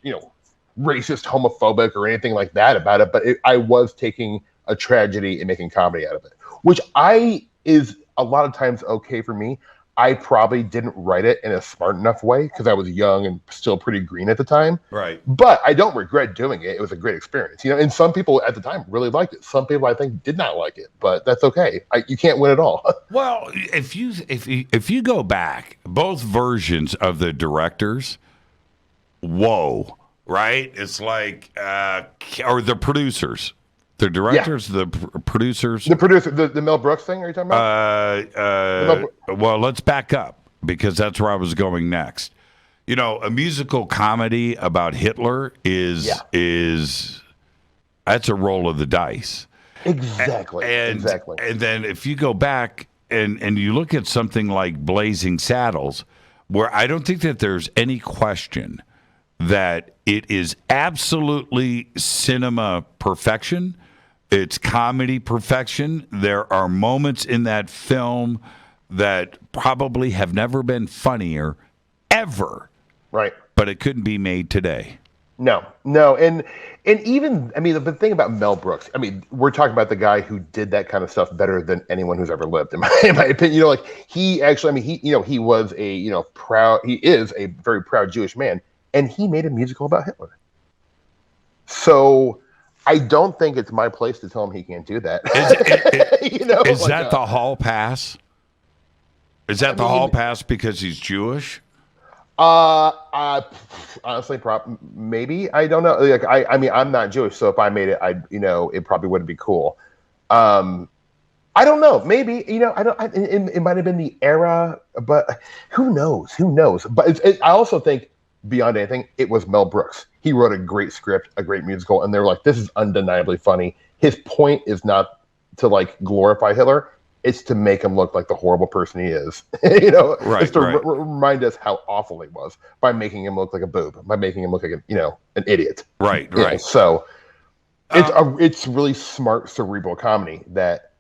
Speaker 15: racist, homophobic, or anything like that about it. But I was taking a tragedy and making comedy out of it, which is a lot of times okay for me. I probably didn't write it in a smart enough way because I was young and still pretty green at the time.
Speaker 6: Right.
Speaker 15: But I don't regret doing it. It was a great experience, and some people at the time really liked it. Some people I think did not like it, but that's okay. You can't win it all.
Speaker 6: Well, if you go back, both versions of the directors, whoa, right? It's or the producers. The directors, the producers.
Speaker 15: The producer, the Mel Brooks thing, are you talking about?
Speaker 6: Well, let's back up because that's where I was going next. A musical comedy about Hitler is that's a roll of the dice.
Speaker 15: Exactly. Exactly.
Speaker 6: And then if you go back and you look at something like Blazing Saddles, where I don't think that there's any question that it is absolutely cinema perfection. It's comedy perfection. There are moments in that film that probably have never been funnier ever.
Speaker 15: Right.
Speaker 6: But it couldn't be made today.
Speaker 15: No. And even, I mean, the thing about Mel Brooks, I mean, we're talking about the guy who did that kind of stuff better than anyone who's ever lived, in my opinion. You know, like he actually, I mean, he was a, he is a very proud Jewish man, and he made a musical about Hitler. So I don't think it's my place to tell him he can't do that.
Speaker 6: Is that the hall pass? Is that the hall pass because he's Jewish?
Speaker 15: Honestly, maybe. I don't know. Like, I mean, I'm not Jewish, so if I made it, it probably wouldn't be cool. I don't know. Maybe, it might have been the era, but who knows? But I also think, beyond anything, it was Mel Brooks. He wrote a great script, a great musical, and they're like, this is undeniably funny. His point is not to like glorify Hitler. It's to make him look like the horrible person he is.
Speaker 6: Right,
Speaker 15: it's to remind us how awful he was by making him look like a boob, by making him look like an idiot.
Speaker 6: Right.
Speaker 15: So it's really smart cerebral comedy that,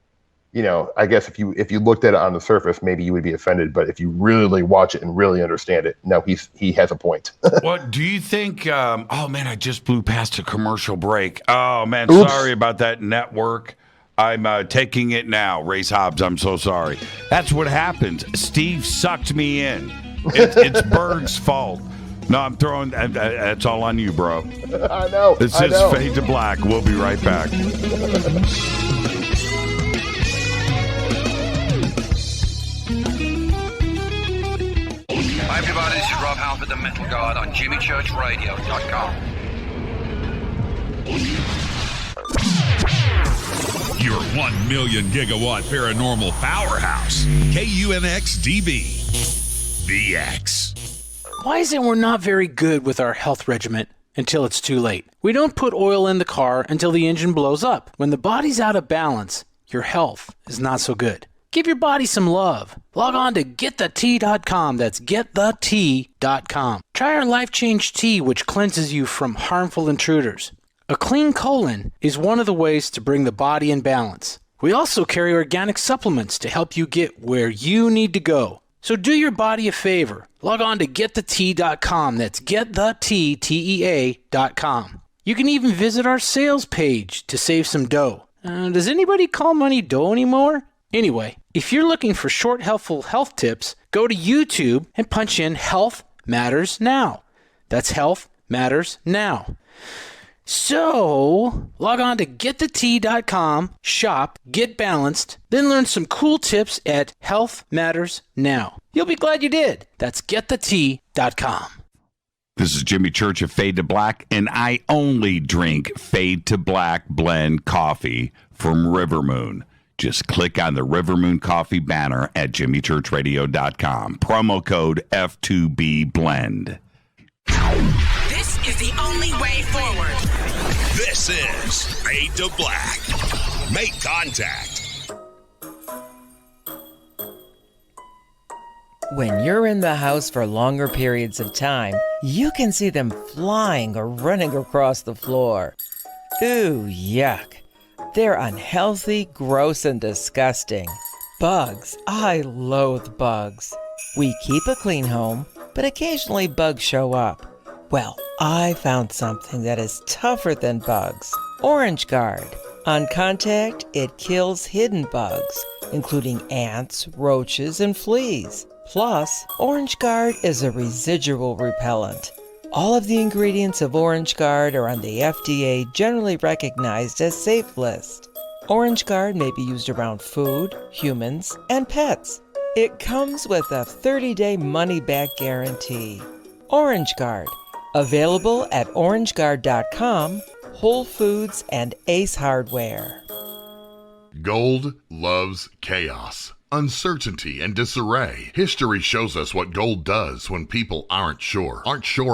Speaker 15: I guess if you looked at it on the surface, maybe you would be offended, but if you really watch it and really understand it, no, he has a point.
Speaker 6: What do you think? Oh man, I just blew past a commercial break. Oh man,
Speaker 15: Oops.
Speaker 6: Sorry about that network. I'm taking it now. Race Hobbs, I'm so sorry. That's what happens. Steve sucked me in. It's Berg's fault. No, I'm throwing. That's all on you, bro.
Speaker 15: I know.
Speaker 6: This is Fade to Black. We'll be right back.
Speaker 4: Hi everybody, this is Rob Halford, the Metal Guard on JimmyChurchRadio.com.
Speaker 8: Your 1 million gigawatt paranormal powerhouse, KUNX-DB, VX.
Speaker 10: Why is it we're not very good with our health regimen until it's too late? We don't put oil in the car until the engine blows up. When the body's out of balance, your health is not so good. Give your body some love. Log on to GetTheT.com. That's GetTheT.com. Try our Life Change Tea, which cleanses you from harmful intruders. A clean colon is one of the ways to bring the body in balance. We also carry organic supplements to help you get where you need to go. So do your body a favor. Log on to GetTheT.com. That's GetTheT.com. You can even visit our sales page to save some dough. Does anybody call money dough anymore? Anyway, if you're looking for short, helpful health tips, go to YouTube and punch in Health Matters Now. That's Health Matters Now. So, log on to GetTheT.com, shop, get balanced, then learn some cool tips at Health Matters Now. You'll be glad you did. That's GetTheT.com.
Speaker 6: This is Jimmy Church of Fade to Black, and I only drink Fade to Black blend coffee from Rivermoon. Just click on the Rivermoon Coffee banner at JimmyChurchRadio.com. Promo code F2B Blend.
Speaker 9: This is the only way forward.
Speaker 8: This is Fade to Black. Make contact.
Speaker 5: When you're in the house for longer periods of time, you can see them flying or running across the floor. Ooh, yuck. They're unhealthy, gross, and disgusting. Bugs. I loathe bugs. We keep a clean home, but occasionally bugs show up. Well, I found something that is tougher than bugs. Orange Guard. On contact, it kills hidden bugs, including ants, roaches, and fleas. Plus, Orange Guard is a residual repellent. All of the ingredients of Orange Guard are on the FDA generally recognized as safe list. Orange Guard may be used around food, humans, and pets. It comes with a 30-day money-back guarantee. Orange Guard. Available at orangeguard.com, Whole Foods, and Ace Hardware.
Speaker 11: Gold loves chaos. uncertainty, and disarray. History shows us what gold does when people aren't sure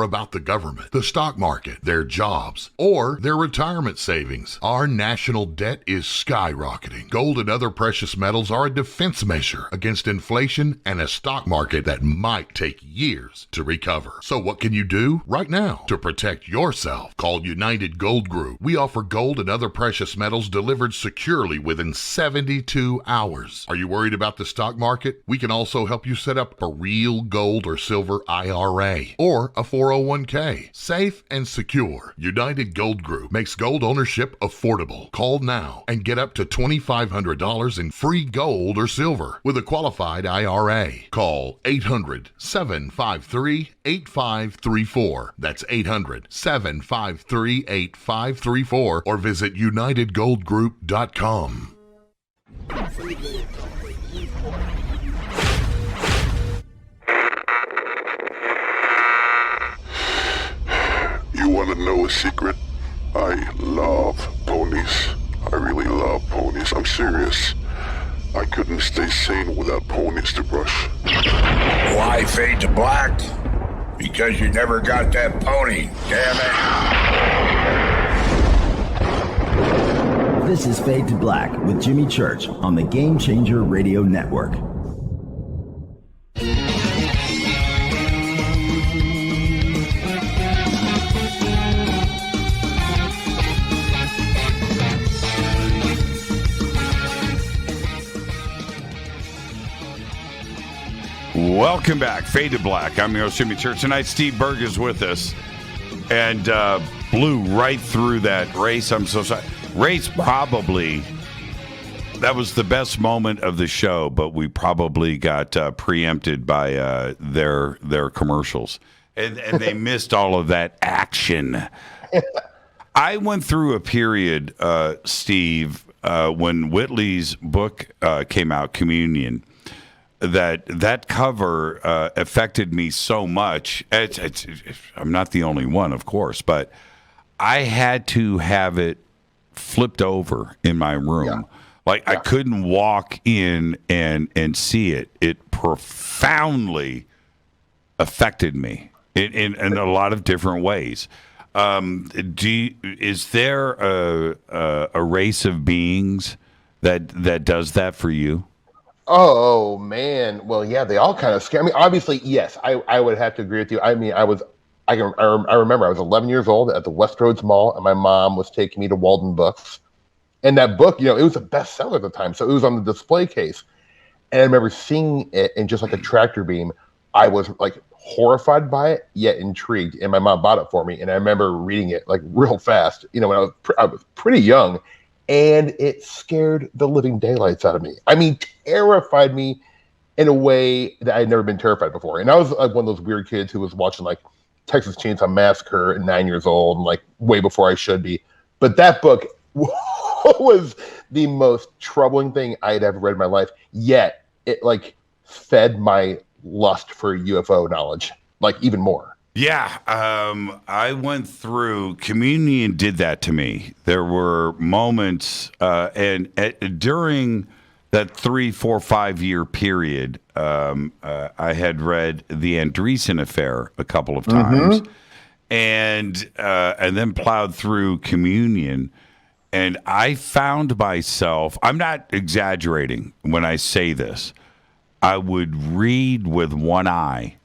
Speaker 11: about the government, the stock market, their jobs, or their retirement savings. Our national debt is skyrocketing. Gold and other precious metals are a defense measure against inflation and a stock market that might take years to recover. So what can you do right now to protect yourself? Call United Gold Group. We offer gold and other precious metals delivered securely within 72 hours. Are you worried about the stock market? We can also help you set up a real gold or silver IRA or a 401k. Safe and secure. United Gold Group makes gold ownership affordable. Call now and get up to $2,500 in free gold or silver with a qualified IRA. Call 800-753-8534. That's 800-753-8534 or visit UnitedGoldGroup.com.
Speaker 7: You want to know a secret? I love ponies. I really love ponies. I'm serious. I couldn't stay sane without ponies to brush.
Speaker 12: Why fade to black? Because you never got that pony, damn it.
Speaker 3: This is Fade to Black with Jimmy Church on the Game Changer Radio Network.
Speaker 6: Welcome back, Fade to Black. I'm your host, Jimmy Church. Tonight, Steve Berg is with us and blew right through that race. I'm so sorry. Race probably, that was the best moment of the show, but we probably got preempted by their commercials. And they missed all of that action. I went through a period, Steve, when Whitley's book came out, Communion, that cover affected me so much. I'm not the only one, of course, but I had to have it flipped over in my room. I couldn't walk in and see it. It profoundly affected me in a lot of different ways. Is there a race of beings that does that for you?
Speaker 15: Oh man, well, yeah, they all kind of scare me. Obviously, yes, I would have to agree with you. I mean, I remember I was 11 years old at the Westroads Mall, and my mom was taking me to Walton Books, and that book, it was a bestseller at the time, so it was on the display case, and I remember seeing it in just like a tractor beam. I was like horrified by it, yet intrigued, and my mom bought it for me, and I remember reading it like real fast. When I was pretty young. And it scared the living daylights out of me. I mean, terrified me in a way that I'd never been terrified before. And I was like one of those weird kids who was watching like Texas Chainsaw Massacre at 9 years old and like way before I should be. But that book was the most troubling thing I'd ever read in my life. Yet it like fed my lust for UFO knowledge, like even more.
Speaker 6: Yeah, I went through, Communion did that to me. There were moments, and during that 3, 4, 5 year period, I had read The Andreessen Affair a couple of times, and then plowed through Communion, and I found myself, I'm not exaggerating when I say this, I would read with one eye,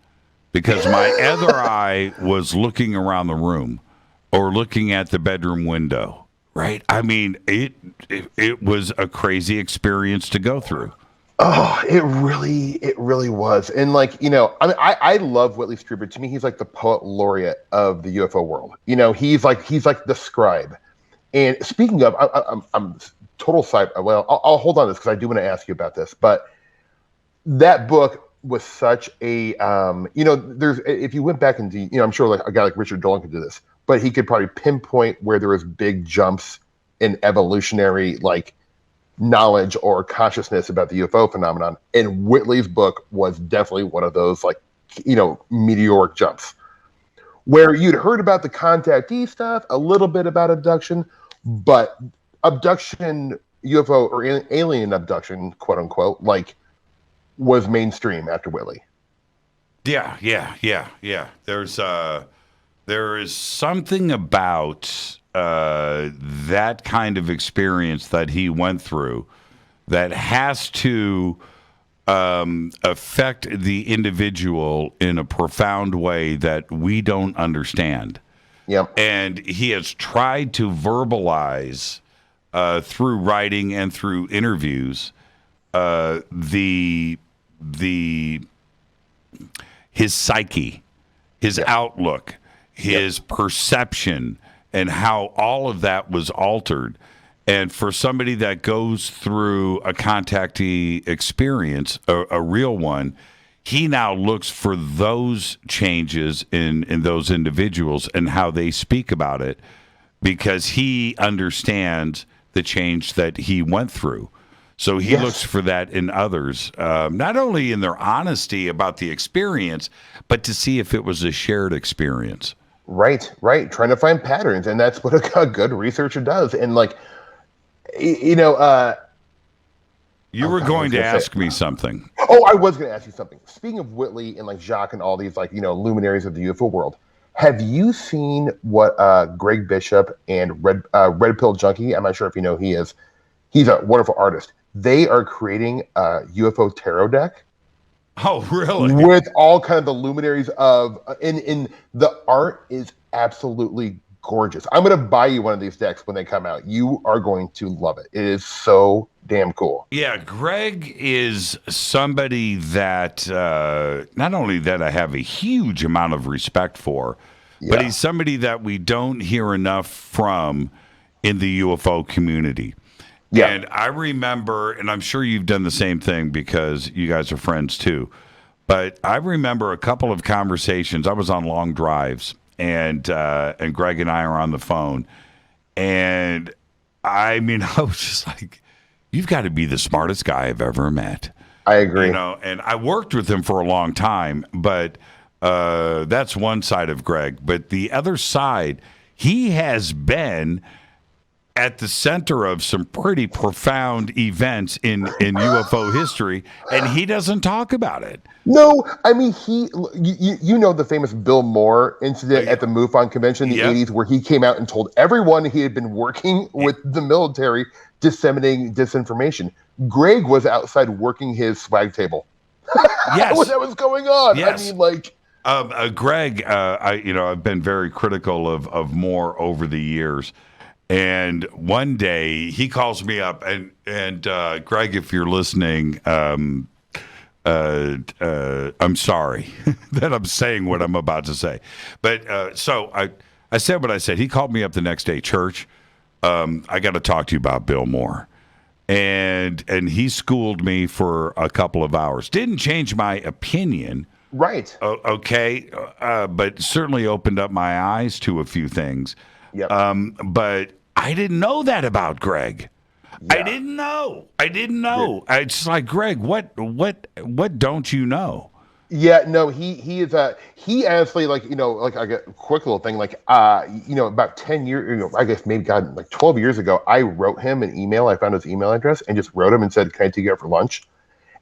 Speaker 6: because my other eye was looking around the room or looking at the bedroom window, right? I mean, it was a crazy experience to go through.
Speaker 15: Oh, it really was. And like, I mean, I love Whitley Strieber. To me, he's like the poet laureate of the UFO world. He's like the scribe. And speaking of, I'm total side. Well, I'll hold on to this because I do want to ask you about this. But that book was such a, there's, if you went back into, I'm sure like a guy like Richard Dolan could do this, but he could probably pinpoint where there was big jumps in evolutionary like knowledge or consciousness about the UFO phenomenon. And Whitley's book was definitely one of those like, meteoric jumps where you'd heard about the contactee stuff, a little bit about abduction, but abduction, UFO or alien abduction, quote unquote, like was mainstream after Whitley.
Speaker 6: Yeah. There is something about that kind of experience that he went through that has to affect the individual in a profound way that we don't understand.
Speaker 15: Yep.
Speaker 6: And he has tried to verbalize through writing and through interviews his psyche, his outlook, his perception, and how all of that was altered. And for somebody that goes through a contactee experience, a real one, he now looks for those changes in those individuals and how they speak about it, because he understands the change that he went through. So he looks for that in others, not only in their honesty about the experience, but to see if it was a shared experience.
Speaker 15: Right. Trying to find patterns. And that's what a good researcher does. And like, you were
Speaker 6: going to ask me something.
Speaker 15: Oh, I was going to ask you something. Speaking of Whitley and like Jacques and all these like, luminaries of the UFO world, have you seen what Greg Bishop and Red Pill Junkie, I'm not sure if you know he is, he's a wonderful artist. They are creating a UFO tarot deck.
Speaker 6: Oh, really?
Speaker 15: With all kind of the luminaries of, in the art is absolutely gorgeous. I'm going to buy you one of these decks when they come out. You are going to love it. It is so damn cool.
Speaker 6: Yeah, Greg is somebody that not only that I have a huge amount of respect for, but he's somebody that we don't hear enough from in the UFO community. Yeah. And I remember, and I'm sure you've done the same thing because you guys are friends too, but I remember a couple of conversations. I was on long drives, and Greg and I are on the phone, and I mean, I was just like, you've got to be the smartest guy I've ever met.
Speaker 15: I agree.
Speaker 6: And I worked with him for a long time, but that's one side of Greg. But the other side, he has been at the center of some pretty profound events in UFO history, and he doesn't talk about it.
Speaker 15: No, I mean, you know the famous Bill Moore incident at the MUFON convention in the 80s, where he came out and told everyone he had been working with the military disseminating disinformation. Greg was outside working his swag table.
Speaker 6: Yes.
Speaker 15: When that was going on.
Speaker 6: Yes.
Speaker 15: I mean, like...
Speaker 6: Greg, I've been very critical of Moore over the years. And one day he calls me up, and Greg, if you're listening, I'm sorry that I'm saying what I'm about to say. But so I said what I said. He called me up the next day, Church. I got to talk to you about Bill Moore. And he schooled me for a couple of hours. Didn't change my opinion.
Speaker 15: Right.
Speaker 6: Okay. But certainly opened up my eyes to a few things.
Speaker 15: Yep.
Speaker 6: But I didn't know that about Greg. Yeah. I didn't know. Yeah. It's like, Greg, what don't you know?
Speaker 15: Yeah, no, he is he honestly, like, like I get a quick little thing, like about 10 years, I guess maybe like 12 years ago, I wrote him an email. I found his email address and just wrote him and said, "Can I take you out for lunch?"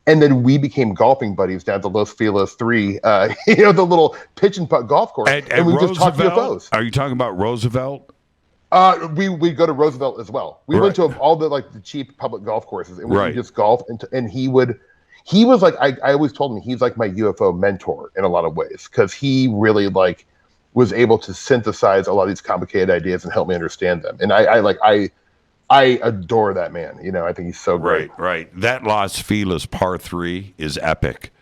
Speaker 15: And then we became golfing buddies down to Los Feliz 3, the little pitch and putt golf course, and we just talked UFOs.
Speaker 6: Are you talking about Roosevelt?
Speaker 15: We go to Roosevelt as well. We went to all the the cheap public golf courses, and we would just golf. And he was like, I always told him he's like my UFO mentor in a lot of ways, because he really was able to synthesize a lot of these complicated ideas and help me understand them. And I adore that man. I think he's so great.
Speaker 6: Right. That Los Feliz par 3 is epic.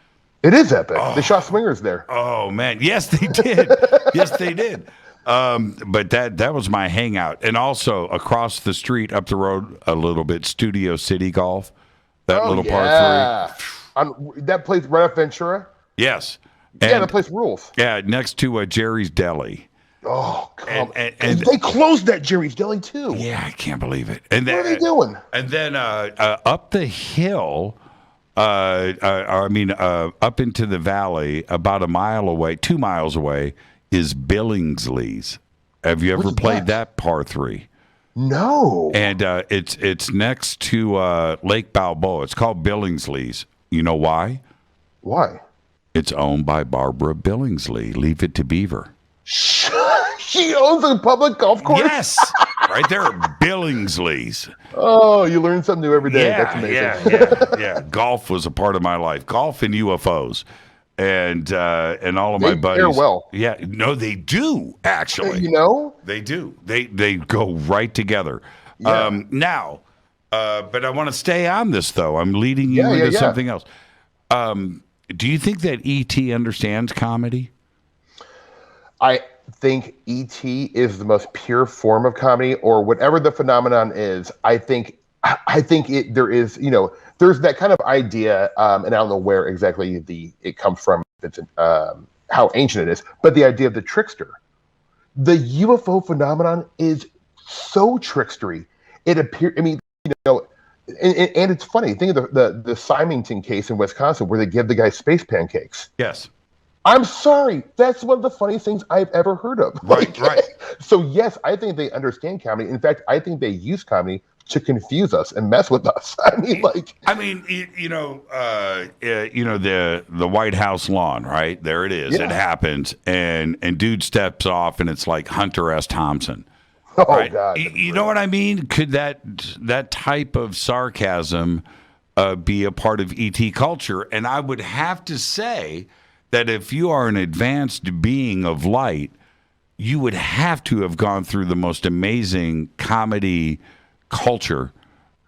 Speaker 15: It is epic. Oh. They shot swingers there.
Speaker 6: Oh man, yes they did. Yes they did. But that was my hangout. And also across the street, up the road a little bit, Studio City Golf. That little par 3.
Speaker 15: That place right off Ventura?
Speaker 6: Yes.
Speaker 15: And, that place rules.
Speaker 6: Yeah, next to Jerry's Deli.
Speaker 15: Oh, come on. And they closed that Jerry's Deli, too.
Speaker 6: Yeah, I can't believe it. And
Speaker 15: what are they doing?
Speaker 6: And then up the hill, up into the valley, about 2 miles away, is Billingsley's. Have you ever played that par 3?
Speaker 15: No.
Speaker 6: And it's next to Lake Balboa. It's called Billingsley's. You know why?
Speaker 15: Why?
Speaker 6: It's owned by Barbara Billingsley. Leave it to Beaver.
Speaker 15: She owns a public golf course?
Speaker 6: Yes. Right there at Billingsley's.
Speaker 15: Oh, you learn something new every day. That's amazing.
Speaker 6: Yeah. Golf was a part of my life. Golf and UFOs. And all of my buddies.
Speaker 15: They pair well.
Speaker 6: Yeah. No, they do, actually.
Speaker 15: You know?
Speaker 6: They do. They go right together.
Speaker 15: Yeah.
Speaker 6: Now, but I want to stay on this, though. I'm leading you into something else. Do you think that E.T. understands comedy?
Speaker 15: I think E.T. is the most pure form of comedy, or whatever the phenomenon is. I think there is, there's that kind of idea, and I don't know where exactly it comes from, it's how ancient it is, but the idea of the trickster. The UFO phenomenon is so trickstery. It appears, and it's funny. Think of the Symington case in Wisconsin where they give the guy space pancakes.
Speaker 6: Yes.
Speaker 15: I'm sorry. That's one of the funniest things I've ever heard of.
Speaker 6: Right.
Speaker 15: So yes, I think they understand comedy. In fact, I think they use comedy to confuse us and mess with us.
Speaker 6: The White House lawn, right? There it is. Yeah. It happens, and dude steps off, and it's like Hunter S. Thompson.
Speaker 15: Oh,
Speaker 6: right?
Speaker 15: God.
Speaker 6: You know what I mean? Could that type of sarcasm be a part of ET culture? And I would have to say that if you are an advanced being of light, you would have to have gone through the most amazing comedy culture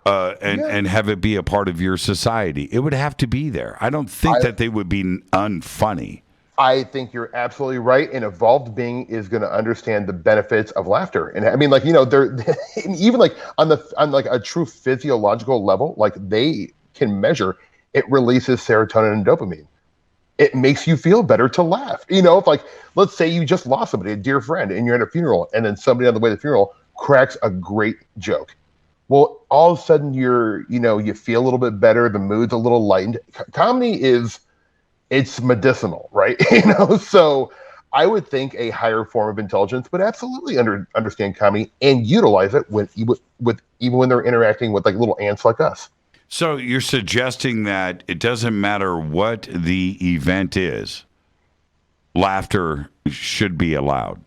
Speaker 6: and have it be a part of your society. It would have to be there. I don't think that they would be unfunny.
Speaker 15: I think you're absolutely right. An evolved being is going to understand the benefits of laughter. And I mean, they're even like on a true physiological level, like they can measure, it releases serotonin and dopamine. It makes you feel better to laugh. If let's say you just lost somebody, a dear friend, and you're at a funeral, and then somebody on the way to the funeral cracks a great joke. Well, all of a sudden you feel a little bit better. The mood's a little lightened. Comedy it's medicinal, right? So I would think a higher form of intelligence would absolutely understand comedy and utilize it even when they're interacting with like little ants like us.
Speaker 6: So you're suggesting that it doesn't matter what the event is, laughter should be allowed,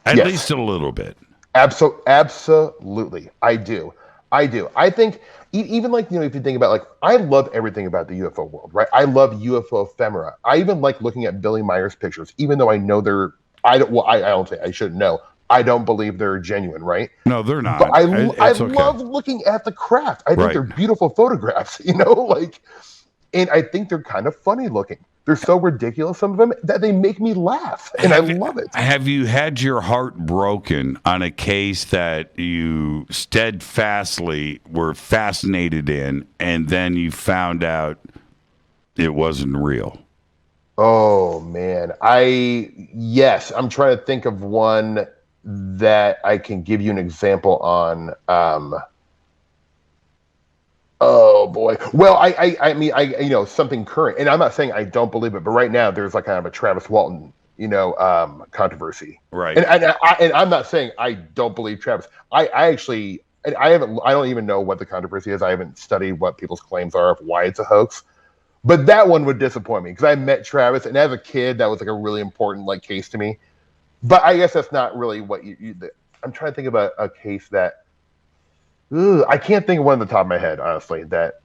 Speaker 6: at least a little bit.
Speaker 15: Absolutely, I do. I think even if you think about I love everything about the UFO world, right? I love UFO ephemera. I even like looking at Billy Meyer's pictures, even though I know I shouldn't know. I don't believe they're genuine, right?
Speaker 6: No, they're not.
Speaker 15: But I love looking at the craft. I think they're beautiful photographs, and I think they're kind of funny looking. They're so ridiculous, some of them, that they make me laugh, and I love it.
Speaker 6: Have you had your heart broken on a case that you steadfastly were fascinated in, and then you found out it wasn't real?
Speaker 15: Oh, man. I'm trying to think of one that I can give you an example on. Oh boy. Well, I mean, something current, and I'm not saying I don't believe it, but right now there's kind of a Travis Walton, controversy.
Speaker 6: Right.
Speaker 15: And I'm not saying I don't believe Travis. I don't even know what the controversy is. I haven't studied what people's claims are of why it's a hoax. But that one would disappoint me because I met Travis, and as a kid, that was a really important case to me. But I guess that's not really what I'm trying to think about a case that. I can't think of one on the top of my head, honestly. But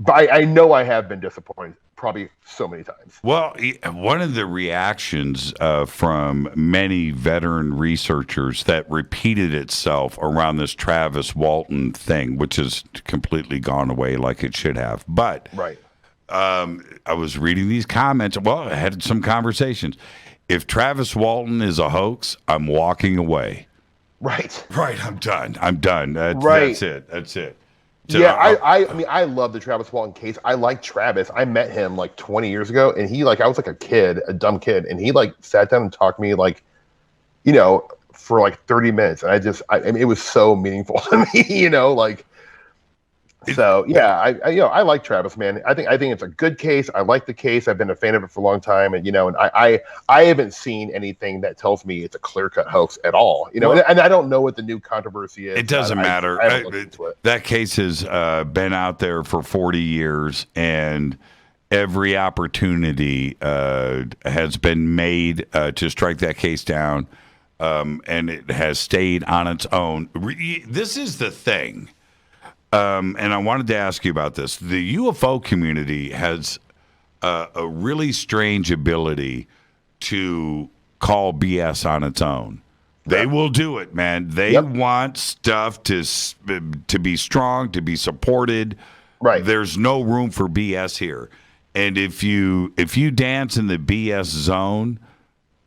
Speaker 15: I know I have been disappointed probably so many times.
Speaker 6: Well, one of the reactions from many veteran researchers that repeated itself around this Travis Walton thing, which has completely gone away like it should have. But I was reading these comments. Well, I had some conversations. If Travis Walton is a hoax, I'm walking away.
Speaker 15: Right.
Speaker 6: I'm done. That's it. So,
Speaker 15: I mean, I love the Travis Walton case. I like Travis. I met him 20 years ago, and he I was a kid, a dumb kid, and he sat down and talked to me for 30 minutes, and I mean, it was so meaningful to me, So yeah, I like Travis, man. I think it's a good case. I like the case. I've been a fan of it for a long time, and and I haven't seen anything that tells me it's a clear-cut hoax at all. And I don't know what the new controversy is.
Speaker 6: It doesn't matter. That case has been out there for 40 years, and every opportunity has been made to strike that case down, and it has stayed on its own. This is the thing, and I wanted to ask you about this. The UFO community has a really strange ability to call BS on its own. They will do it, man. They want stuff to be strong, to be supported.
Speaker 15: Right.
Speaker 6: There's no room for BS here. And if you dance in the BS zone,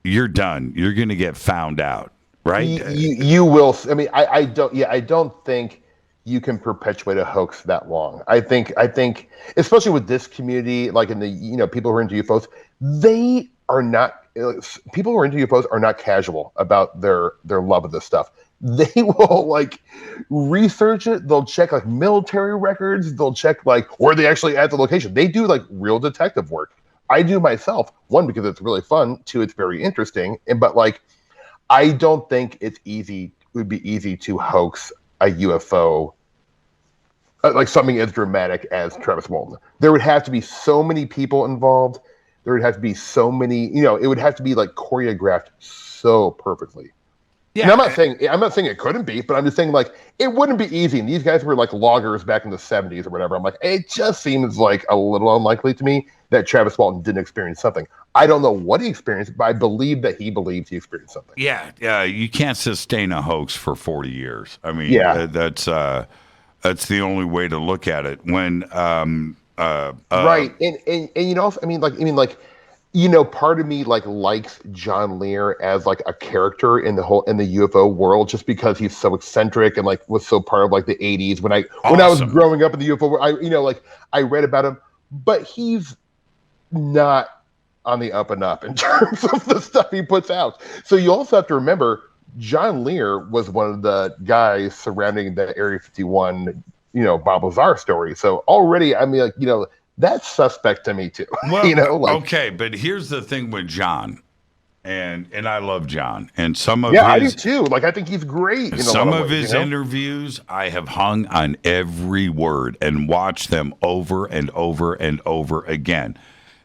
Speaker 6: you're done. You're going to get found out, right?
Speaker 15: You will. I mean, I don't. Yeah, I don't think you can perpetuate a hoax that long. I think, especially with this community, like in the people who are into UFOs, they are not. People who are into UFOs are not casual about their love of this stuff. They will like research it. They'll check like military records. They'll check like where they actually at the location. They do like real detective work. I do myself. One, because it's really fun. Two, it's very interesting. But like, I don't think it would be easy to hoax a UFO, like something as dramatic as Travis Walton. There would have to be so many people involved. There would have to be so many. It would have to be like choreographed so perfectly. Yeah, and I'm not saying it couldn't be, but I'm just saying like it wouldn't be easy. And these guys were like loggers back in the 70s or whatever. I'm like, it just seems like a little unlikely to me that Travis Walton didn't experience something. I don't know what he experienced, but I believe that he believes he experienced something.
Speaker 6: Yeah, you can't sustain a hoax for 40 years. I mean, that's the only way to look at it. When
Speaker 15: right, and also, I mean, part of me like likes John Lear as like a character in the UFO world, just because he's so eccentric and like was so part of like the 80s when I was growing up in the UFO world. I read about him, but he's not on the up and up in terms of the stuff he puts out. So you also have to remember John Lear was one of the guys surrounding the Area 51, Bob Lazar story. So already, I mean, that's suspect to me too.
Speaker 6: Well, okay, but here's the thing with John, and I love John, and some of
Speaker 15: I do too. Like, I think he's great.
Speaker 6: Some of his interviews, I have hung on every word and watched them over and over and over again.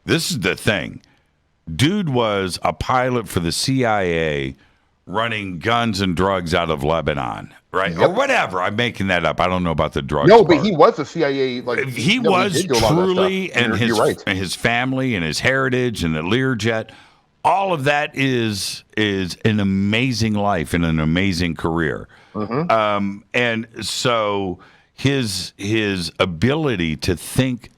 Speaker 6: This is the thing. Dude was a pilot for the CIA running guns and drugs out of Lebanon, right? Yep. Or whatever. I'm making that up. I don't know about the drugs.
Speaker 15: No, but he was a CIA. Like
Speaker 6: he was truly, and his family and his heritage and the Learjet. All of that is an amazing life and an amazing career. Mm-hmm. And so his ability to think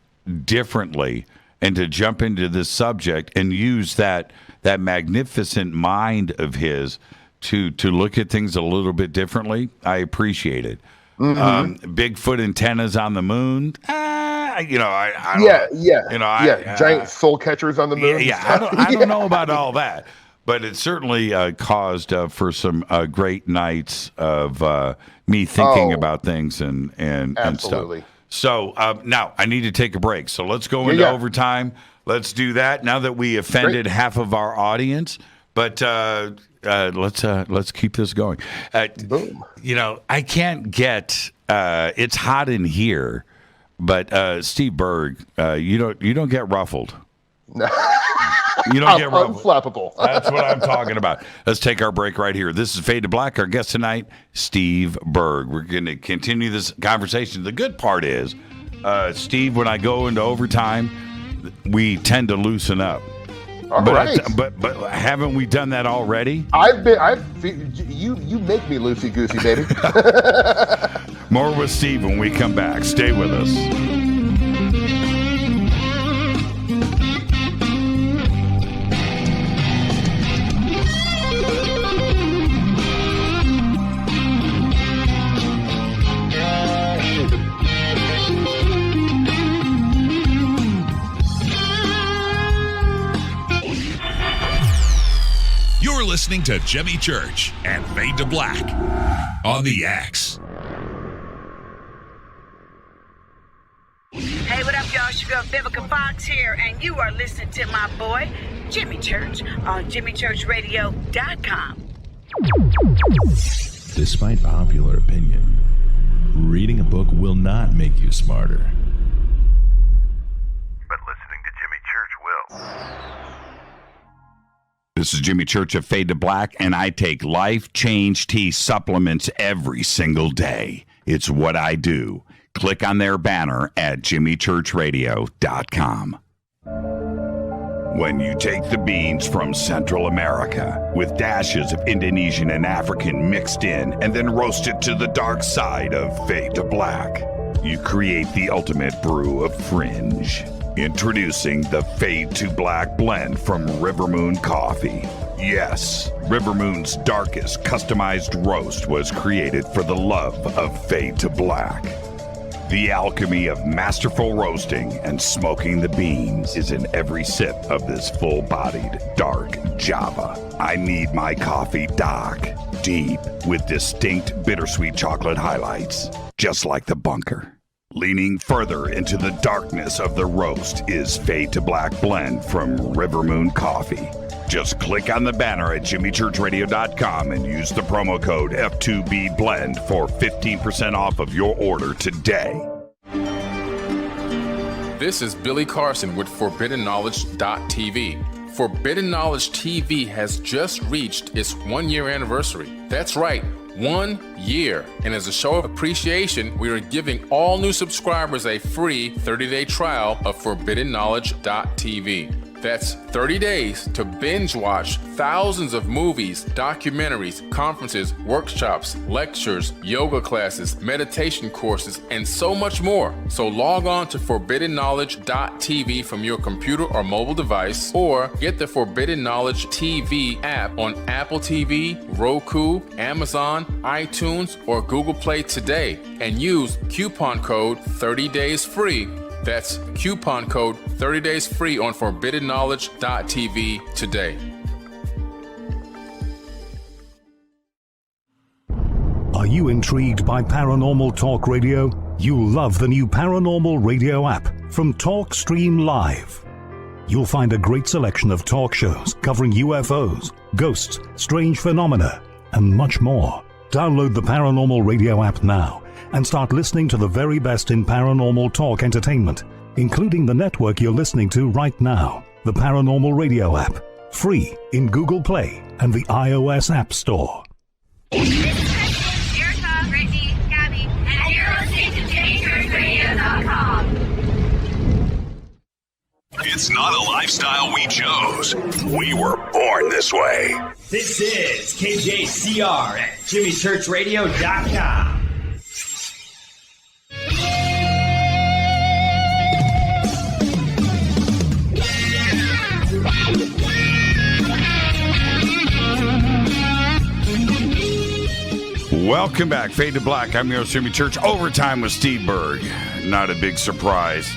Speaker 6: differently and to jump into this subject and use that magnificent mind of his to look at things a little bit differently, I appreciate it. Mm-hmm. Bigfoot antennas on the moon. I don't,
Speaker 15: giant soul catchers on the moon.
Speaker 6: I don't know about all that, but it certainly caused for some great nights of me thinking about things and stuff. So now I need to take a break. So let's go into overtime. Let's do that now that we offended half of our audience. But let's keep this going.
Speaker 15: Boom.
Speaker 6: I can't get. It's hot in here, but Steve Berg, you don't get ruffled.
Speaker 15: No.
Speaker 6: You don't get ruffled.
Speaker 15: Unflappable.
Speaker 6: That's what I'm talking about. Let's take our break right here. This is Fade to Black. Our guest tonight, Steve Berg. We're going to continue this conversation. The good part is, Steve, when I go into overtime, we tend to loosen up.
Speaker 15: All right.
Speaker 6: But haven't we done that already?
Speaker 15: You make me loosey goosey, baby.
Speaker 6: More with Steve when we come back. Stay with us.
Speaker 8: You're listening to Jimmy Church and Fade to Black on the X.
Speaker 9: Hey, what up, y'all? It's your girl Vivica Fox here, and you are listening to my boy, Jimmy Church, on JimmyChurchRadio.com.
Speaker 14: Despite popular opinion, reading a book will not make you smarter.
Speaker 16: But listening to
Speaker 6: This is Jimmy Church of Fade to Black, and I take Life Change Tea supplements every single day. It's what I do. Click on their banner at jimmychurchradio.com. When you take the beans from Central America with dashes of Indonesian and African mixed in and then roast it to the dark side of Fade to Black, you create the ultimate brew of fringe. Introducing the Fade to Black blend from Rivermoon Coffee. Yes, Rivermoon's darkest customized roast was created for the love of Fade to Black. The alchemy of masterful roasting and smoking the beans is in every sip of this full-bodied, dark Java. I need my coffee dark, deep, with distinct bittersweet chocolate highlights, just like the bunker. Leaning further into the darkness of the roast is Fade to Black blend from Rivermoon Coffee. Just click on the banner at jimmychurchradio.com and use the promo code F2B Blend for 15% off of your order today.
Speaker 16: This is Billy Carson with ForbiddenKnowledge.tv. Forbidden Knowledge TV has just reached its 1-year anniversary. That's right, 1 year. And as a show of appreciation, we are giving all new subscribers a free 30-day trial of ForbiddenKnowledge.tv. That's 30 days to binge watch thousands of movies, documentaries, conferences, workshops, lectures, yoga classes, meditation courses, and so much more. So log on to ForbiddenKnowledge.tv from your computer or mobile device, or get the Forbidden Knowledge TV app on Apple TV, Roku, Amazon, iTunes, or Google Play today, and use coupon code 30daysfree. That's coupon code 30 days free on ForbiddenKnowledge.tv today.
Speaker 17: Are you intrigued by Paranormal Talk Radio? You'll love the new Paranormal Radio app from TalkStream Live. You'll find a great selection of talk shows covering UFOs, ghosts, strange phenomena, and much more. Download the Paranormal Radio app now and start listening to the very best in paranormal talk entertainment, including the network you're listening to right now, the Paranormal Radio app, free in Google Play and the iOS App Store.
Speaker 9: This is Kristen, Erica, Brittany, Gabby, and you're listening to JimmyChurchRadio.com.
Speaker 8: It's not a lifestyle we chose. We were born this way.
Speaker 19: This is KJCR at JimmyChurchRadio.com.
Speaker 6: Welcome back, Fade to Black. I'm your host, Jimmy Church. Overtime with Steve Berg. Not a big surprise.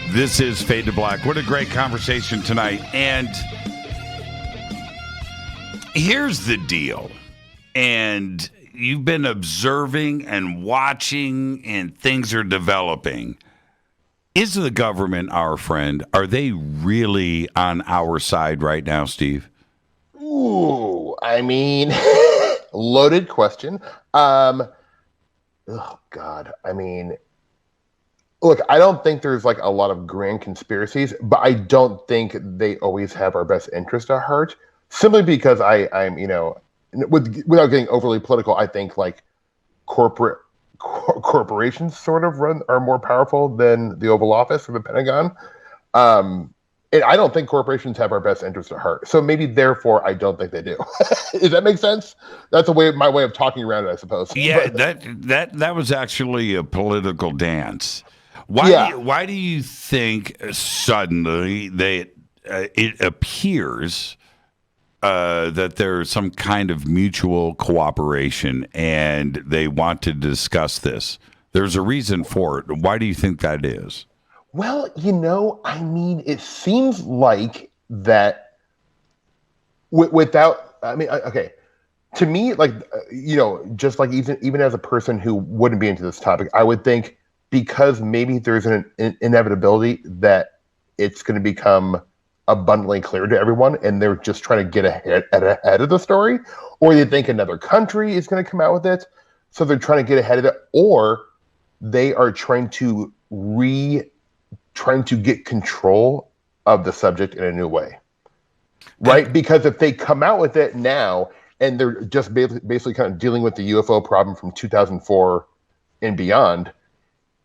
Speaker 6: This is Fade to Black. What a great conversation tonight. And here's the deal. And you've been observing and watching, and things are developing. Is the government our friend? Are they really on our side right now, Steve?
Speaker 15: Ooh, I mean, loaded question. Oh, God. I mean, look, I don't think there's like a lot of grand conspiracies, but I don't think they always have our best interest at heart. Simply because I'm, you know, without getting overly political, I think like corporations sort of are more powerful than the Oval Office or the Pentagon. And I don't think corporations have our best interest at heart. So maybe, therefore, I don't think they do. Does that make sense? That's my way of talking around it, I suppose.
Speaker 6: Yeah, that was actually a political dance. Why do you think suddenly it appears that there's some kind of mutual cooperation and they want to discuss this? There's a reason for it. Why do you think that is?
Speaker 15: Well, you know, I mean, it seems like that without, I mean, okay, to me, like, you know, just like even as a person who wouldn't be into this topic, I would think because maybe there's an inevitability that it's going to become abundantly clear to everyone and they're just trying to get ahead of the story, or they think another country is going to come out with it, so they're trying to get ahead of it, or they are trying to get control of the subject in a new way. right? Because if they come out with it now and they're just basically kind of dealing with the UFO problem from 2004 and beyond,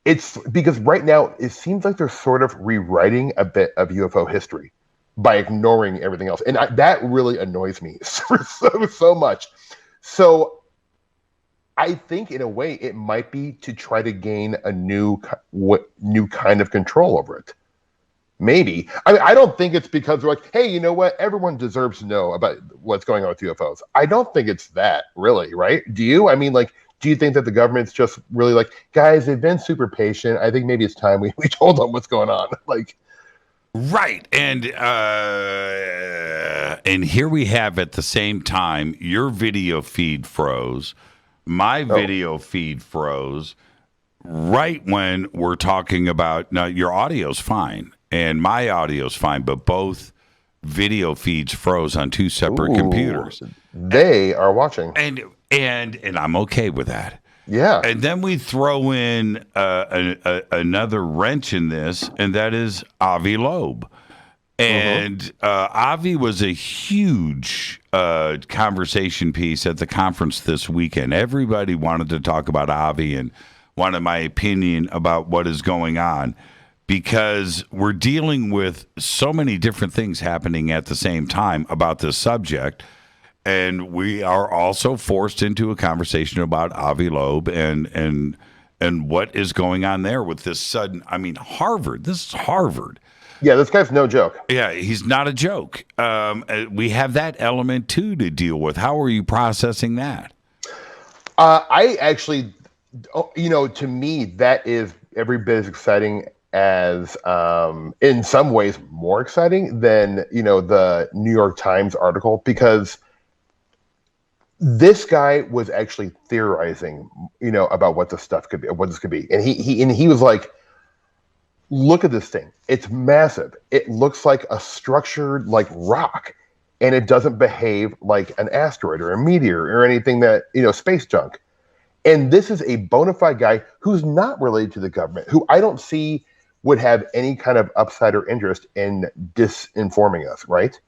Speaker 15: it's because right now it seems like they're sort of rewriting a bit of UFO history by ignoring everything else. And that really annoys me so much. So I think in a way it might be to try to gain a new kind of control over it. Maybe. I mean, I don't think it's because they're like, hey, you know what? Everyone deserves to know about what's going on with UFOs. I don't think it's that, really, right? Do you? I mean, like, do you think that the government's just really like, guys, they've been super patient. I think maybe it's time we told them what's going on. Like,
Speaker 6: right. And here we have at the same time, your video feed froze. My video feed froze right when we're talking about, now your audio's fine and my audio's fine, but both video feeds froze on two separate computers.
Speaker 15: They are watching.
Speaker 6: And I'm okay with that.
Speaker 15: Yeah.
Speaker 6: And then we throw in another wrench in this, and that is Avi Loeb. And Avi was a huge conversation piece at the conference this weekend. Everybody wanted to talk about Avi and wanted my opinion about what is going on, because we're dealing with so many different things happening at the same time about this subject. And we are also forced into a conversation about Avi Loeb and what is going on there with this sudden, I mean, Harvard. This is Harvard.
Speaker 15: Yeah, this guy's no joke.
Speaker 6: Yeah, he's not a joke. We have that element, too, to deal with. How are you processing that?
Speaker 15: I actually, to me, that is every bit as exciting as, in some ways, more exciting than, the New York Times article, because this guy was actually theorizing, about what this stuff could be, what this could be. And he was like, look at this thing. It's massive. It looks like a structured like rock, and it doesn't behave like an asteroid or a meteor or anything that, space junk. And this is a bona fide guy who's not related to the government, who I don't see would have any kind of upside or interest in disinforming us, right?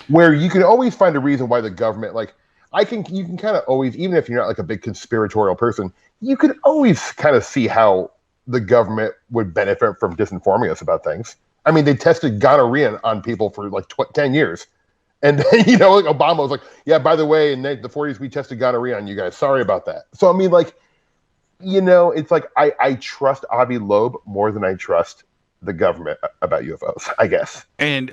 Speaker 15: Where you can always find a reason why the government, like, you can kind of always, even if you're not like a big conspiratorial person, you can always kind of see how the government would benefit from disinforming us about things. I mean, they tested gonorrhea on people for like 10 years. And then, like Obama was like, yeah, by the way, in the 40s, we tested gonorrhea on you guys. Sorry about that. So, I mean, like, it's like I trust Avi Loeb more than I trust the government about UFOs, I guess.
Speaker 6: And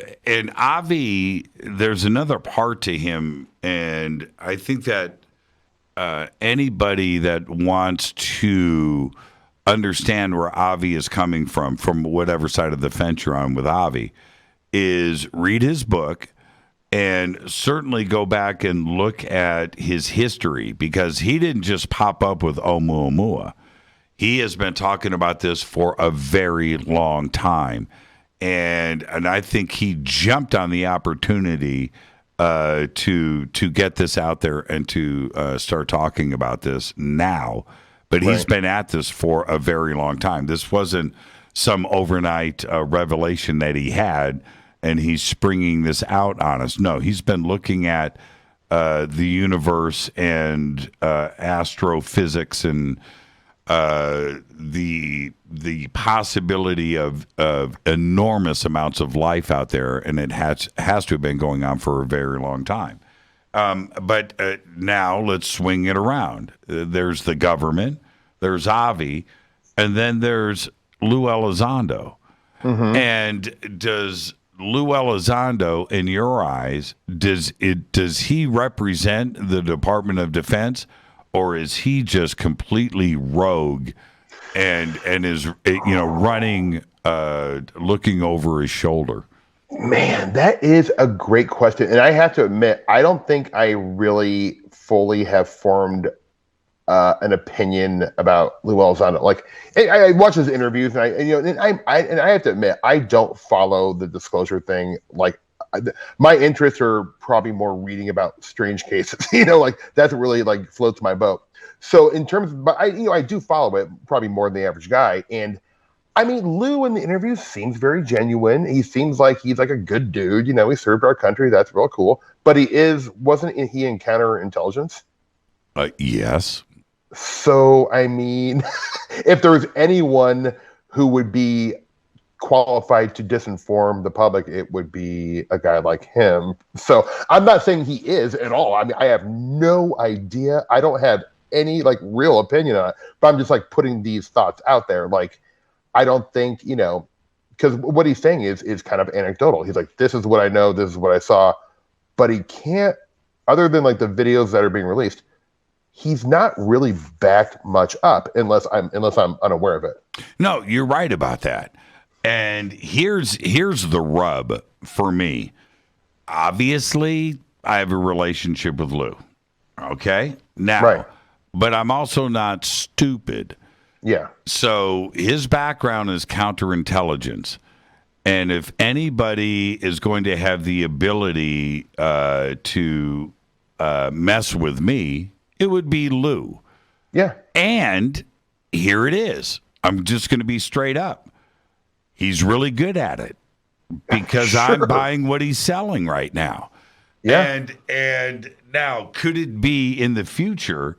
Speaker 6: Avi, there's another part to him. And I think that anybody that wants to understand where Avi is coming from whatever side of the fence you're on with Avi, is read his book and certainly go back and look at his history, because he didn't just pop up with Oumuamua. He has been talking about this for a very long time. And I think he jumped on the opportunity to get this out there and to start talking about this now. But he's been at this for a very long time. This wasn't some overnight revelation that he had, and he's springing this out on us. No, he's been looking at the universe and astrophysics and the possibility of enormous amounts of life out there, and it has to have been going on for a very long time. But now let's swing it around. There's the government, there's Avi, and then there's Lou Elizondo. Mm-hmm. And does Lou Elizondo, in your eyes, does he represent the Department of Defense, or is he just completely rogue and is running, looking over his shoulder?
Speaker 15: Man, that is a great question. And I have to admit, I don't think I really fully have formed an opinion about Lou Elizondo. Like, I watch his interviews, and I have to admit, I don't follow the disclosure thing. Like, my interests are probably more reading about strange cases. Like, that's what really like floats my boat. So in terms of, but I do follow it probably more than the average guy. And I mean, Lou in the interview seems very genuine. He seems like he's like a good dude. You know, he served our country. That's real cool. But wasn't he in counterintelligence?
Speaker 6: Yes.
Speaker 15: So, I mean, if there was anyone who would be qualified to disinform the public, it would be a guy like him. So I'm not saying he is at all. I mean, I have no idea. I don't have any like real opinion on it, but I'm just like putting these thoughts out there. Like, I don't think, you know, because what he's saying is kind of anecdotal. He's like, this is what I know, this is what I saw, but he can't, other than like the videos that are being released, he's not really backed much up unless I'm unaware of it.
Speaker 6: No, you're right about that. And here's the rub for me. Obviously, I have a relationship with Lou. Okay? Now,
Speaker 15: right.
Speaker 6: But I'm also not stupid.
Speaker 15: Yeah.
Speaker 6: So his background is counterintelligence. And if anybody is going to have the ability to mess with me, it would be Lou.
Speaker 15: Yeah.
Speaker 6: And here it is. I'm just going to be straight up. He's really good at it because
Speaker 15: Sure.
Speaker 6: I'm buying what he's selling right now.
Speaker 15: Yeah.
Speaker 6: And now, could it be in the future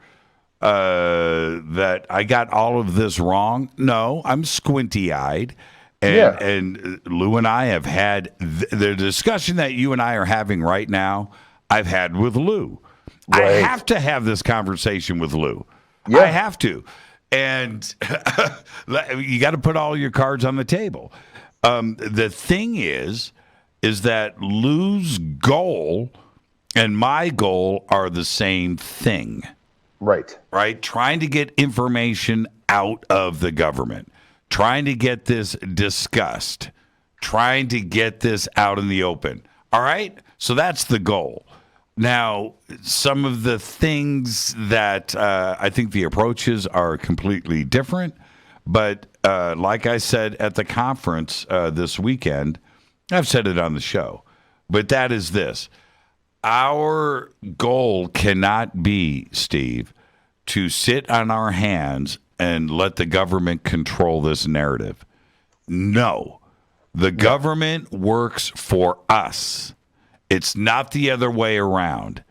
Speaker 6: that I got all of this wrong? No, I'm squinty-eyed. And Lou and I have had the discussion that you and I are having right now, I've had with Lou. Right. I have to have this conversation with Lou. Yeah. I have to. And you got to put all your cards on the table. The thing is that Lou's goal and my goal are the same thing.
Speaker 15: Right.
Speaker 6: Right? Trying to get information out of the government. Trying to get this discussed. Trying to get this out in the open. All right? So that's the goal. Now, some of the things that I think the approaches are completely different, but like I said at the conference this weekend, I've said it on the show, but that is this. Our goal cannot be, Steve, to sit on our hands and let the government control this narrative. No, the government works for us. It's not the other way around.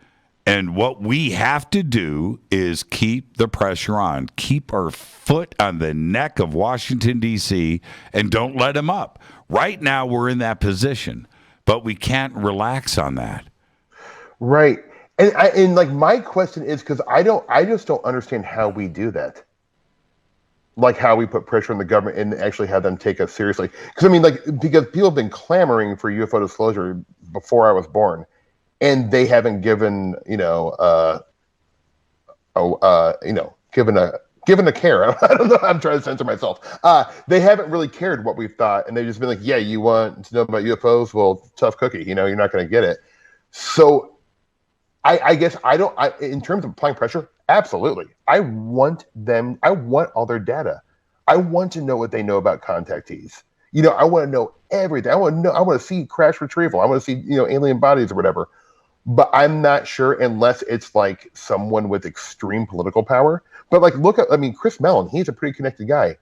Speaker 6: And what we have to do is keep the pressure on, keep our foot on the neck of Washington, D.C., and don't let them up. Right now, we're in that position, but we can't relax on that.
Speaker 15: Right. And like my question is, because I just don't understand how we do that. Like how we put pressure on the government and actually have them take us seriously. Because I mean, like, because people have been clamoring for UFO disclosure before I was born, and they haven't given given a care. I don't know. I'm trying to censor myself. They haven't really cared what we've thought, and they've just been like, "Yeah, you want to know about UFOs? Well, tough cookie. You know, you're not going to get it." So, I guess in terms of applying pressure, absolutely. I want all their data. I want to know what they know about contactees. You know, I want to know everything. I want to see crash retrieval. I want to see, alien bodies or whatever. But I'm not sure unless it's like someone with extreme political power. But like, Chris Mellon, he's a pretty connected guy.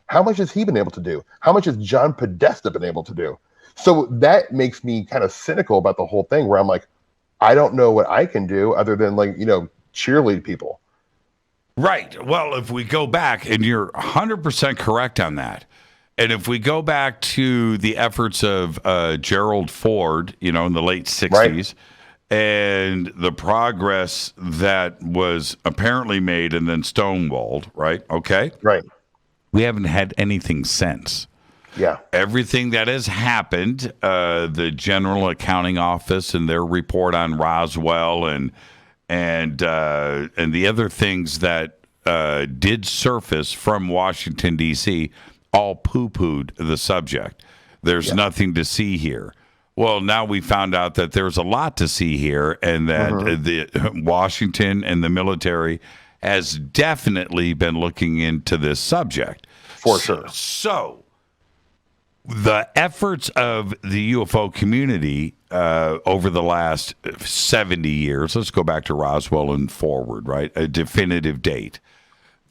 Speaker 15: How much has he been able to do? How much has John Podesta been able to do? So that makes me kind of cynical about the whole thing, where I'm like, I don't know what I can do other than cheerlead people.
Speaker 6: Right. Well, if we go back, and you're 100% correct on that, and if we go back to the efforts of Gerald Ford, in the late 60s, right, and the progress that was apparently made and then stonewalled, right? Okay.
Speaker 15: Right.
Speaker 6: We haven't had anything since.
Speaker 15: Yeah.
Speaker 6: Everything that has happened, the General Accounting Office and their report on Roswell and the other things that did surface from Washington, D.C., all poo-pooed the subject. There's nothing to see here. Well, now we found out that there's a lot to see here, and that the Washington and the military has definitely been looking into this subject.
Speaker 15: For sure.
Speaker 6: So the efforts of the UFO community over the last 70 years, let's go back to Roswell and forward, right? A definitive date.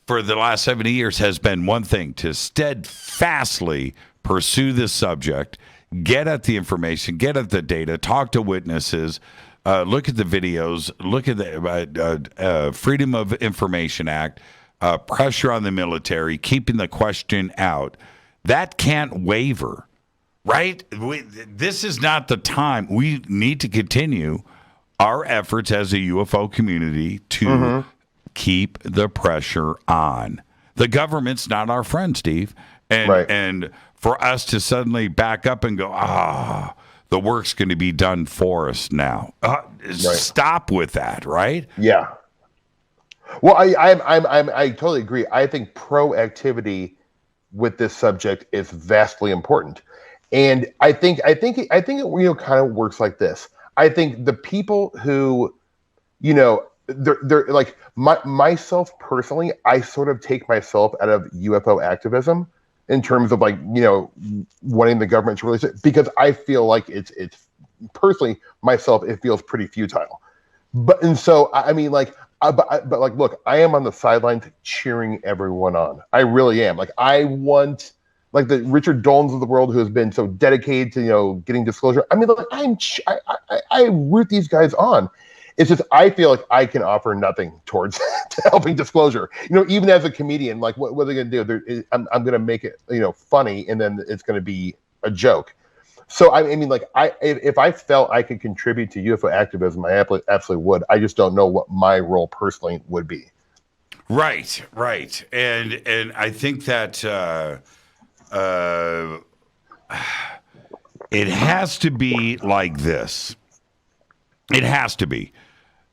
Speaker 6: for the last 70 years has been one thing: to steadfastly pursue this subject, get at the information, get at the data, talk to witnesses, look at the videos, look at the Freedom of Information Act, pressure on the military, keeping the question out. That can't waver, right? This is not the time. We need to continue our efforts as a UFO community to keep the pressure on. The government's not our friend, Steve. And for us to suddenly back up and go, the work's going to be done for us now. Stop with that, right?
Speaker 15: Yeah. Well, I totally agree. I think proactivity with this subject is vastly important, and I think it kind of works like this. I think the people who, they're like myself personally. I sort of take myself out of UFO activism in terms of wanting the government to release it, because I feel like it's personally myself, it feels pretty futile. But look, I am on the sidelines cheering everyone on. I really am. I want the Richard Dolans of the world, who has been so dedicated to getting disclosure. I root these guys on. It's just I feel like I can offer nothing towards to helping disclosure. Even as a comedian, what are they going to do? I'm going to make it funny, and then it's going to be a joke. So if I felt I could contribute to UFO activism, I absolutely would. I just don't know what my role personally would be.
Speaker 6: Right, and I think that it has to be like this. It has to be.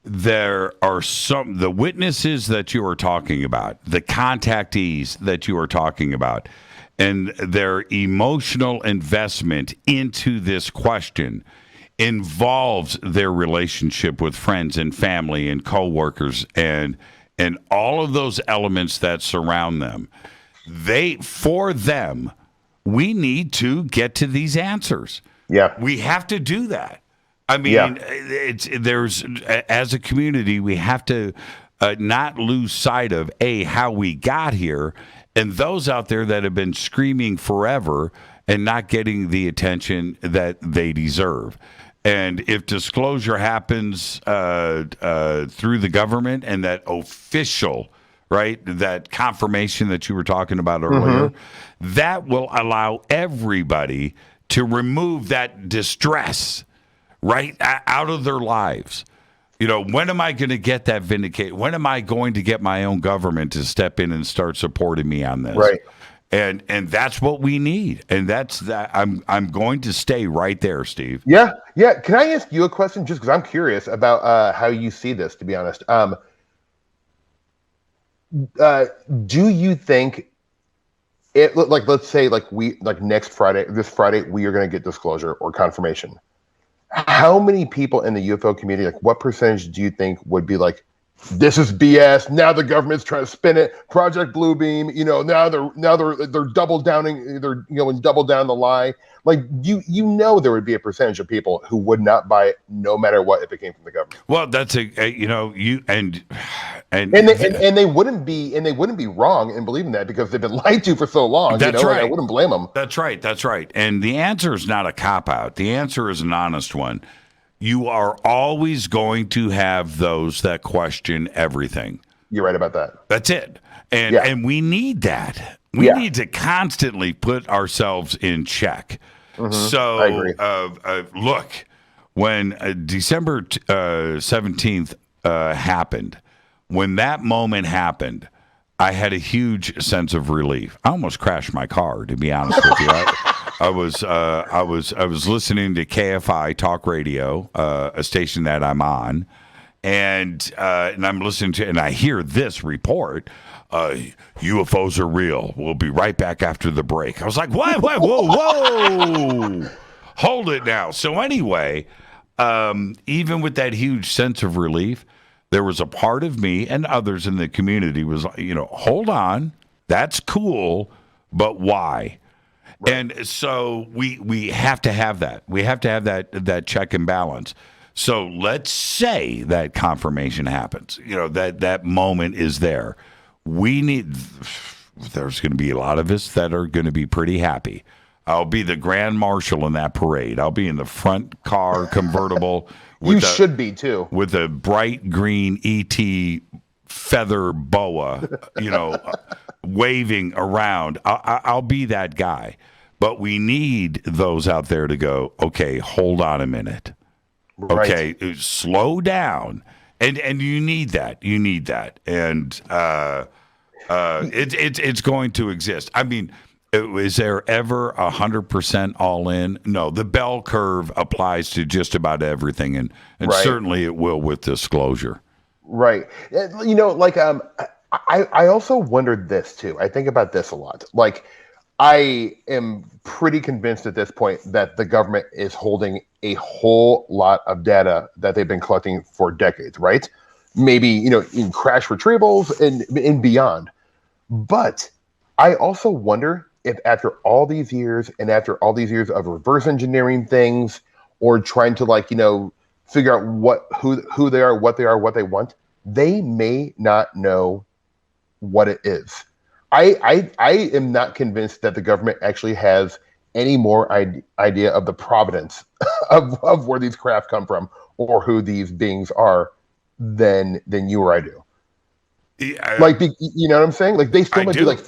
Speaker 6: There are the witnesses that you are talking about, the contactees that you are talking about, and their emotional investment into this question involves their relationship with friends and family and coworkers and all of those elements that surround them. For them, we need to get to these answers.
Speaker 15: Yeah.
Speaker 6: We have to do that. I mean, as a community, we have to not lose sight of how we got here, and those out there that have been screaming forever and not getting the attention that they deserve. And if disclosure happens through the government and that official, right, that confirmation that you were talking about earlier, that will allow everybody to remove that distress right out of their lives. When am I going to get that vindicated? When am I going to get my own government to step in and start supporting me on this?
Speaker 15: Right.
Speaker 6: And that's what we need. And that's that. I'm going to stay right there, Steve.
Speaker 15: Yeah. Can I ask you a question, just because I'm curious about how you see this, to be honest? Do you think it, let's say next Friday, this Friday, we are going to get disclosure or confirmation? How many people in the UFO community, what percentage do you think would be like, this is BS, now the government's trying to spin it, Project Bluebeam, now they're double downing, they're double down the lie? There would be a percentage of people who would not buy it no matter what if it came from the government.
Speaker 6: Well, that's and
Speaker 15: they wouldn't be wrong in believing that, because they've been lied to for so long.
Speaker 6: That's right.
Speaker 15: I wouldn't blame them.
Speaker 6: That's right. And the answer is not a cop-out. The answer is an honest one. You are always going to have those that question everything.
Speaker 15: You're right about that.
Speaker 6: That's it. And we need that. We need to constantly put ourselves in check. So,
Speaker 15: I agree.
Speaker 6: Look, when December 17th happened, when that moment happened, I had a huge sense of relief. I almost crashed my car, to be honest with you. I was listening to KFI Talk Radio, a station that I'm on, and I'm listening to, and I hear this report: UFOs are real. We'll be right back after the break. I was like, what? Whoa! Hold it now. So anyway, even with that huge sense of relief, there was a part of me and others in the community was like, hold on, that's cool, but why? Right. And so we have to have that. We have to have that check and balance. So let's say that confirmation happens. That moment is there. there's going to be a lot of us that are going to be pretty happy. I'll be the grand marshal in that parade. I'll be in the front car convertible.
Speaker 15: Should be too.
Speaker 6: With a bright green ET feather boa, waving around. I'll be that guy. But we need those out there to go, okay, hold on a minute.
Speaker 15: Right.
Speaker 6: Okay, slow down. And you need that. You need that. And it's going to exist. I mean, is there ever 100% all in? No, the bell curve applies to just about everything, and right. Certainly it will with disclosure.
Speaker 15: Right. I also wondered this too. I think about this a lot. Like, I am pretty convinced at this point that the government is holding a whole lot of data that they've been collecting for decades, right? Maybe, in crash retrievals and beyond. But I also wonder if after all these years and after all these years of reverse engineering things or trying to figure out who they are, what they want, they may not know what it is. I am not convinced that the government actually has any more idea of the provenance of where these craft come from or who these beings are than you or I do.
Speaker 6: Yeah,
Speaker 15: you know what I'm saying? Like, they still might be like,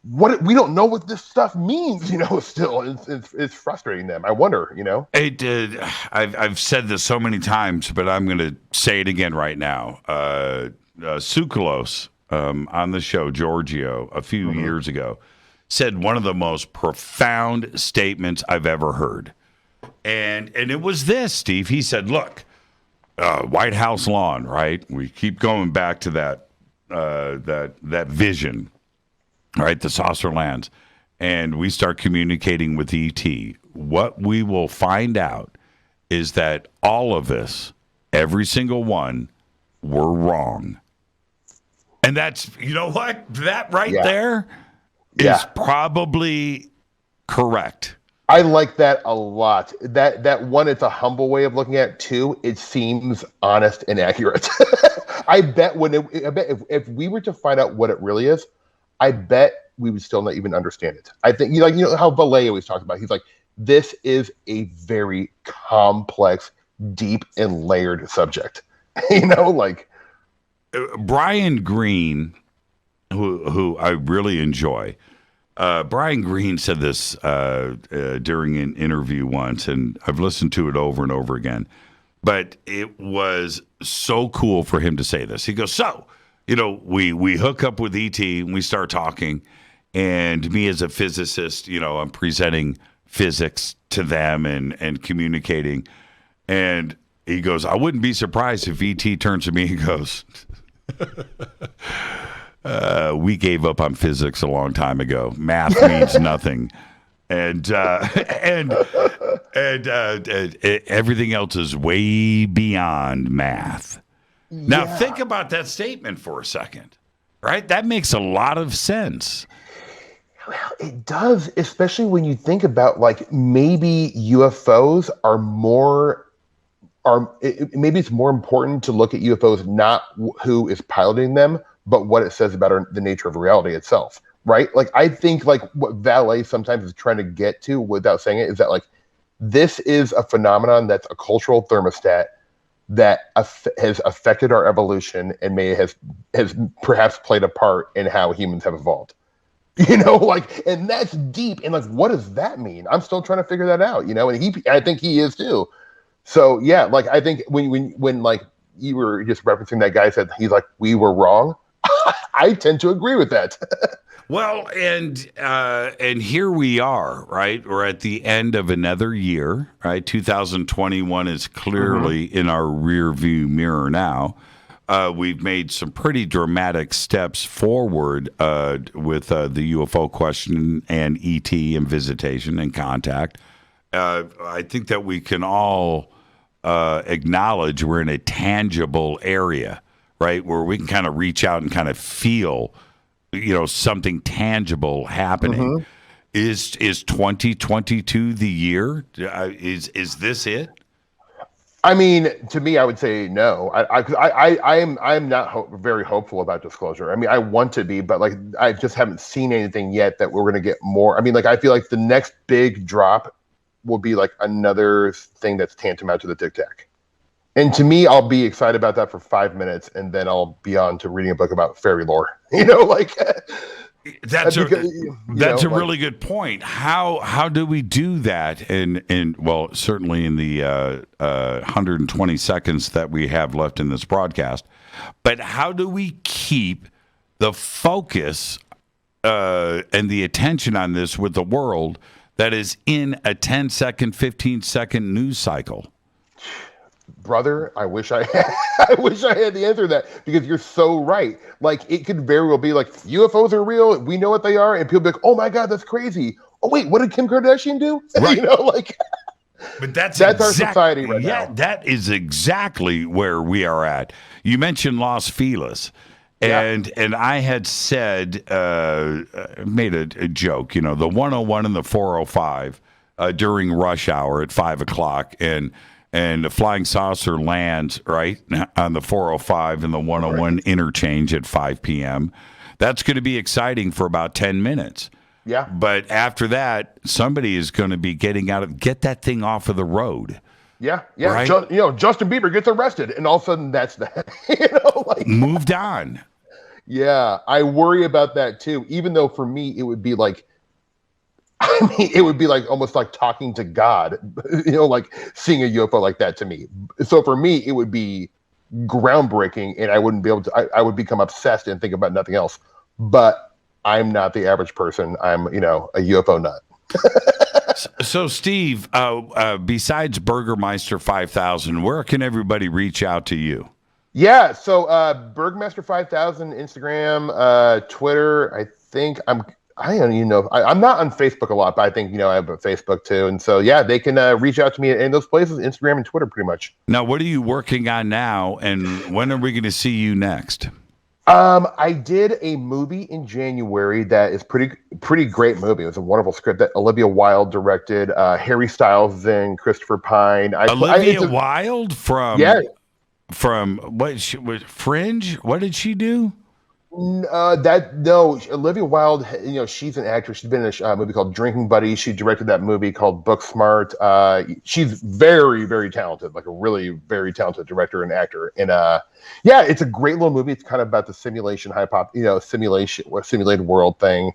Speaker 15: what? We don't know what this stuff means, still. It's frustrating them. I wonder,
Speaker 6: I've said this so many times, but I'm going to say it again right now. Tsoukalos, on the show, Giorgio, a few years ago, said one of the most profound statements I've ever heard. And it was this, Steve. He said, look, White House lawn, right? We keep going back to that vision, right? The saucer lands. And we start communicating with ET. What we will find out is that all of us, every single one, were wrong. And that's, you know what? That right there is probably correct.
Speaker 15: I like that a lot. That one, it's a humble way of looking at it. Two, it seems honest and accurate. I bet if we were to find out what it really is, I bet we would still not even understand it. I think how Vallée always talks about. He's like, this is a very complex, deep, and layered subject.
Speaker 6: Brian Greene, who I really enjoy. Brian Greene said this during an interview once, and I've listened to it over and over again. But it was so cool for him to say this. He goes, we hook up with ET and we start talking, and me as a physicist, I'm presenting physics to them and communicating. And he goes, I wouldn't be surprised if ET turns to me and goes, we gave up on physics a long time ago. Math means nothing. And everything else is way beyond math. Now, think about that statement for a second, right? That makes a lot of sense.
Speaker 15: Well, it does, especially when you think about, maybe UFOs maybe it's more important to look at UFOs, not who is piloting them, but what it says about the nature of reality itself, right? I think what Vallée sometimes is trying to get to without saying it is that this is a phenomenon that's a cultural thermostat that has affected our evolution and has perhaps played a part in how humans have evolved. And that's deep. And what does that mean? I'm still trying to figure that out, and I think he is too. So yeah, I think when you were just referencing that guy said he's we were wrong. I tend to agree with that.
Speaker 6: Well, and here we are, right? We're at the end of another year, right? 2021 is clearly in our rear view mirror now. We've made some pretty dramatic steps forward with the UFO question and ET and visitation and contact. I think that we can all acknowledge we're in a tangible area, right, where we can kind of reach out and kind of feel, something tangible happening. Is 2022 the year? Is this it?
Speaker 15: I mean, to me, I would say no. I'm not very hopeful about disclosure. I mean, I want to be, but like I just haven't seen anything yet that we're going to get more. I mean, like I feel like the next big drop will be like another thing that's tantamount to the Tic Tac. And to me, I'll be excited about that for 5 minutes, and then I'll be on to reading a book about fairy lore. You know, like
Speaker 6: that's a really good point. How do we do that? In well, certainly in the 120 seconds that we have left in this broadcast, but how do we keep the focus and the attention on this with the world that is in a 10-second, 15-second news cycle?
Speaker 15: Brother, I wish I had the answer to that, because you're so right. Like, it could very well be like UFOs are real. We know what they are, and people be like, "Oh my God, that's crazy." Oh wait, what did Kim Kardashian do? Right. You know, like.
Speaker 6: But that's
Speaker 15: our society right now.
Speaker 6: That is exactly where we are at. You mentioned Los Feliz. And I had said, made a joke, you know, the 101 and the 405 during rush hour at 5 o'clock, and the flying saucer lands right on the 405 and the 101 interchange at 5 p.m. That's going to be exciting for about 10 minutes.
Speaker 15: Yeah.
Speaker 6: But after that, somebody is going to be get that thing off of the road.
Speaker 15: Yeah, yeah.
Speaker 6: Right?
Speaker 15: Justin Bieber gets arrested, and all of a sudden that's that. Like
Speaker 6: moved on.
Speaker 15: Yeah, I worry about that too. Even though for me it would be like, almost like talking to God. You know, like seeing a UFO like that to me. So for me, it would be groundbreaking, and I wouldn't be able to. I would become obsessed and think about nothing else. But I'm not the average person. I'm, a UFO nut.
Speaker 6: So, Steve, besides Burgermeister 5000, where can everybody reach out to you?
Speaker 15: Yeah, so Bergmaster 5000, Instagram, Twitter. I don't even know. I'm not on Facebook a lot, but I think I have a Facebook too. And so they can reach out to me in those places, Instagram and Twitter, pretty much.
Speaker 6: Now, what are you working on now, and when are we going to see you next?
Speaker 15: I did a movie in January that is pretty great movie. It was a wonderful script that Olivia Wilde directed. Harry Styles and Christopher Pine.
Speaker 6: Olivia Wilde from what? Fringe? What did she do?
Speaker 15: Olivia Wilde. She's an actress. She's been in a movie called Drinking Buddies. She directed that movie called Booksmart. She's very, very talented, like a really very talented director and actor. And it's a great little movie. It's kind of about the simulated world thing.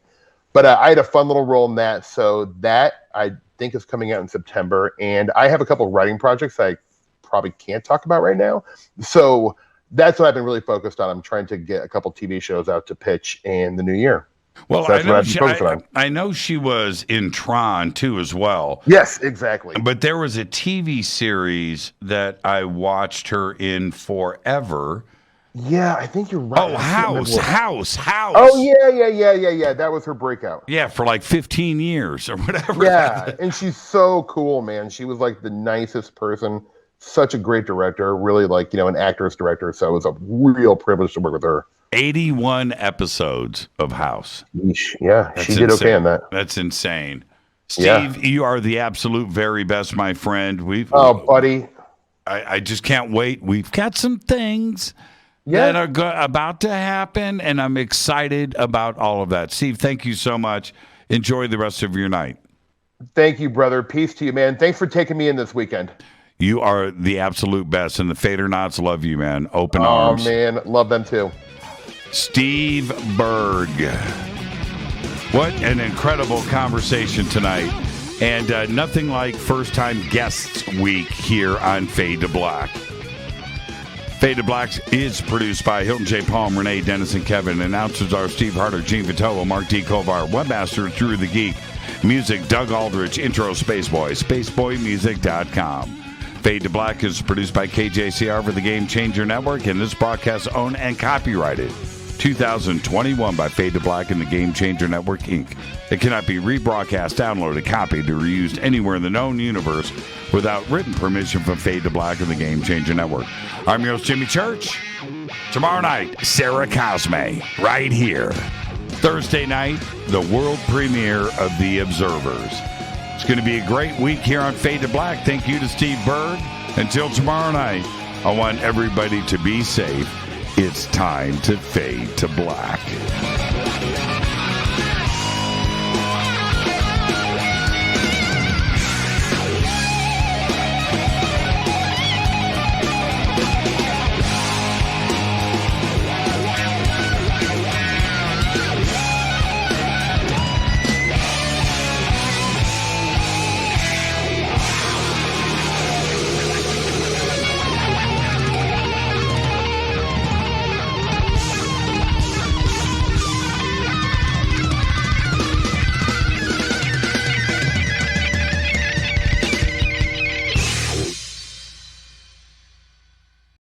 Speaker 15: But I had a fun little role in that. So that I think is coming out in September. And I have a couple of writing projects I probably can't talk about right now. So that's what I've been really focused on. I'm trying to get a couple TV shows out to pitch in the new year.
Speaker 6: Well, so I know she was in Tron too as well.
Speaker 15: Yes, exactly.
Speaker 6: But there was a TV series that I watched her in forever.
Speaker 15: Yeah, I think you're right.
Speaker 6: Oh, House.
Speaker 15: Oh, yeah. That was her breakout.
Speaker 6: Yeah, for like 15 years or whatever.
Speaker 15: Yeah, and she's so cool, man. She was like the nicest person. Such a great director, really an actress director. So it was a real privilege to work with her.
Speaker 6: 81 episodes of House.
Speaker 15: Yeesh. Yeah, she did okay on that.
Speaker 6: That's insane. Steve, you are the absolute very best, my friend.
Speaker 15: Buddy.
Speaker 6: I just can't wait. We've got some things that are about to happen, and I'm excited about all of that. Steve, thank you so much. Enjoy the rest of your night.
Speaker 15: Thank you, brother. Peace to you, man. Thanks for taking me in this weekend.
Speaker 6: You are the absolute best, and the Fadernauts love you, man. Open arms.
Speaker 15: Oh, man. Love them, too.
Speaker 6: Steve Berg. What an incredible conversation tonight. And nothing like first-time guests week here on Fade to Black. Fade to Black is produced by Hilton J. Palm, Renee, Dennis, and Kevin. Announcers are Steve Harder, Gene Vitello, Mark D. Kovar. Webmaster Drew the Geek. Music, Doug Aldrich. Intro, Spaceboy. SpaceboyMusic.com. Fade to Black is produced by KJCR for the Game Changer Network, and this broadcast owned and copyrighted 2021 by Fade to Black and the Game Changer Network, Inc. It cannot be rebroadcast, downloaded, copied, or reused anywhere in the known universe without written permission from Fade to Black and the Game Changer Network. I'm your host, Jimmy Church. Tomorrow night, Sarah Cosme, right here. Thursday night, the world premiere of The Observers. It's going to be a great week here on Fade to Black. Thank you to Steve Berg. Until tomorrow night, I want everybody to be safe. It's time to fade to black.